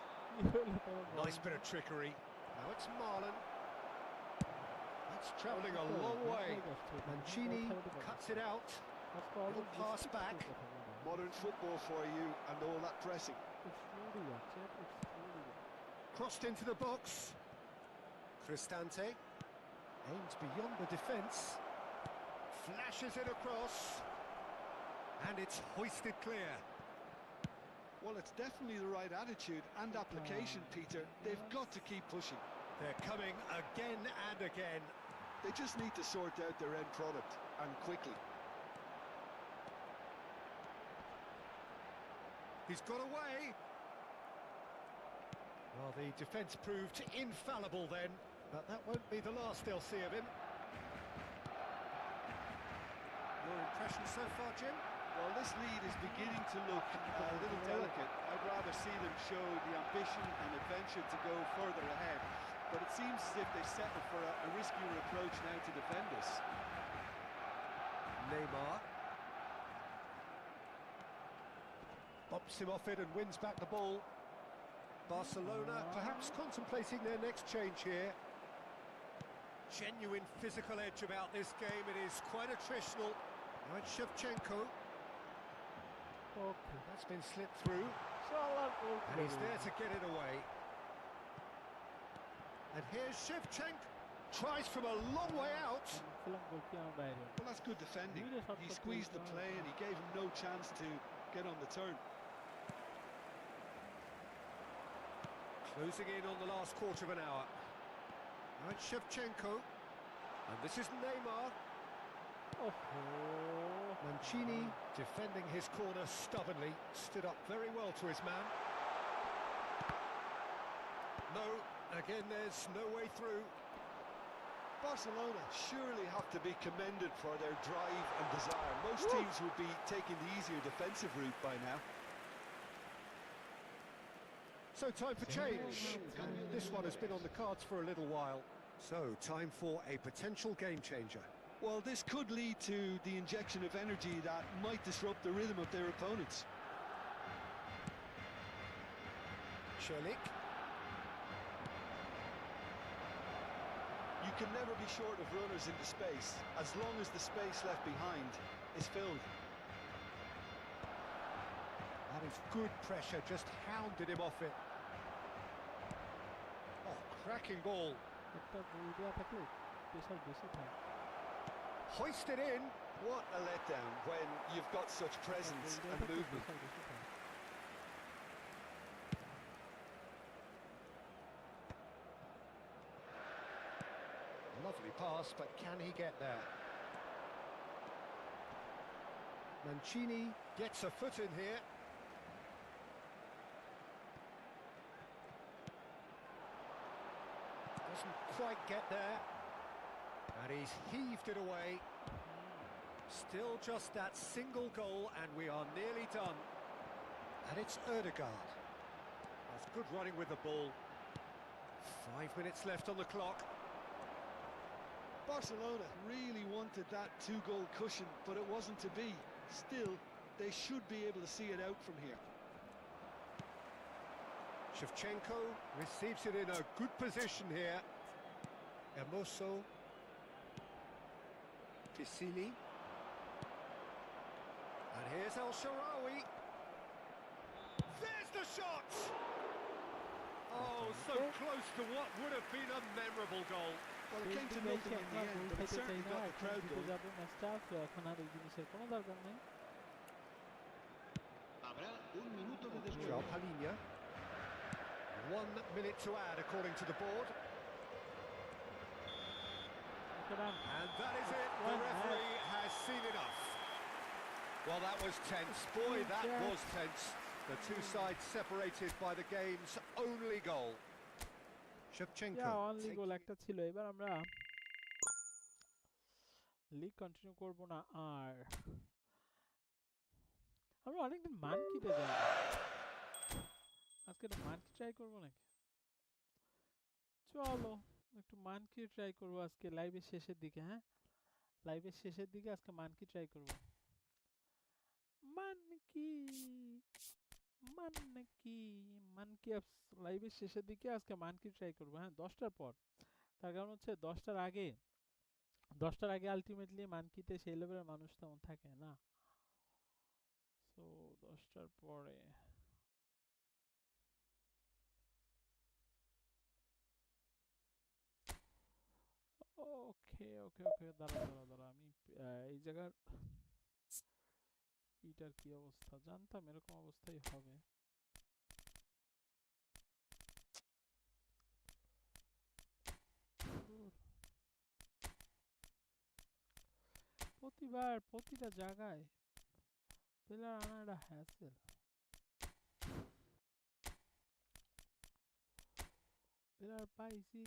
Nice bit of trickery. Now it's Marlen. That's travelling a long way. Mancini cuts it out. Little pass back. Modern football for you and all that pressing. Crossed into the box. Cristante aims beyond the defence. Flashes it across. And it's hoisted clear. Well, it's definitely the right attitude and application, Peter. They've got to keep pushing. They're coming again and again. They just need to sort out their end product, and quickly. He's got away. Well, the defence proved infallible then, but that won't be the last they'll see of him. Your impression so far, Jim? Well, this lead is beginning to look a little delicate. I'd rather see them show the ambition and adventure to go further ahead. But it seems as if they settle for a riskier approach now to defend this. Neymar. Bops him off it and wins back the ball. Barcelona perhaps contemplating their next change here. Genuine physical edge about this game. It is quite attritional. Now it's Shevchenko. That's been slipped through. And he's there to get it away. And here's Shevchenko. Tries from a long way out. Well, that's good defending. He squeezed the play and he gave him no chance to get on the turn. Closing in on the last quarter of an hour. Now it's Shevchenko. And this is Neymar. Mancini defending his corner stubbornly. Stood up very well to his man. No, again there's no way through. Barcelona surely have to be commended for their drive and desire. Most teams would be taking the easier defensive route by now. So time for change. This one has been on the cards for a little while. So time for a potential game changer. Well, this could lead to the injection of energy that might disrupt the rhythm of their opponents. Shelik. You can never be short of runners into space, as long as the space left behind is filled. That is good pressure, just hounded him off it. Oh, cracking ball. Hoisted in. What a letdown when you've got such presence and movement. Lovely pass, but can he get there? Mancini gets a foot in here. Doesn't quite get there. And he's heaved it away. Still just that single goal, and we are nearly done. And it's Ødegaard. That's good running with the ball. 5 minutes left on the clock. Barcelona really wanted that two-goal cushion, but it wasn't to be. Still, they should be able to see it out from here. Shevchenko receives it in a good position here. Hermoso. Pisili. And here's El Shaarawy. There's the shot! Oh, so close to what would have been a memorable goal. Well, it came to nothing in the end, but it certainly got the crowd going. João Palhinha. 1 minute to add according to the board. And that is it. The referee has seen enough. Well, that was tense. Boy, that was tense. The two sides separated by the game's only goal. Shevchenko. only goal একটা ছিল। এবার আমরা league continue করব না আর আমরা অনেকদিন মানকিতে যাই আজকে একটা মানকি ট্রাই করব নাকি চলো একটু মানকি ট্রাই করব আজকে লাইভের শেষের দিকে হ্যাঁ লাইভের শেষের দিকে আজকে মানকি ট্রাই করব মানকি মানকি মানকি লাইভের শেষের দিকে আজকে মানকি ট্রাই করব হ্যাঁ 10টার পর তার কারণ হচ্ছে 10টার আগে আলটিমেটলি মানকিতে সেই লেভেলের মানুষ তেমন থাকে না সো 10টার পরে ওকে ওকে ওকে দাঁড়া আমি এই জায়গার এটার কি অবস্থা জানতাম এরকম অবস্থাই হবে প্রতিটা জায়গায় প্লেয়ার আনাটা হ্যাসেল প্লেয়ার পাইছি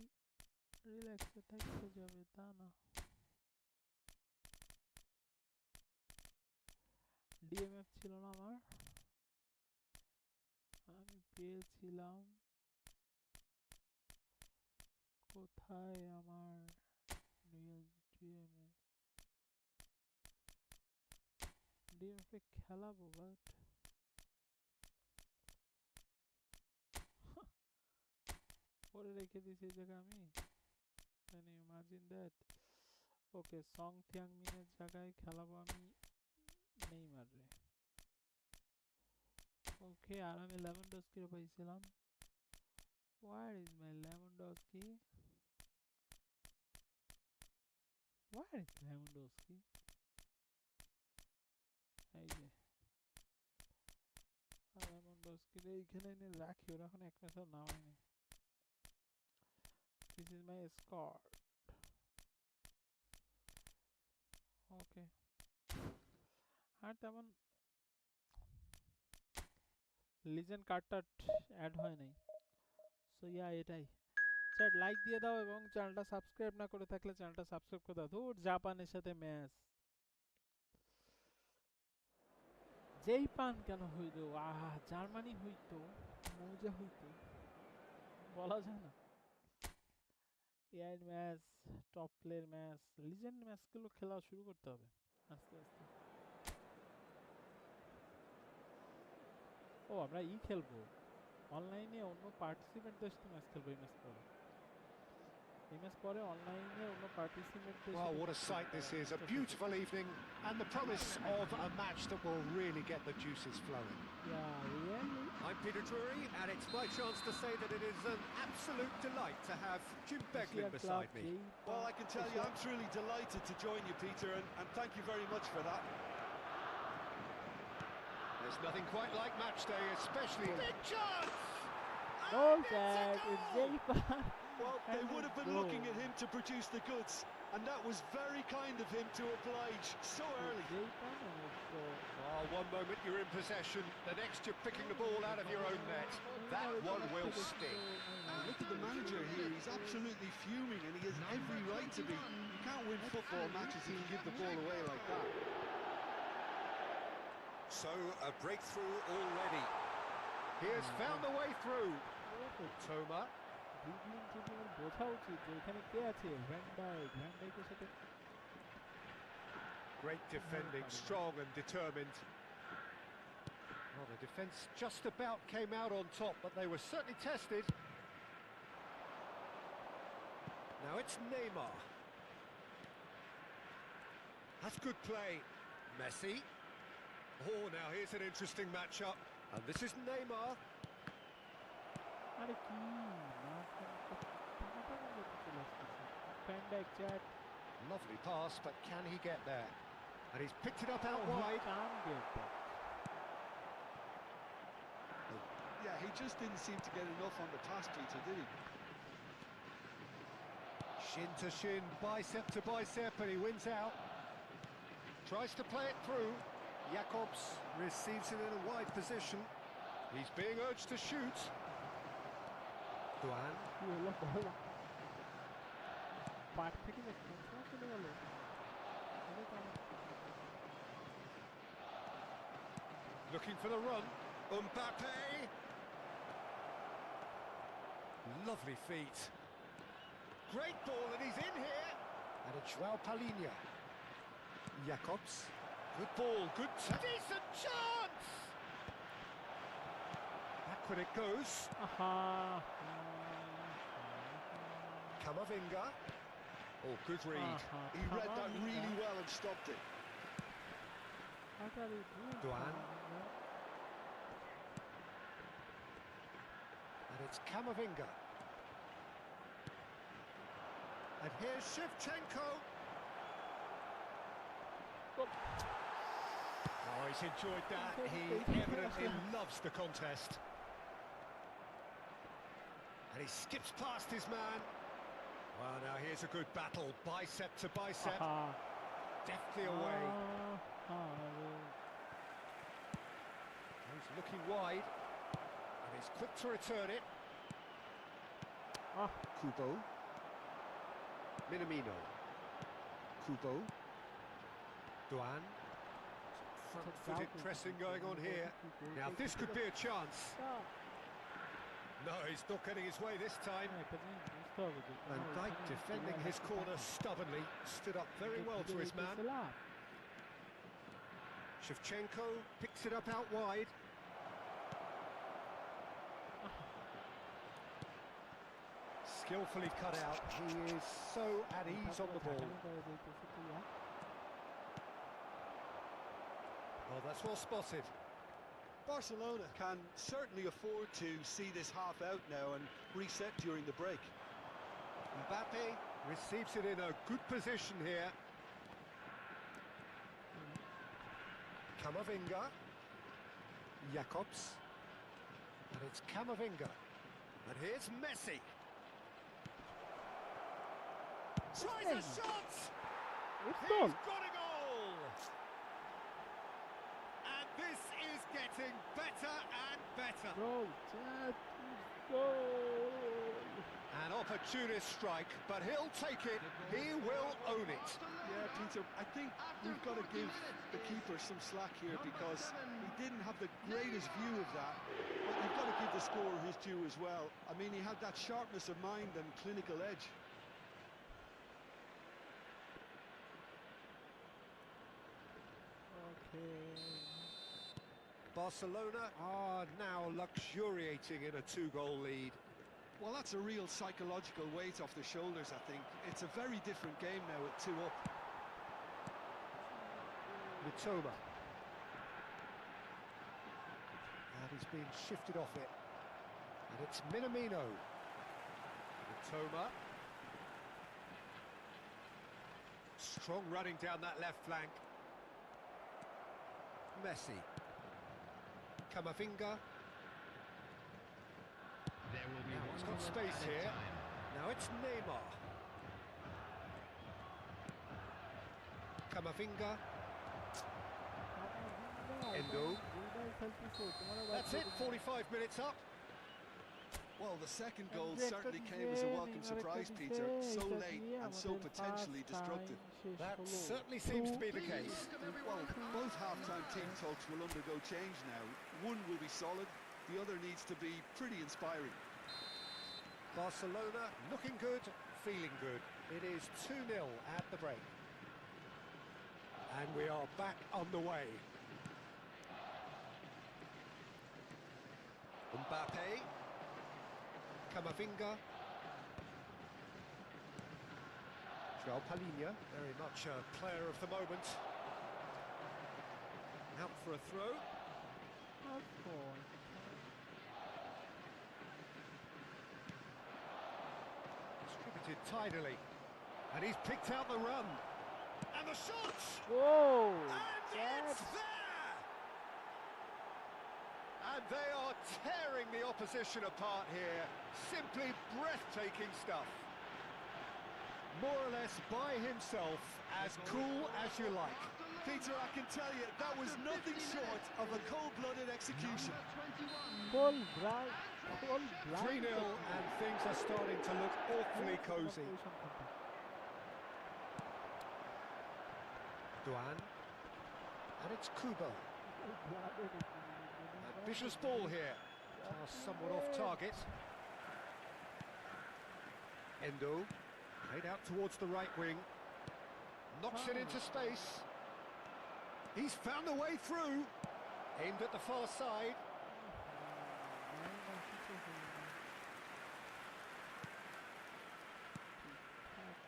রিল্যাক্সে থাকতে যাবে তা না ডিএমএফ ছিল না আমার আমি পেয়েছিলাম কোথায় আমার ডিএমএফ এ খেলাবো বাট পরে রেখে দিয়েছি এই জায়গা আমি can you imagine that okay সং থিয়াংমিনের জায়গায় খেলাবো আমি নেইমার রে ওকে আর আমি লেভানডস্কি রে পাইছিলাম where is my Lewandowski এই যে লেভানডস্কি রে এইখানে এনে রাখি ওরা এখন এক ম্যাচও নামাই নাই this is my squad ওকে আর তেমন লিজেন্ড কার্ডটা অ্যাড হয় নাই সো ইয়া এটাই চ্যাট লাইক দিয়ে দাও এবং চ্যানেলটা সাবস্ক্রাইব না করে থাকলে চ্যানেলটা সাবস্ক্রাইব করে দাও। ধুর, জাপানের সাথে ম্যাচ যেই পান কেন হইল, জার্মানি হইতো মৌজা হইতো, বলা যায় না। AI match, top player match, legend ম্যাচগুলো খেলা শুরু করতে হবে আস্তে আস্তে। ও আমরা খেলবো অনলাইনে, অন্য পার্টিসিপেন্টদের সাথে ম্যাচ খেলবো এই ম্যাচ পরে। এই ম্যাচ পরে অনলাইনে অন্য পার্টিসিপেন্টদের Well, সাথে। what a sight this is. A beautiful evening and the promise of a match that will really get the juices flowing. Yeah, really? I'm Peter Drury, and it's my chance to say that it is an absolute delight to have Jim Beglin beside me. Well, I can tell you, I'm truly delighted to join you, Peter, and thank you very much for that. There's nothing quite like match day, especially... Big chance! Goal, Jack! It's Japan! Well, they would have been looking at him to produce the goods, and that was very kind of him to oblige so early. Oh, one moment you're in possession, the next you're picking the ball out of your own net. That one will sting. And look at the manager here, he's absolutely fuming, and he has every right to be. You can't win football matches if you give the ball away like that. So, a breakthrough already. He has found the way through. Toma. বোঝা উচিত যে এখানে কে আছে, van ডাইকের সাথে। Great defending, strong and determined. Well, the defence just about came out on top, but they were certainly tested. Now it's Neymar. That's good play. Messi. Oh, now here's an interesting matchup. And this is Neymar. আরে কি Lovely pass, but can he get there? And he's picked it up out wide. Yeah, he just didn't seem to get enough on the pass, Peter, did he? Shin to shin, bicep to bicep, and he wins out. Tries to play it through. Jakobs receives it in a wide position. He's being urged to shoot. Duan. Looking for the run. Mbappe. Lovely feet. Great ball, and he's in here. And it's Joao Palhinha. Jakobs. Good ball, good... Decent chance! Backward it goes. Camavinga. Oh, good read. He read that really well and stopped it. Duan. And it's Camavinga. And here's Shevchenko. Oh, he's enjoyed that. He evidently loves the contest. And he skips past his man. Well, now here's a good battle, bicep to bicep. Deftly away. He's looking wide. And he's quick to return it. Kubo. Minamino. Kubo. Duan. Front-footed pressing going on here. Now this could be a chance. No, he's not getting his way this time. Van Dijk defending his corner stubbornly, stood up very well to his man. Shevchenko picks it up out wide. Skillfully cut out. He is so at ease on the ball. Oh, that's well spotted. Barcelona can certainly afford to see this half out now and reset during the break. Mbappe receives it in a good position here. Camavinga. Jakobs. And it's Camavinga. And here's Messi. Tries a shot! He's got a goal! And this is getting better and better. Goal! And opportunist strike, but he'll take it. He will own it. Yeah, Peter, I think we've got to give the keeper some slack here because he didn't have the greatest view of that. But you've got to give the scorer his due as well. I mean, he had that sharpness of mind and clinical edge. Barcelona are now luxuriating in a 2-goal lead. Well, that's a real psychological weight off the shoulders, I think. It's a very different game now at 2 up. Mitoma. And he's been shifted off it. And it's Minamino. Mitoma. Strong running down that left flank. Messi. Camavinga. There will be He's got space here. Now it's Neymar. Camavinga. Endo. That's it, 45 minutes up. Well, the second goal certainly came as a welcome surprise, Peter. So late and so potentially destructive. That certainly seems to be the case. Well, both half-time team talks will undergo change now. One will be solid, the other needs to be pretty inspiring. Barcelona looking good, feeling good. It is 2-0 at the break. And we are back on the way. Mbappe. Camavinga. João Palhinha, very much a player of the moment. Out for a throw. Distributed tidily. And he's picked out the run. And the shot! Whoa! And it's there! And they are tearing the opposition apart here. Simply breathtaking stuff. More or less by himself, as cool as you like. Peter, I can tell you, that was nothing short of a cold-blooded execution. 3-0 and things are starting to look awfully cosy. Duan. And it's Kubo. Ambitious ball here. Somewhat off target. Endo. Played out towards the right wing. Knocks it into space. He's found a way through. Aimed at the far side.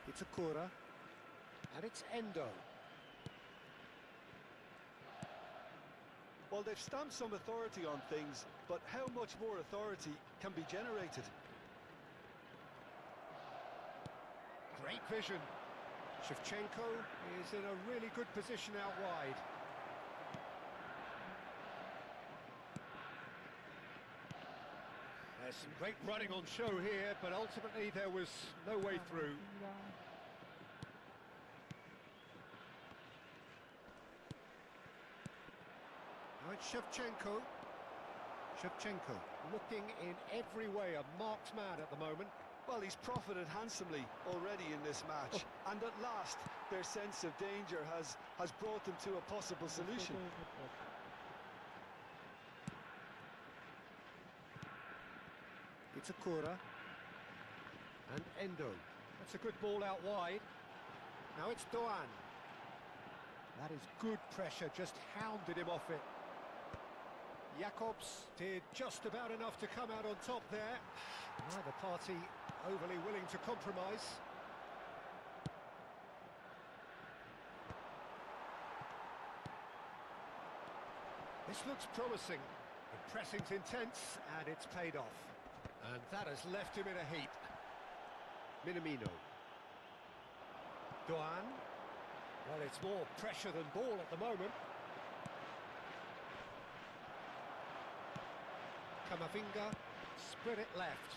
It's Akura. And it's Endo. Well, they've stamped some authority on things, but how much more authority can be generated? Great vision. Shevchenko is in a really good position out wide. There's some great running on show here, but ultimately there was no way through. Now it's Shevchenko. Shevchenko looking in every way a marked man at the moment. Well, he's profited handsomely already in this match, and at last their sense of danger has brought them to a possible solution. It's Akura and Endo. That's a good ball out wide. Now it's Doan. That is good pressure, just hounded him off it. Jakobs did just about enough to come out on top there. Neither party overly willing to compromise. This looks promising. The pressing's intense and it's paid off. And that has left him in a heap. Minamino. Doan. Well, it's more pressure than ball at the moment. Camavinga. Spread it left.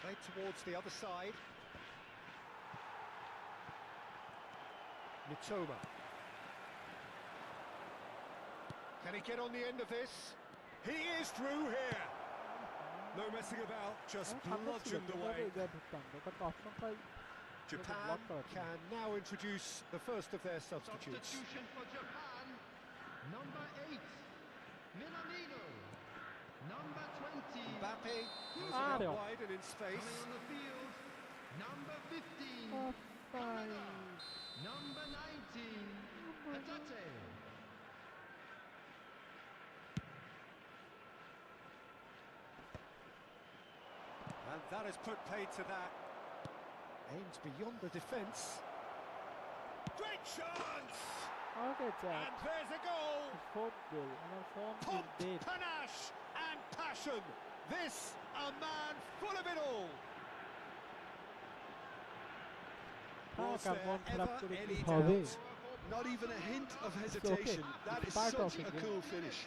Played towards the other side. Mitoma. Can he get on the end of this? He is through here. No messing about, just bludgeoned away. Japan can now introduce the first of their substitutes. Substitution for Japan. Number 8, Minamino. Number 20, Mbappe moves it out wide and in space. coming on the field. Number 15, number 19, Hatate. And that has put paid to that. Aims beyond the defence. Great chance! Okay, Jack. And there's a goal! Fourth goal. Our form is Pumped dead. panache and passion. This a man full of it all. Was there ever any doubt? Not even a hint of hesitation. That is such a cool finish.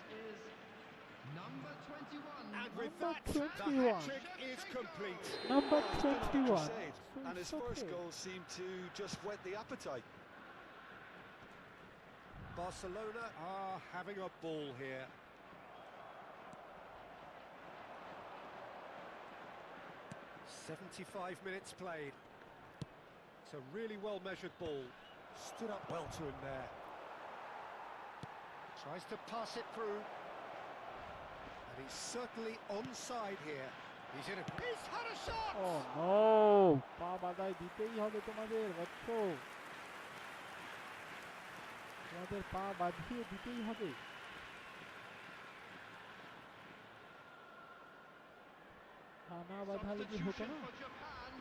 Number 21. And with Number that, the 21. hat-trick is complete. Number He's been on a 21. crusade, So and his it's first okay. goal seemed to just whet the appetite. Barcelona are having a ball here. "75 minutes played. It's a really well-measured ball. Stood up well to him there. Tries to pass it through. And he's certainly onside here. He's had a shot! Oh no! পা বাঁধায় দিতেই হবে তোমাদের, বাচ্চো। তোমাদের পা বাঁধিয়ে দিতেই হবে। পা না বাঁধালে কি হতো Substitution না? for Japan.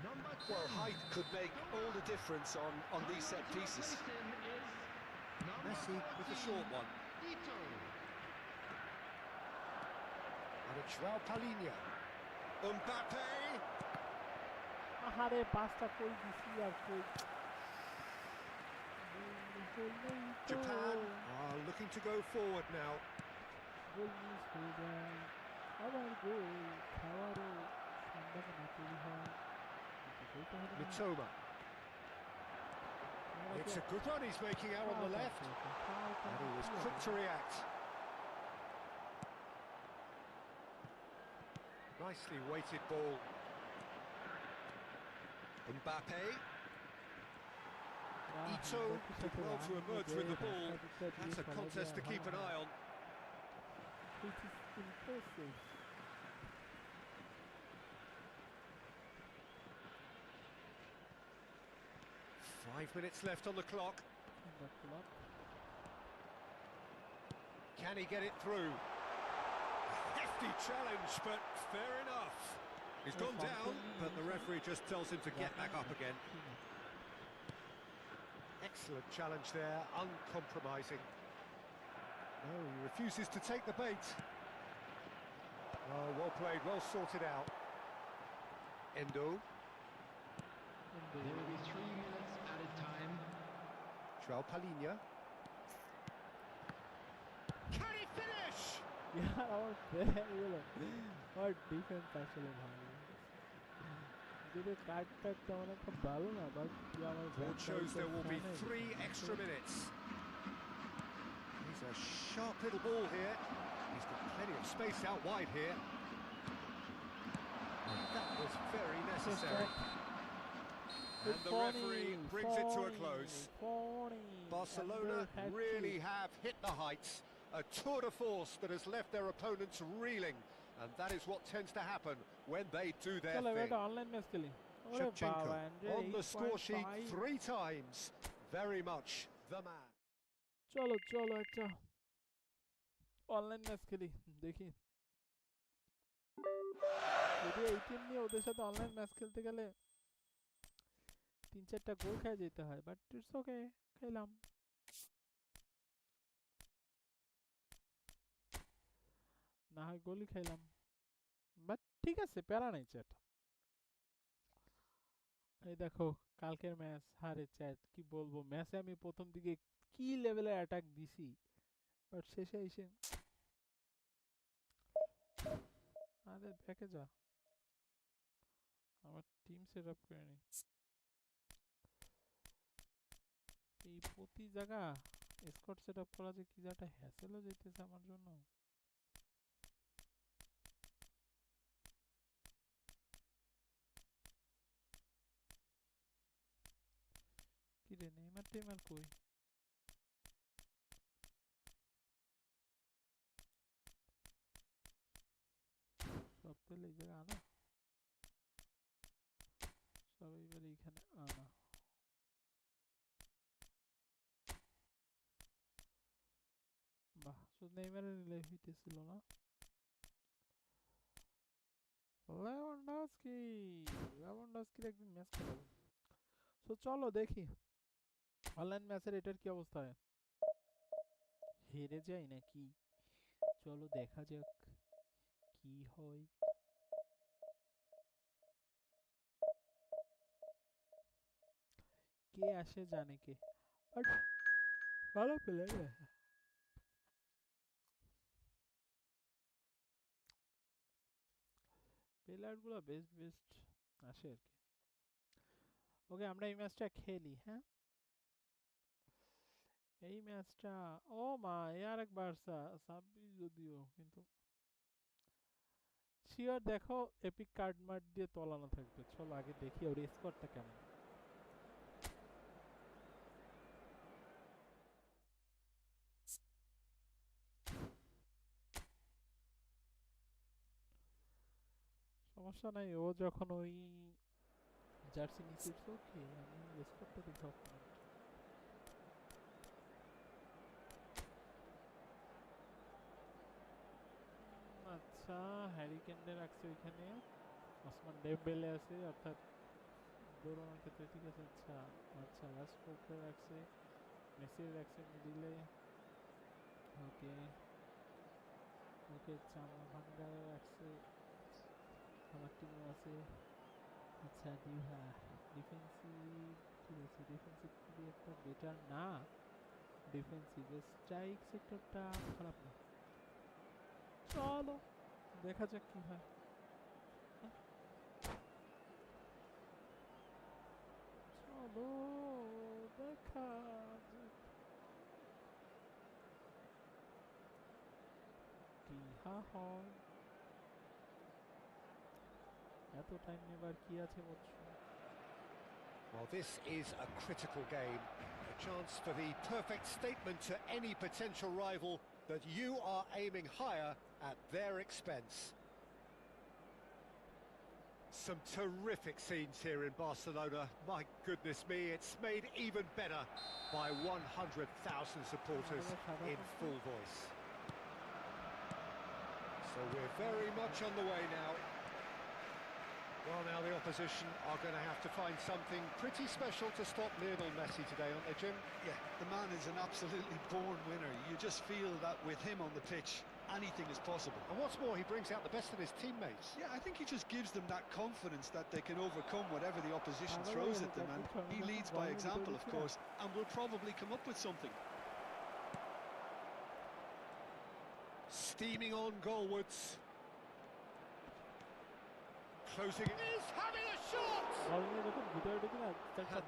Number 10. Well, height could make all the difference on these set pieces. Messi with the short one. Ito. And it's Joao Palinha. Mbappe! আহারে পাঁচটা কই দিছি আর কই। গোল নেই তো। Japan are looking to go forward now. Goal miss হয়ে যায়। আবার গোল খাওয়ারও সম্ভাবনা তৈরি হয়। কিন্তু গোলটা হলো না। Mitoma. আমরা It's কি a good run he's making out on the foul left. করছি, foul And he was করছি। quick to react. Nicely weighted ball. Mbappe. Ito did well to emerge with the ball. That's a contest to keep an eye on. It is impressive. Five minutes left on the clock. The clock. Can he get it through? Hefty challenge, but fair enough. He's gone down, but the referee just tells him to get back up again. Excellent challenge there, uncompromising. No, he refuses to take the bait. Oh, well played, well sorted out. Endo. There will be 3 minutes added time. Joao Palinha. Can he finish? Yeah, আমার প্লেয়ারগুলো আমার defence আসলে ভালো। যদি কার্ডটা তেমন একটা ভালো না, বাট আমার Board shows there will be 3 extra minutes. He's a sharp little ball here. He's got plenty of space out wide here. And that was very necessary. And the referee brings it to a close. Barcelona really have hit the heights. A tour de force that has left their opponents reeling. And that is what tends to happen when they do their thing. Online match খেলি। Shevchenko on the score sheet 3 times. Very much the man. চলো চলো একটা online match খেলি, দেখি। যদি এই team নিয়ে ওদের সাথে অনলাইন ম্যাচ খেলতে গেলে 3-4টা গোল খেয়ে যেতে হয়, বাট ইটস ওকে, খেলাম। না হয় গোলই খাইলাম, বাট ঠিক আছে, প্যারা নাই চ্যাট। এই দেখো কালকের ম্যাচ, হারে চ্যাট কি বলবো, ম্যাচে আমি প্রথম দিকে কি লেভেলের অ্যাটাক দিছি, বাট শেষে এসে আরে ব্যাকে যা, আমার টিম সেট আপ করে নি। এই প্রতি জায়গা স্কোয়াড সেট আপ করা যে কি একটা হ্যাসেলও যেতেছে আমার জন্য। নেইমার টেইমার কই? সব তেল এই জায়গায় আনা, সব এইবার এইখানে আনা। বাহ, শুধু নেইমারে নিলে হইতেছিল না। লেভানডস্কির একদিন ম্যাচ খেলাবো। তো চলো দেখি অনলাইন ম্যাচের এটার কি অবস্থা হয়। হেরে যাই নাকি? চলো দেখা যাক কি হয়। কে আসে জানে কে, বাট ভালো প্লেয়ার। প্লেয়ারগুলো বেস্ট বেস্ট আসে আর কি। ওকে, আমরা এই ম্যাচটা খেলি। হ্যাঁ, এই ম্যাচটা, ও মা, আর এক বার্সা 26 যদিও, কিন্তু শিওর দেখো এপিক কার্ড মার্ট দিয়ে তলানো থাকবে। চলো আগে দেখি ওর স্কোরটা কেমন। সমস্যা নাই, ও যখন ওই জার্সি নিচে, ওকে আমি স্কোরটা দেখি অপোনেন্ট। আচ্ছা, হ্যারি কেনে রাখছে ওইখানে, ওসমান ডেম্বেলে আছে, অর্থাৎ দৌড়ানোর ক্ষেত্রে ঠিক আছে। আচ্ছা আচ্ছা, রাশফোর্ডে রাখছে, মেসি রাখছে মিডিলে। ওকে ওকে, চামা ভাঙ্গারে রাখছে, আমার টিমেও আছে। আচ্ছা ডিফেন্সিভ, ঠিক আছে, ডিফেন্সিভ খুবই একটা বেটার না। ডিফেন্সিভ স্ট্রাইক সেক্টরটা খারাপ না। চলো দেখা যাক কি হয়। চলো দেখা যাক কি হয়। এত টাইম নেবার কি আছে বলছো? Well, this is a critical game, a chance for the perfect statement to any potential rival that you are aiming higher at their expense. Some terrific scenes here in Barcelona. My goodness me, it's made even better by 100,000 supporters in full voice. So we're very much on the way now. Well, now the opposition are going to have to find something pretty special to stop Lionel Messi today, aren't they, Jim? Yeah, the man is an absolutely born winner. You just feel that with him on the pitch, anything is possible. And what's more, he brings out the best in his teammates. Yeah, I think he just gives them that confidence that they can overcome whatever the opposition throws at them, and he leads by example, of course, and will probably come up with something. Steaming on goalwards. Closing it. He's having a shot! And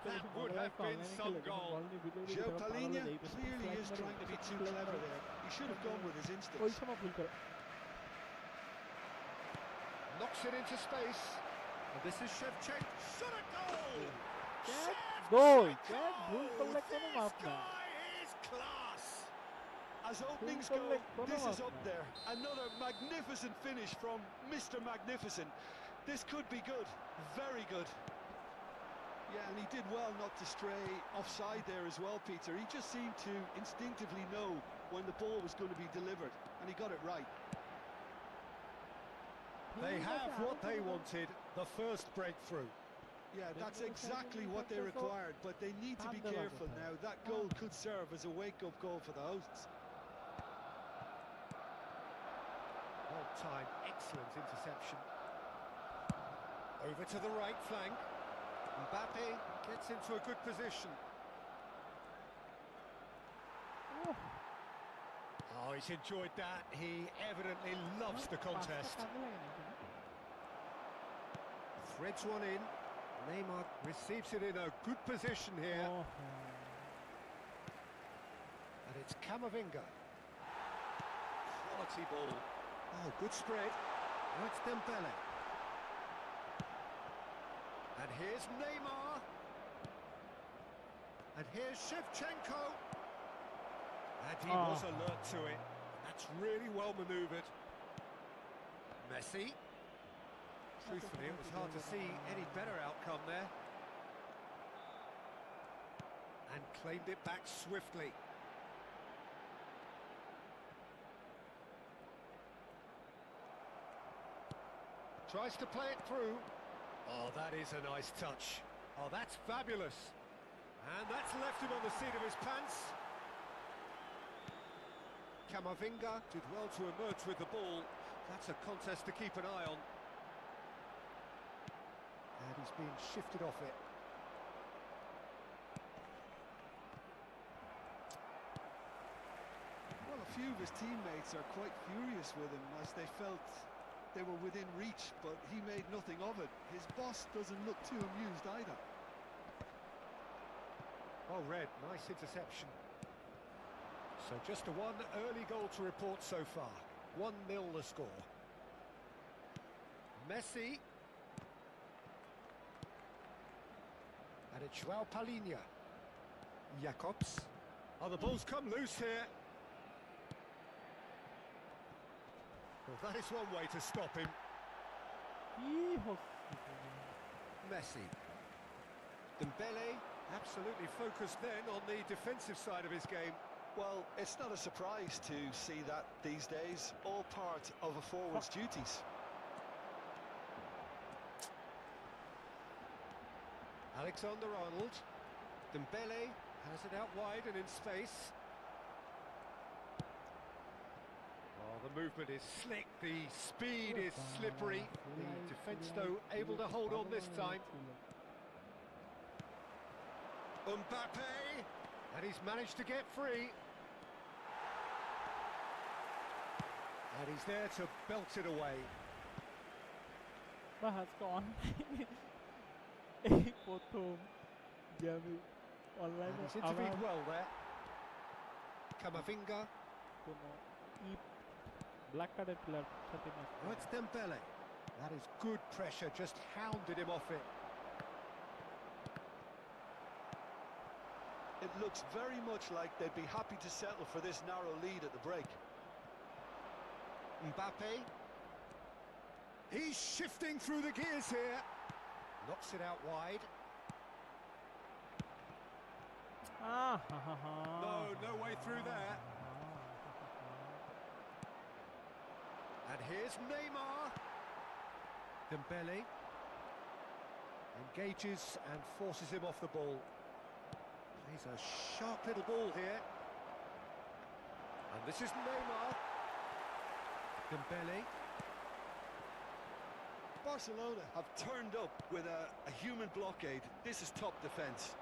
that would have been some goal. Joe Palhinha clearly is trying to be too clever there. He should have gone with his instincts. Knocks it into space. And this is Shevchenko. Shot a goal! Goal! This guy is class! As openings go, this is up there. Another magnificent finish from Mr. Magnificent. This could be good, very good. Yeah, and he did well not to stray offside there as well, Peter. He just seemed to instinctively know when the ball was going to be delivered, and he got it right. They have what they wanted, the first breakthrough. Yeah, that's exactly what they required, but they need to be careful now. That goal could serve as a wake-up call for the hosts. Well-timed, excellent interception. Over to the right flank. Mbappe gets into a good position. Oh, he's enjoyed that. He evidently loves the contest. Threads one in. Neymar receives it in a good position here. And it's Camavinga. Quality ball. Oh, good spread. Now it's Dembele. And here's Neymar. And here's Shevchenko. And he was alert to it. That's really well manoeuvred. Messi. Truthfully, it was hard to see any better outcome there. And claimed it back swiftly. Tries to play it through. Oh, that is a nice touch. Oh, that's fabulous. And that's left him on the seat of his pants. Camavinga did well to emerge with the ball. That's a contest to keep an eye on. And he's being shifted off it. Well, a few of his teammates are quite furious with him as they felt they were within reach, but he made nothing of it. His boss doesn't look too amused either. Well read, nice interception. So just a one early goal to report so far. 1-0 the score. Messi. And it's João Palhinha. Jacobs. Oh, the ball's come loose here. Well, that is one way to stop him. Messi. Dembele, absolutely focused then on the defensive side of his game. Well, it's not a surprise to see that these days, all part of a forward's duties. Alexander-Arnold. Dembele has it out wide and in space. Oh, the movement is slick, the speed is slippery. The defence, though, able to hold on this time. Mbappe, and he's managed to get free. And he's there to belt it away. But has gone. And he's intervened well there. Camavinga. Black card player. Oh, it's Dembele. That is good pressure, just hounded him off it. It looks very much like they'd be happy to settle for this narrow lead at the break. Mbappe. He's shifting through the gears here. Knocks it out wide. No way through there. And here's Neymar. Dembele engages and forces him off the ball. He's a sharp little ball here. And this is Neymar. Dembele. Barcelona have turned up with a human blockade. This is top defence.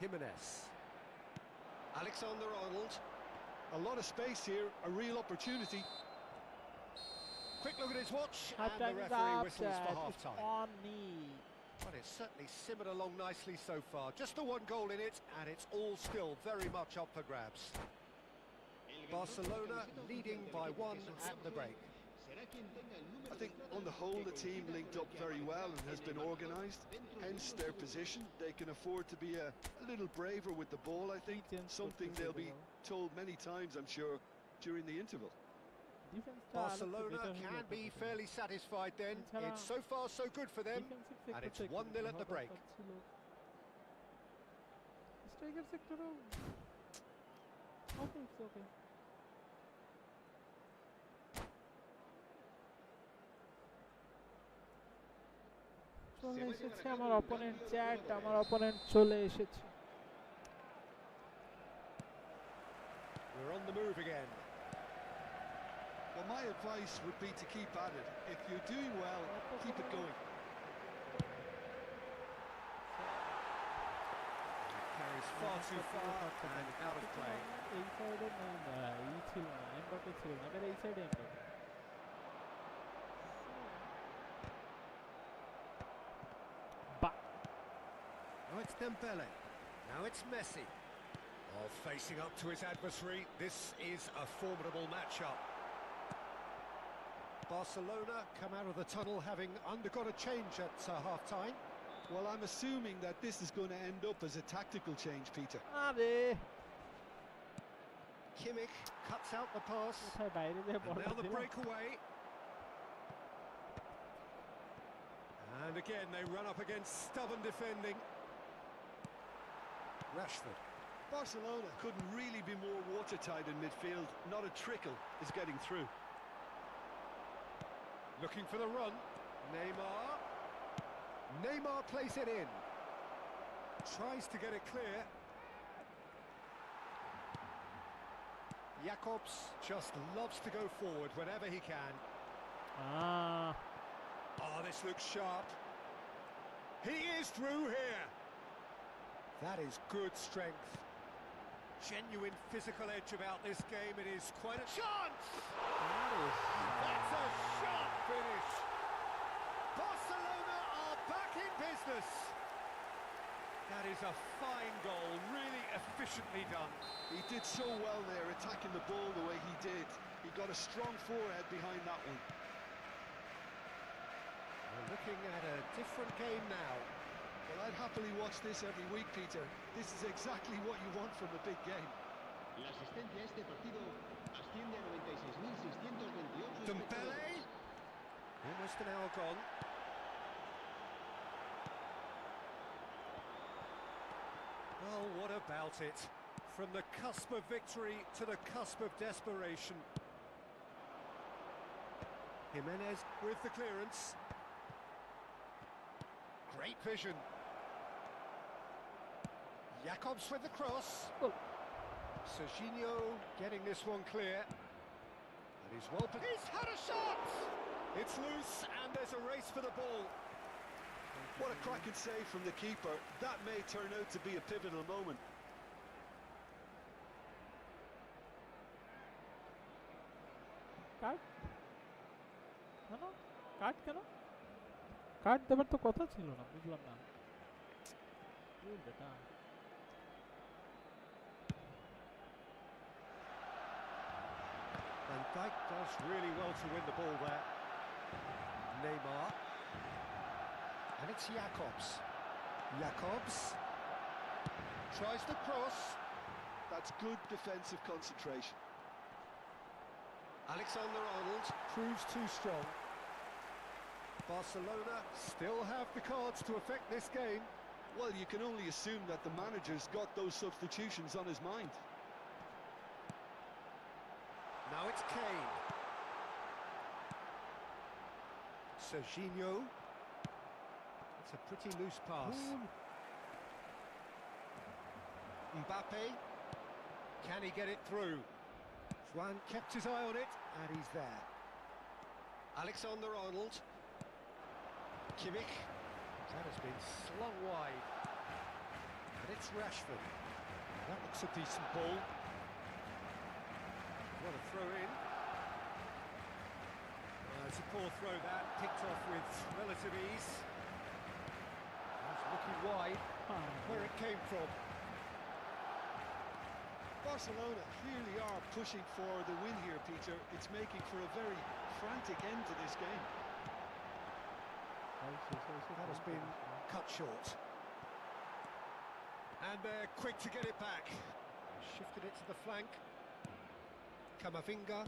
Jimenez. Alexander-Arnold. A lot of space here, a real opportunity. Quick look at his watch, and Half-time the is referee up, whistles for it's half-time. on me. Well, it's certainly simmered along nicely so far. Just the one goal in it, and it's all still very much up for grabs. Barcelona leading by 1 at the break. I think on the whole the team linked up very well and has been organised, hence their position. They can afford to be a little braver with the ball, I think, something they'll be told many times, I'm sure, during the interval. Barcelona can be fairly satisfied then. It's so far so good for them, and it's 1-0 at the break. Striker sector. Okay, it's okay. চলে এসেছে আমার opponent chat, আমার opponent চলে এসেছে। We're on the move again. Well, my advice would be to keep at it. If you're doing well, keep it going. Carries far too far and out of play. এই সাইডে ই ছিল না, Mbappe ছিল না, এবার এই সাইডে Mbappe. Now it's Dembele. Now it's Messi. Oh, facing up to his adversary. This is a formidable matchup. Barcelona come out of the tunnel having undergone a change at half-time. Well, I'm assuming that this is going to end up as a tactical change, Peter. Kimmich cuts out the pass. And now the breakaway. And again, they run up against stubborn defending. Rashford. Barcelona couldn't really be more watertight in midfield. Not a trickle is getting through. Looking for the run. Neymar. Neymar plays it in. Tries to get it clear. Jakobs just loves to go forward whenever he can. Oh, this looks sharp. He is through here. That is good strength. Genuine physical edge about this game. It is quite a chance. That's a sharp finish. Barcelona are back in business. That is a fine goal, really efficiently done. He did so well there, attacking the ball the way he did. He got a strong forehead behind that one. We're looking at a different game now. Well, I'd happily watch this every week, Peter. This is exactly what you want from a big game. La asistencia a este partido asciende a 96.628 Dembele. Almost an hour gone. Oh, what about it? From the cusp of victory to the cusp of desperation. Jimenez with the clearance. Great vision. Jakobs with the cross. Serginho getting this one clear. And he's well... He's had a shot! It's loose and there's a race for the ball. What a cracking save from the keeper. That may turn out to be a pivotal moment. কাট দেবার তো কথা ছিল না, বুঝলাম না। বেটা Van Dijk does really well to win the ball there. Neymar. And it's Jakobs. Jakobs tries to cross. That's good defensive concentration. Alexander-Arnold proves too strong. Barcelona still have the cards to affect this game. Well, you can only assume that the manager's got those substitutions on his mind. Now it's Kane. Serginho. It's a pretty loose pass. Mbappe. Can he get it through? Juan kept his eye on it, and he's there. Alexander-Arnold. Kimmich. That has been slung wide. And it's Rashford. That looks a decent ball. What a throw in. It's a poor throw that, picked off with relative ease. That's looking wide, where it came from. Barcelona clearly are pushing for the win here, Peter. It's making for a very frantic end to this game. That has been cut short. And they're quick to get it back. Shifted it to the flank. Camavinga,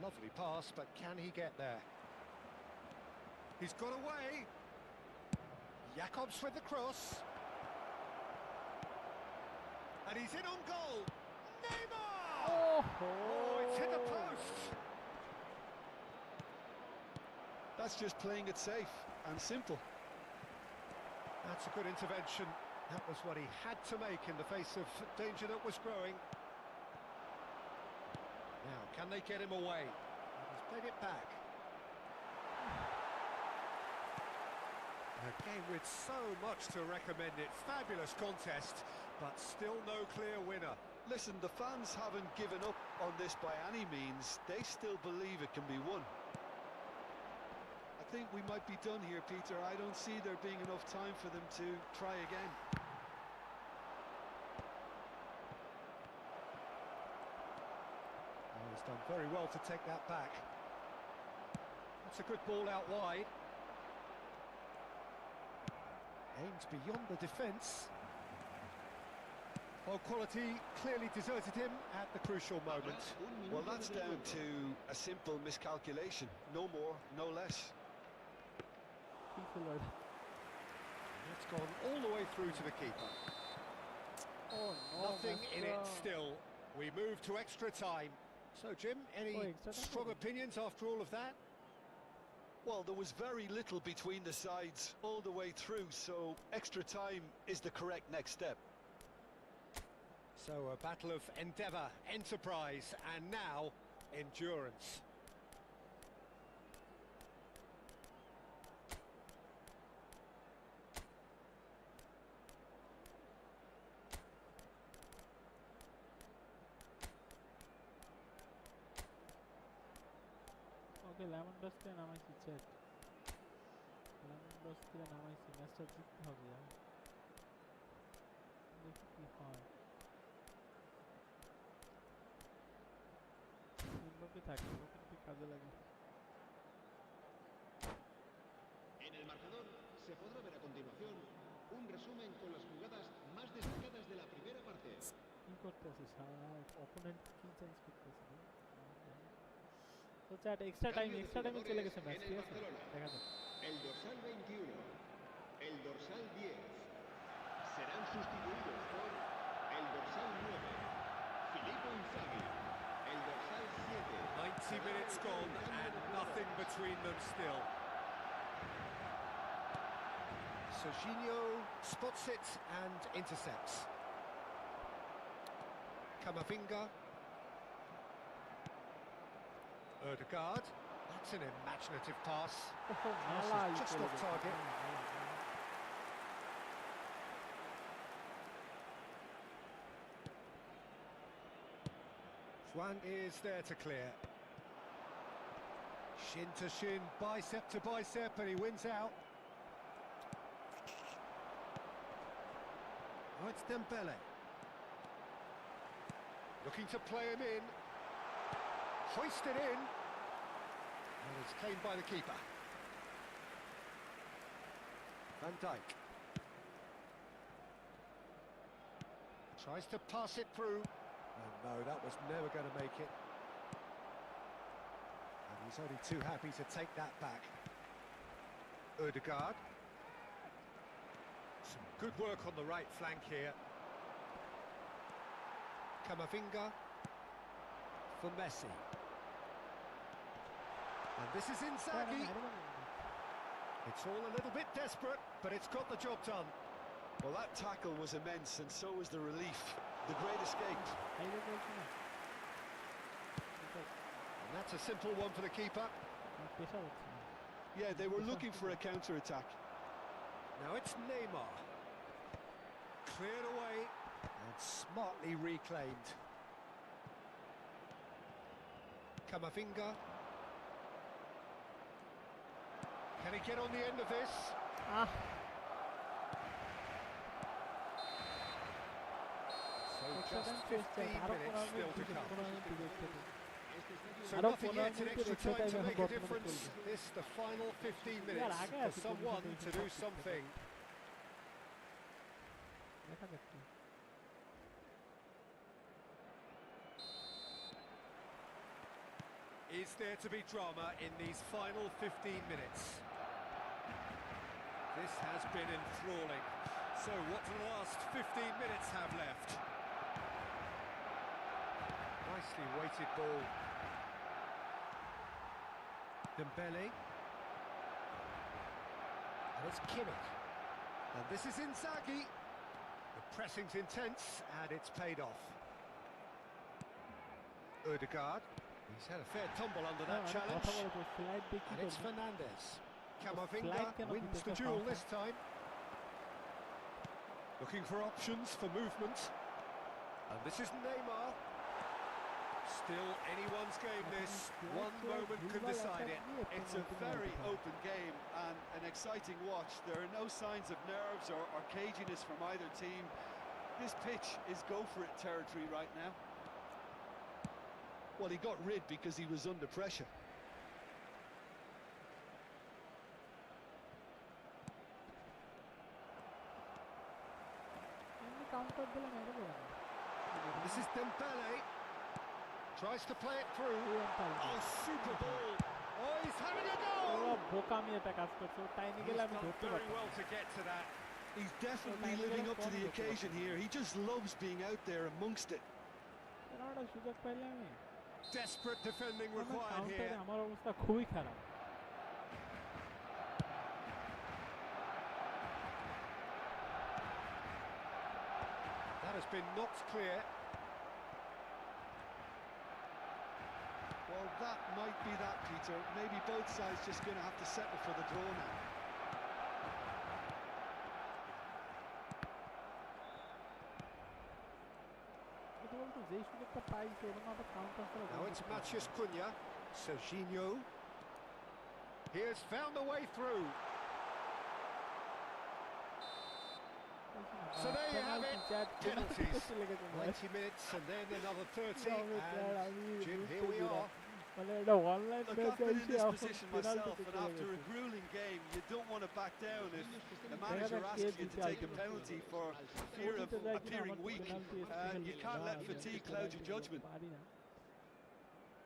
lovely pass, but can he get there? He's got away. Jakobs with the cross. And he's in on goal. Neymar! Oh, it's hit the post. That's just playing it safe and simple. That's a good intervention. That was what he had to make in the face of danger that was growing. Now, can they get him away? He's played it back. A game with so much to recommend it. Fabulous contest, but still no clear winner. Listen, the fans haven't given up on this by any means. They still believe it can be won. I think we might be done here, Peter. I don't see there being enough time for them to try again. Oh, he's done very well to take that back. That's a good ball out wide. Aimed beyond the defence. Well, quality clearly deserted him at the crucial moment. Well, that's down to a simple miscalculation. No more, no less. It's gone all the way through to the keeper. Oh no, Nothing in it still. We move to extra time. So, Jim, any strong opinions after all of that? Well, there was very little between the sides all the way through, so extra time is the correct next step. So a battle of endeavour, enterprise, and now endurance. Okay, Lewandowski নামাইছি check Lewandowski নামাইছি ম্যাচটা জিততে হবে দেখি কি হয় লোকে থাকে লোকে কি কাজে লাগে En el marcador se podrá ver a continuación un resumen con las jugadas más destacadas de la primera parte. কি করতেছে সারা অপোনেন্ট কি চেঞ্জ করতেছে তো চ্যাট এক্সট্রা টাইমে চলে গেছে ম্যাচ ঠিক আছে দেখা যাক El dorsal 21, el dorsal 10 serán sustituidos por el dorsal 9, Filippo Inzaghi, el dorsal 7. 90 minutes gone and nothing between them still. Jorginho spots it and intercepts. Camavinga. Ødegaard. That's an imaginative pass. Just off target. Juan is there to clear. Shin to shin, bicep to bicep, and he wins out. Oh, it's Dembele. Looking to play him in. Hoisted in. And it's claimed by the keeper. Van Dijk. Tries to pass it through. And no, that was never going to make it. And he's only too happy to take that back. Ødegaard. Some good work on the right flank here. Camavinga for Messi. And this is Inzaghi. It's all a little bit desperate, but it's got the job done. Well, that tackle was immense, and so was the relief. The great escape. And that's a simple one for the keeper. Yeah, they were looking for a counter-attack. Now it's Neymar. Cleared away and smartly reclaimed. Camavinga. Can he get on the end of this? So just 15 minutes still to come. So nothing yet in extra time to make a difference. This the final 15 minutes for someone to do something. Is there to be drama in these final 15 minutes? This has been enthralling. So what do the last 15 minutes have left? Nicely weighted ball. Dembele. And it's Kimmich. And this is Inzaghi. The pressing's intense and it's paid off. Ødegaard. He's had a fair tumble under that challenge. And it's Fernandes. Camavinga wins the duel this time. Looking for options for movement. And this is Neymar. Still anyone's game this. One moment can decide it. It's a very open game and an exciting watch. There are no signs of nerves or caginess from either team. This pitch is go-for-it territory right now. Well, he got rid because he was under pressure. This is Dembele. Tries to play it through. Oh, super ball. Oh, he's having a go. He's done very well to get to that. He's definitely living up to the occasion here. He just loves being out there amongst it. Desperate defending required here. That has been knocked clear. Well, that might be that, Peter. Maybe both sides just going to have to settle for the draw now. Now it's Matheus Cunha. Serginho. He has found a way through. So there you have it, penalties. 90 minutes and then another 30, and Jim, here we are. Look, I've been in this position myself, and after a grueling game, you don't want to back down if the manager asks you to take a penalty for fear of appearing weak, and you can't let fatigue cloud your judgment.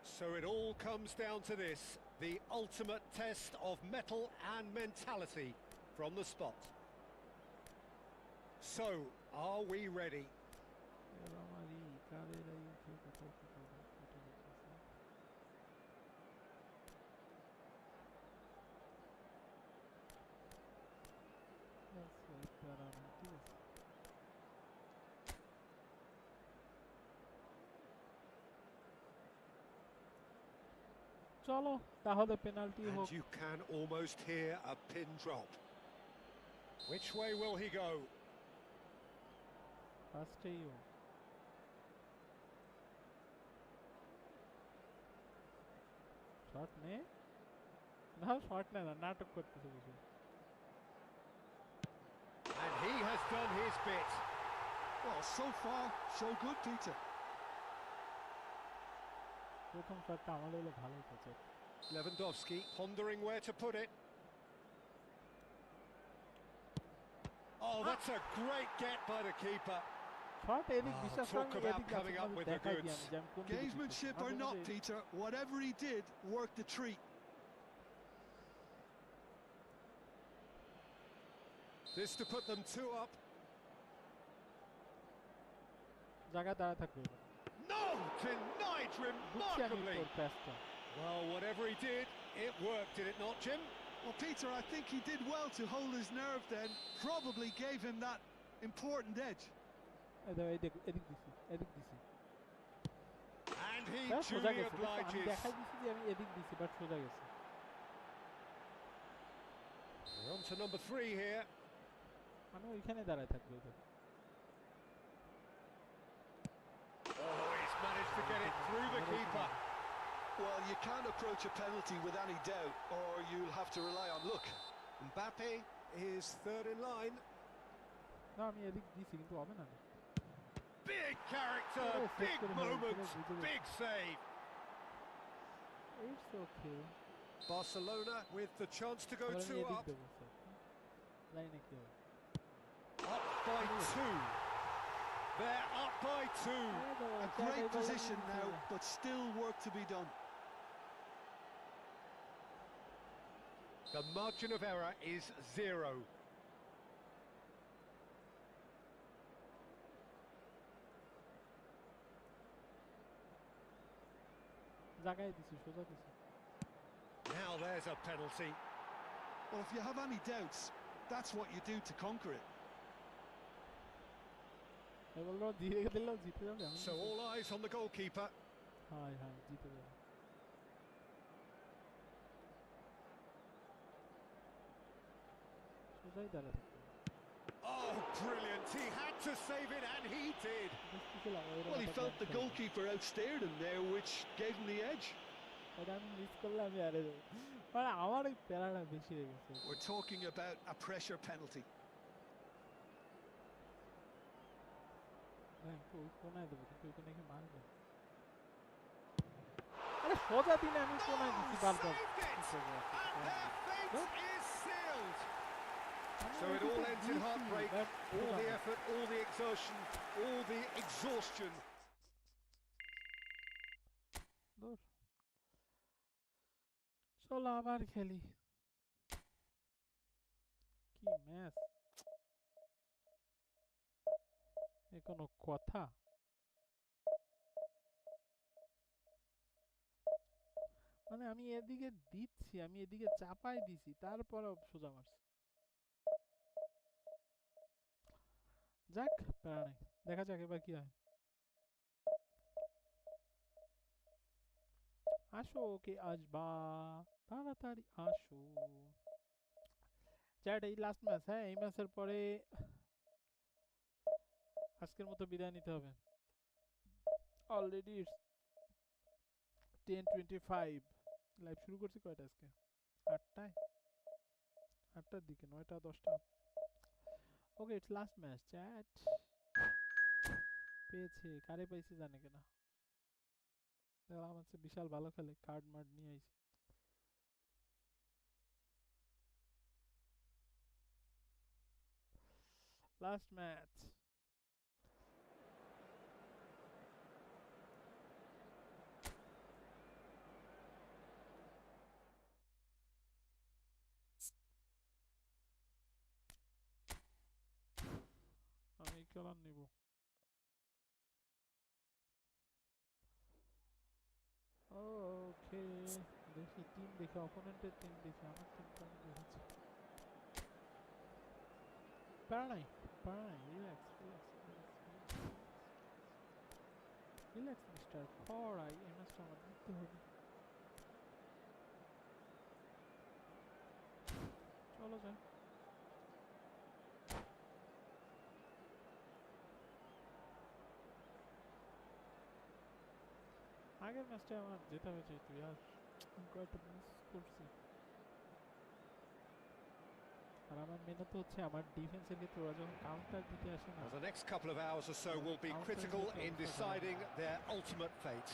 So it all comes down to this, the ultimate test of mettle and mentality from the spot. So, are we ready? চলো তাহলে penalty হোক। And you can almost hear a pin drop. Which way will he go? ফার্স্টেই ও shot নে না, shot নে না, নাটক করতেছে কিছু। And he has done his bit. Well, so far, so good, Peter. প্রথম শটটা আমাদের হলো ভালোই করছে। Lewandowski pondering where to put it. Oh, that's a great get by the keeper. Shot এদিক বিশ্বাস talk করেন about এদিক coming up with the দেখাই দিই goods. আমি যে আমি কোন দিকে Gamesmanship or not, Peter, whatever he did worked a treat. This to put them 2 up. জায়গা দাঁড়া থাকবে। No! Denied remarkably. Well, whatever he did, it worked, did it not, Jim? Well, Peter, I think he did well to hold his nerve then. Probably gave him that important edge. এদিক দিছি, এদিক দিছি। And he duly obliges. আমি দেখাই দিছি যে আমি এদিক দিছি, বাট সোজা গেছে। We're on to number 3 here. মানে ওইখানে দাঁড়ায় থাকবে তো। Oh, he's managed to get it through the keeper. Well, you can't approach a penalty with any doubt, or you'll have to rely on luck. Mbappe is third in line. না আমি এদিক দিছি কিন্তু হবে না। Big character, big moments, big save. It's okay. Barcelona with the chance to go 2 up. লাইনে কি হবে? Up by 2. They're up by 2. A great position now, but still work to be done. The margin of error is 0. জায়গায় দিছি, সোজা দিছি। Now there's a penalty. Well, if you have any doubts, that's what you do to conquer it. বললো দিয়ে দিলাম, জিতে যাবে। So all eyes on the goalkeeper. High high, জিতে যাবে। সোজাই দাঁড়ায় থাকবে। Oh, brilliant. He had to save it, and he did. Well, he felt the goalkeeper outstared him there, which gave him the edge. আমি miss করলে আমি হারে যাবো। মানে আমার এই প্যারাটা বেশি হয়ে গেছে। We're talking about a pressure penalty. ওই কোনায় দেবো, কিন্তু ওই কোনায় কি মারবে? আরে সোজা দিনে আমি কোনায় দিচ্ছি বারবার। So it all ends in heartbreak, all the effort, all the exertion, all the exhaustion. চলো আবার খেলি কি ম্যাচ এ কোনো কথা মানে আমি এদিকে দিচ্ছি আমি এদিকে চাপাই দিছি তারপরেও সোজা মারছে যাক প্যারা নাই দেখা যাক এবার কি হয় আসো কে আসবা তাড়াতাড়ি আসো চ্যাট এই লাস্ট ম্যাচ হ্যাঁ এই ম্যাচের পরে আজকের মতো বিদায় নিতে হবে অলরেডি ইটস 10:25 লাইভ শুরু করছি কয়টা আজকে 8টায় 8টার দিকে 9টা 10টা okay it's last match chat পেয়েছে কারে পাইছে জানে কিনা দেখলাম হচ্ছে বিশাল ভালো খেলে কার্ড মার্ড নিয়ে আইছে লাস্ট ম্যাচ আমি খেলার নিব ওকে দেখি টিম দেখে অপোনেন্টের টিম দেখে আমার টিমটা আমি দেখেছি প্যারা নাই রিল্যাক্স মিস্টার খড়াই এই ম্যাচটা আমার জিততে হবে চলো যাই আগের ম্যাচটা আমার জেতা হয়েছে তুই আর কয়েকটা মিস করছি আর আমার মেনে তো হচ্ছে আমার ডিফেন্সের ক্ষেত্রে ওরা যখন কাউন্টার দিতে আসে না The next couple of hours or so will be critical in deciding their ultimate fate.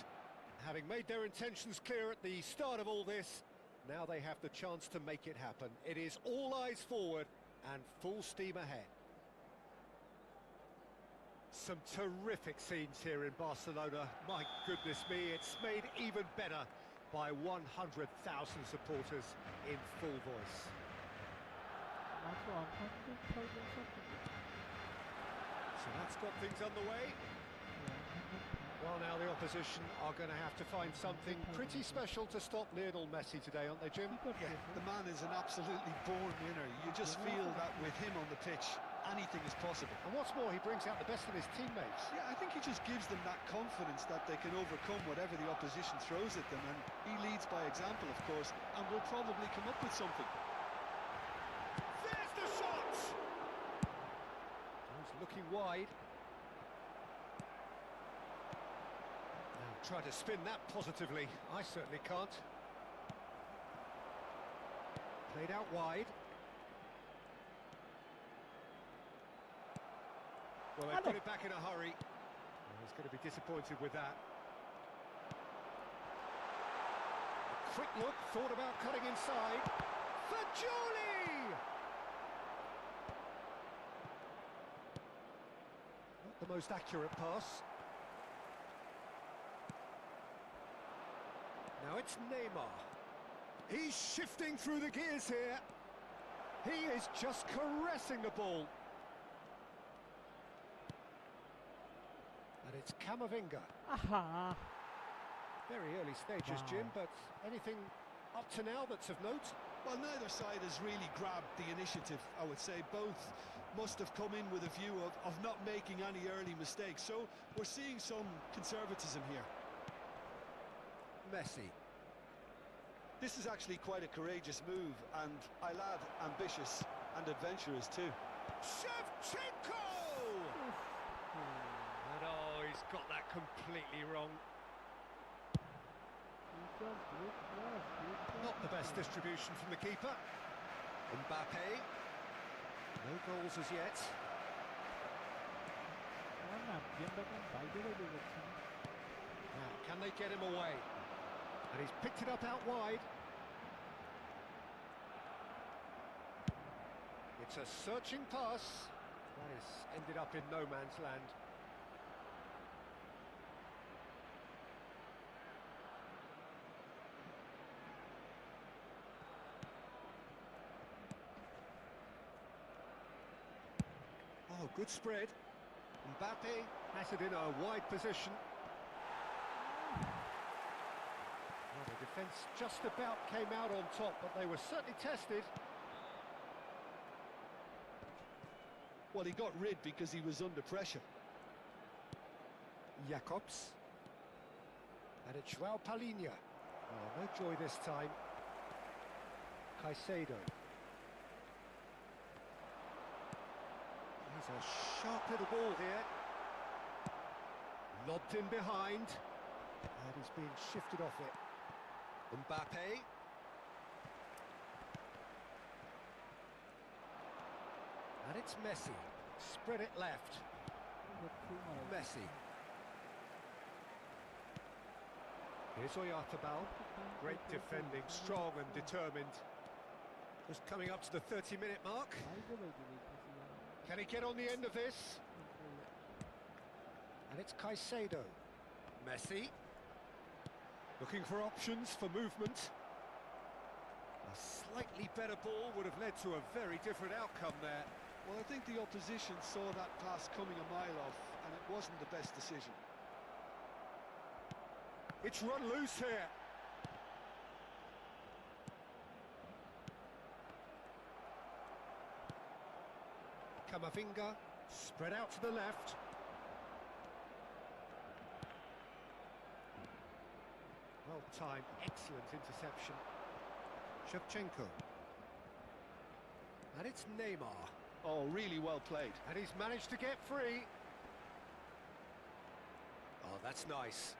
Having made their intentions clear at the start of all this, now they have the chance to make it happen. It is all eyes forward and full steam ahead. Some terrific scenes here in Barcelona. My goodness me, it's made even better by 100,000 supporters in full voice. So that's got things underway. Well, now the opposition are going to have to find something pretty special to stop Lionel Messi today, aren't they, Jim? Yeah, the man is an absolutely born winner. You just feel that with him on the pitch, anything is possible. And what's more, he brings out the best in his teammates. Yeah, I think he just gives them that confidence that they can overcome whatever the opposition throws at them, and he leads by example, of course, and will probably come up with something. There's the shot! He's looking wide. Now try to spin that positively. I certainly can't. Played out wide. Well, they put it back in a hurry. Well, he's going to be disappointed with that. A quick look, thought about cutting inside. Fajoli! Not the most accurate pass. Now it's Neymar. He's shifting through the gears here. He is just caressing the ball. And it's Camavinga. Aha! Very early stages, Jim, but anything up to now that's of note? Well, neither side has really grabbed the initiative, I would say. Both must have come in with a view of not making any early mistakes. So we're seeing some conservatism here. Messi. This is actually quite a courageous move, and I'll add ambitious and adventurous too. Shevchenko! And oh, he's got that completely wrong. Not the best distribution from the keeper. Mbappe. No goals as yet. Now, can they get him away? And he's picked it up out wide. It It's a searching pass. That has ended up in no man's land. Oh, good spread. Mbappe has it in a wide position. Well, the defence just about came out on top, but they were certainly tested. Well, he got rid because he was under pressure. Jacobs. And it's João Palhinha. Oh, no joy this time. Caicedo. He's a sharp little ball here. Lobbed in behind. And he's being shifted off it. Mbappe. And it's Messi. Spread it left. Messi. Here's Oyarzabal. Great defending, strong and determined. Just coming up to the 30-minute mark. Can he get on the end of this? And it's Caicedo. Messi. Looking for options for movement. A slightly better ball would have led to a very different outcome there. Well, I think the opposition saw that pass coming a mile off, and it wasn't the best decision. It's run loose here. Camavinga, spread out to the left. Well timed, excellent interception. Shevchenko. And it's Neymar. Oh, really well played. And he's managed to get free. Oh, that's nice.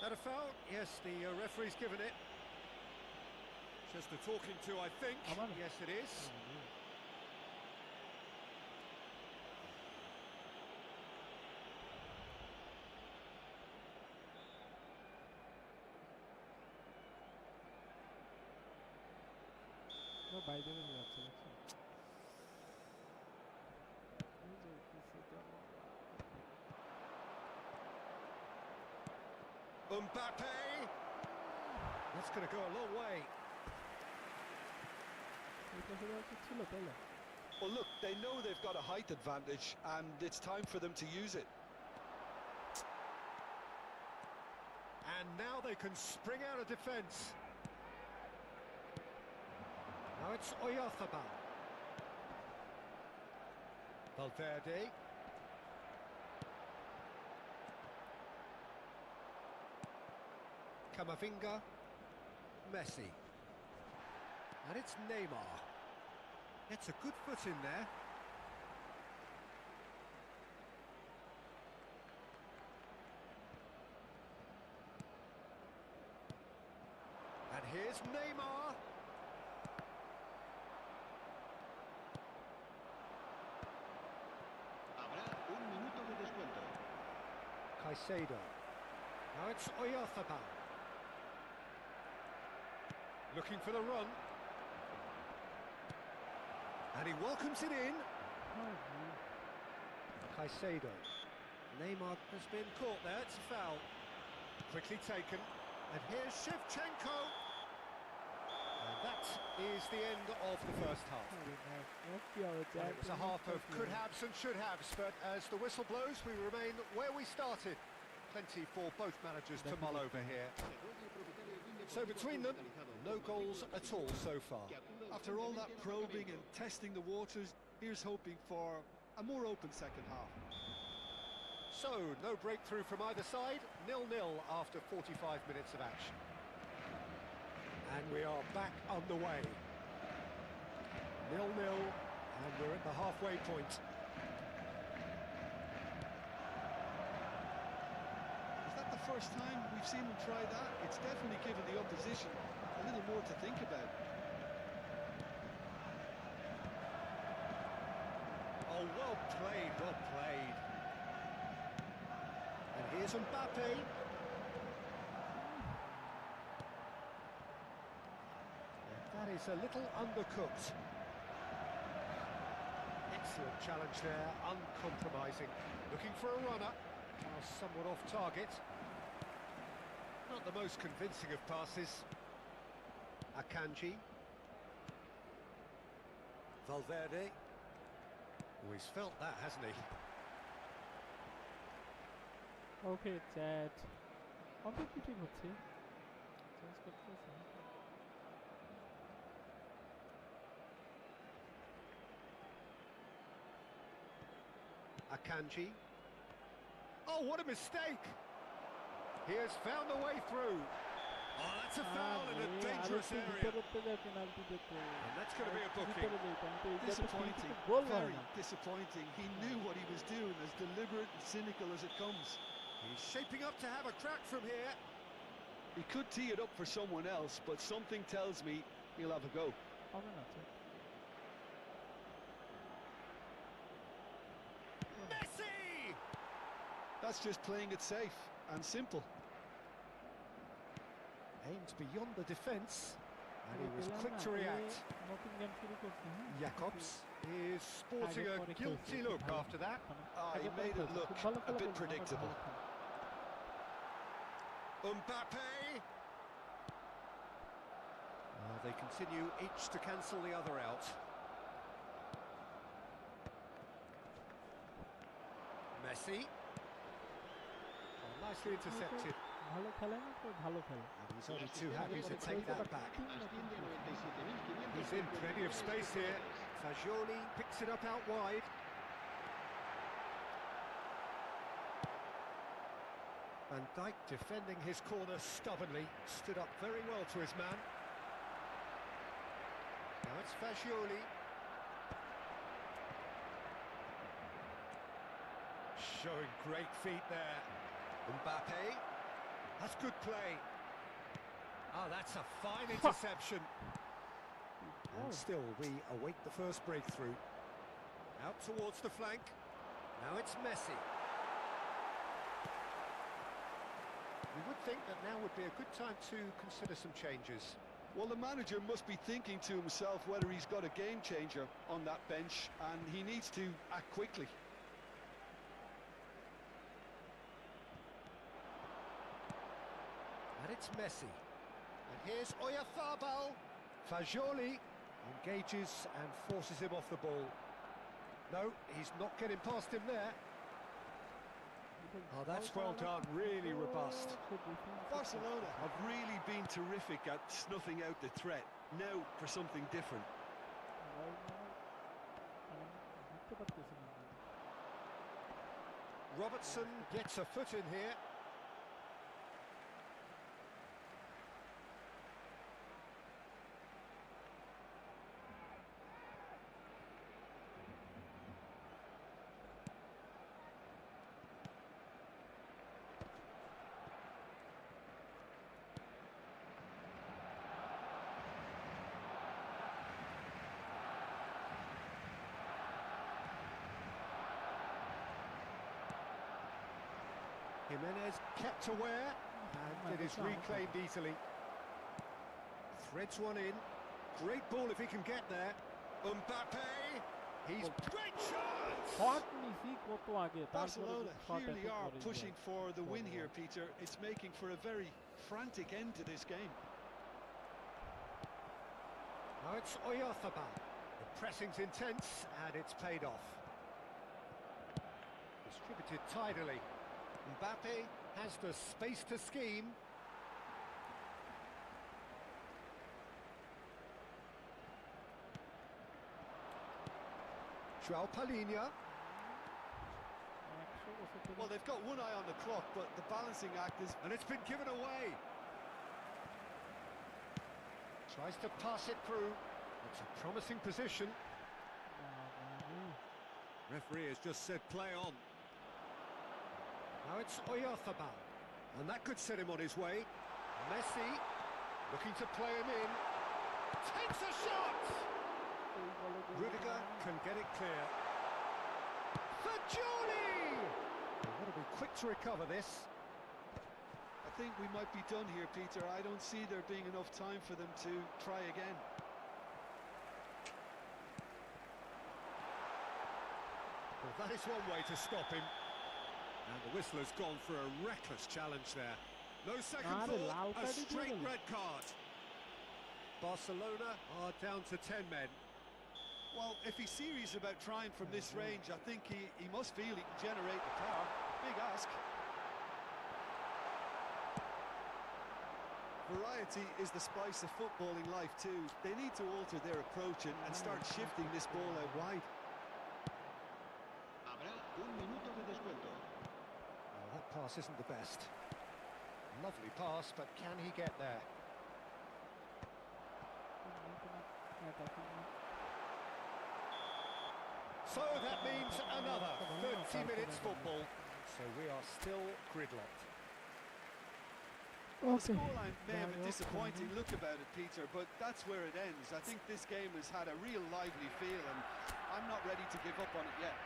That a foul? Yes, the referee's given it. Just a talking to, I think. Yes, it is. Mbappe! That's going to go a long way. Well, look, they know they've got a height advantage, and it's time for them to use it. And now they can spring out of defence. Now it's Oyarzabal. Valverde. Camavinga. Messi. And it's Neymar. It's a good foot in there. And here's Neymar. Habrá un minuto de descuento. Caicedo. Now it's Oyarzabal. Looking for the run. And he welcomes it in. Caicedo. Neymar has been caught there, it's a foul. Quickly taken. And here's Shevchenko. And that is the end of the first half. And it was a half of could-haves and should-haves, but as the whistle blows, we remain where we started. Plenty for both managers to mull over here. So between them, no goals at all so far. After all that probing and testing the waters, here's hoping for a more open second half. So, no breakthrough from either side, 0-0 after 45 minutes of action. And we are back underway. 0-0, and we're at the halfway point. Is that the first time we've seen them try that? It's definitely given the opposition a little more to think about. Oh, well played, well played. And here's Mbappe. That is a little undercooked. Excellent challenge there, uncompromising. Looking for a runner, somewhat off target. Not the most convincing of passes. Akanji. Valverde. Oh, he's felt that, hasn't he? Okay, chat. অনেক কিছু হচ্ছে। Change করতেছে। Akanji. Oh, what a mistake! He has found a way through. Oh, that's a foul in a dangerous area. And that's going to be a booking. Disappointing, very disappointing. He knew what he was doing, as deliberate and cynical as it comes. He's shaping up to have a crack from here. He could tee it up for someone else, but something tells me he'll have a go. Messi! That's just playing it safe and simple. Aimed beyond the defence, and he was quick to react. Jakobs is sporting a guilty look after that. He made it look a bit predictable. Mbappe! They continue each to cancel the other out. Messi. Nicely intercepted. And he's only too happy to take that back. He's in plenty of space here. Fagioli picks it up out wide. Van Dijk defending his corner stubbornly, stood up very well to his man. Now it's Fagioli. Showing great feet there. Mbappe. That's good play. Oh, that's a fine interception. And still, we await the first breakthrough. Out towards the flank. Now it's Messi. You would think that now would be a good time to consider some changes. Well, the manager must be thinking to himself whether he's got a game changer on that bench, and he needs to act quickly. And it's Messi. And here's Oyarzabal. Fagioli engages and forces him off the ball. No, he's not getting past him there. Oh, that's well done, really robust. Barcelona have really been terrific at snuffing out the threat. Now for something different. Robertson gets a foot in here. Jimenez kept aware, and it is reclaimed easily. Threads one in. Great ball if he can get there. Mbappe! He's great chance! Barcelona clearly are pushing for the win here, Peter. It's making for a very frantic end to this game. Now it's Oyarzabal. The pressing's intense, and it's paid off. Distributed tidily. Mbappe has the space to scheme. João Palhinha. Well, they've got one eye on the clock, but the balancing act is... And it's been given away. Tries to pass it through. It's a promising position. Referee has just said play on. Now it's Oyarzabal, and that could set him on his way. Messi, looking to play him in. Takes a shot! Rudiger can get it clear. Fagioli! They've got to be quick to recover this. I think we might be done here, Peter. I don't see there being enough time for them to try again. Well, that is one way to stop him. And the whistler's gone for a reckless challenge there. No second thought, a straight red card. Barcelona are down to 10 men. Well, if he's serious about trying from this range, I think he must feel he can generate the power. Big ask. Variety is the spice of footballing life too. They need to alter their approach and start shifting this ball out wide. Habrá un minuto de descuento. Oh, that pass isn't the best. Lovely pass, but can he get there? So that means another 30 minutes football. So we are still gridlocked. The scoreline may have a disappointing look about it, Peter, but that's where it ends. I think this game has had a real lively feel, and I'm not ready to give up on it yet.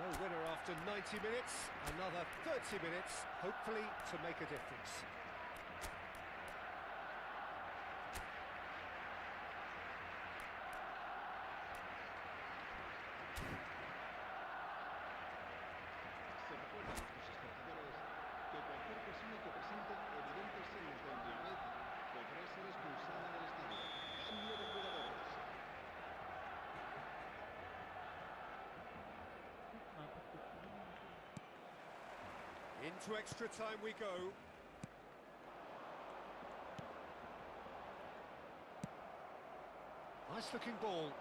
No winner after 90 minutes, another 30 minutes, hopefully to make a difference. Se recuerda a nuestros espectadores que cualquier persona que presente evidentes signos de embriaguez podrá ser expulsada del estadio. Cambio de jugadores. Into extra time we go. Nice looking ball.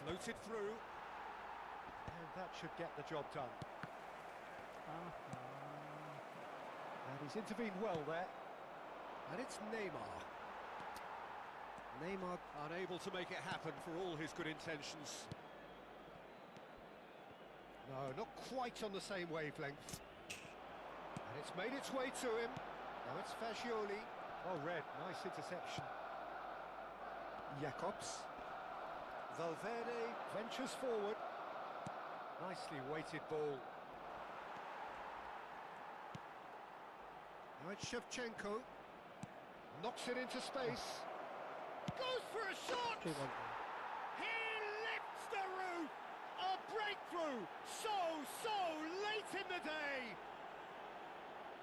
Floated through. And that should get the job done. And he's intervened well there. And it's Neymar. Neymar unable to make it happen for all his good intentions. No, not quite on the same wavelength. And it's made its way to him. Now it's Fagioli. Oh, red, nice interception. Jacobs. Valverde ventures forward. Nicely weighted ball. Now it's Shevchenko. Knocks it into space. Goes for a shot! He lifts the roof! A breakthrough! So late in the day!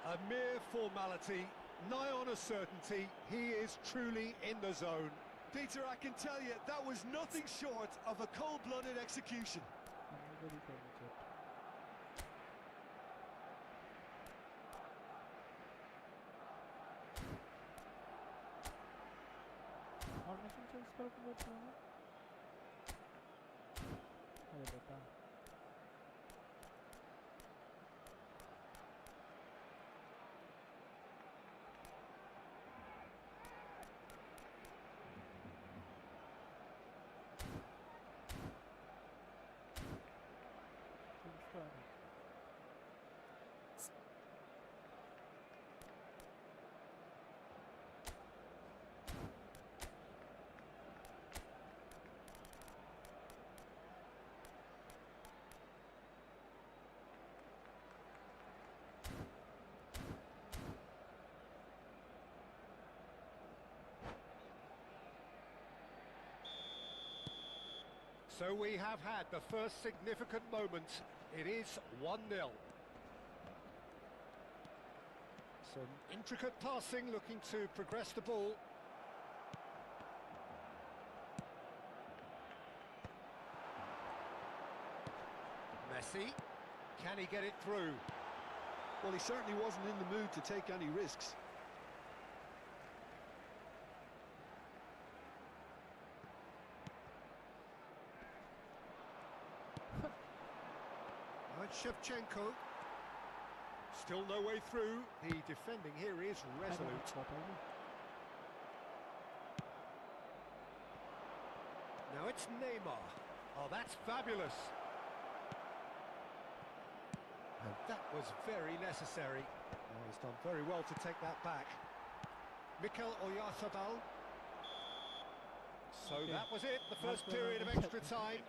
A mere formality, nigh on a certainty. He is truly in the zone. Peter, I can tell you, that was nothing short of a cold-blooded execution. So we have had the first significant moment. It is 1-0. Some intricate passing, looking to progress the ball. Messi, can he get it through? Well, he certainly wasn't in the mood to take any risks. Shevchenko. Still no way through. The defending here is resolute. Now it's Neymar. Oh, that's fabulous. And that was very necessary. Oh, he's done very well to take that back. Mikel Oyarzabal. So that was it, the first period of extra time.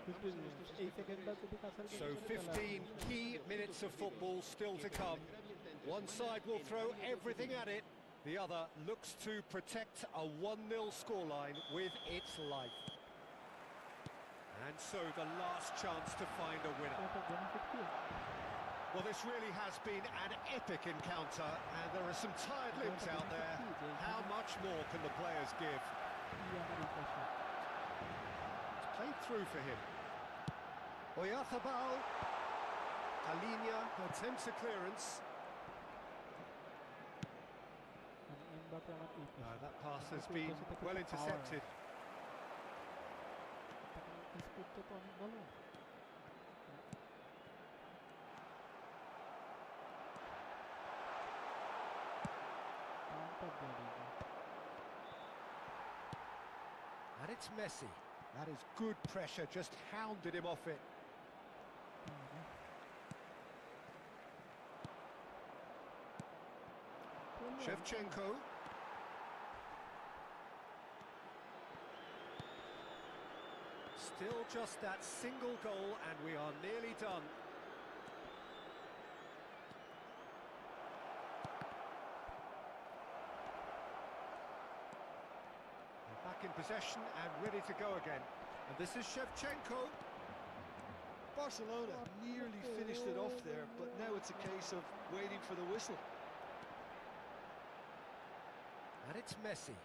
So 15 key minutes of football still to come. One side will throw everything at it. The other looks to protect a 1-0 scoreline with its life. And so the last chance to find a winner. Well, this really has been an epic encounter, and there are some tired limbs out there. How much more can the players give? It's played through for him. Oyarzábal, Alinia attempts a clearance. That pass has been well intercepted. And it's Messi. That is good pressure, just hounded him off it. Shevchenko. Still just that single goal and we are nearly done. They're back in possession and ready to go again. And this is Shevchenko. Barcelona nearly finished it off there, but now it's a case of waiting for the whistle. And it's Messi.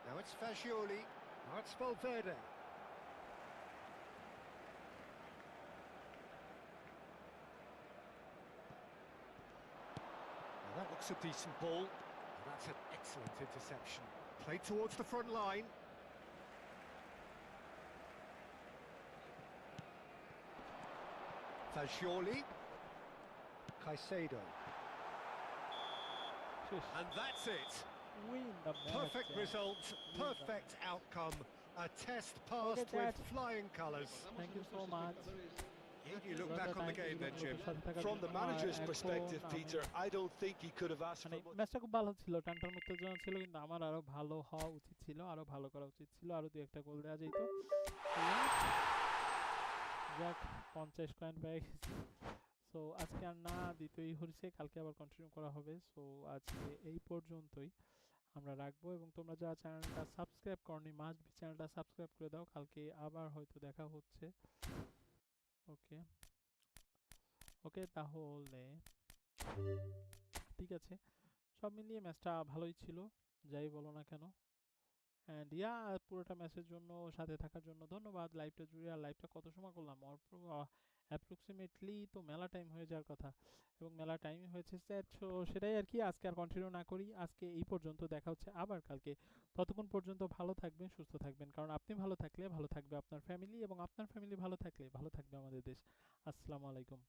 Now it's Fagioli. Now it's Valverde. Now that looks a decent ball. And that's an excellent interception. Played towards the front line. Fagioli. Caicedo. And that's it. Perfect result, perfect outcome. A test passed with flying colours. Thank you so much. How do you look back on the game then, Jim? From the manager's perspective, Peter, I don't think he could have asked for much. ম্যাচটা খুব ভালো ছিল, টানটান উত্তেজনা ছিল, কিন্তু আমার আরো ভালো হওয়া উচিত ছিল, আরো ভালো করা উচিত ছিল, আরো দুই একটা গোল দেওয়া যেত। যাক, 50 কয়েন পেয়ে গেছি। সো আজকে আর না দিতেই হয়েছে, কালকে আবার কন্টিনিউ করা হবে। সো আজকে এই পর্যন্তই আমরা রাখবো, এবং তোমরা যারা চ্যানেলটা সাবস্ক্রাইব করনি মাস্ট বি চ্যানেলটা সাবস্ক্রাইব করে দাও। কালকে আবার হয়তো দেখা হচ্ছে। ওকে ওকে, তাহলে ঠিক আছে। সব মিলিয়ে ম্যাচটা ভালোই ছিল, যাই বলো না কেন। অ্যান্ড ইয়া, পুরোটা ম্যাচের জন্য সাথে থাকার জন্য ধন্যবাদ। লাইভটা জুড়ে, আর লাইভটা কত সময় করলাম অ্যাপ্রক্সিমেটলি তো মেলা টাইম হয়ে যাওয়ার কথা, এবং মেলা টাইমই হয়েছে। সো সেটাই আর কি, আজকে আর কন্টিনিউ না করি, আজকে এই পর্যন্ত। দেখা হচ্ছে আবার কালকে। ততক্ষণ পর্যন্ত ভালো থাকবেন, সুস্থ থাকবেন, কারণ আপনি ভালো থাকলে ভালো থাকবে আপনার ফ্যামিলি, এবং আপনার ফ্যামিলি ভালো থাকলে ভালো থাকবে আমাদের দেশ। আসসালামু আলাইকুম।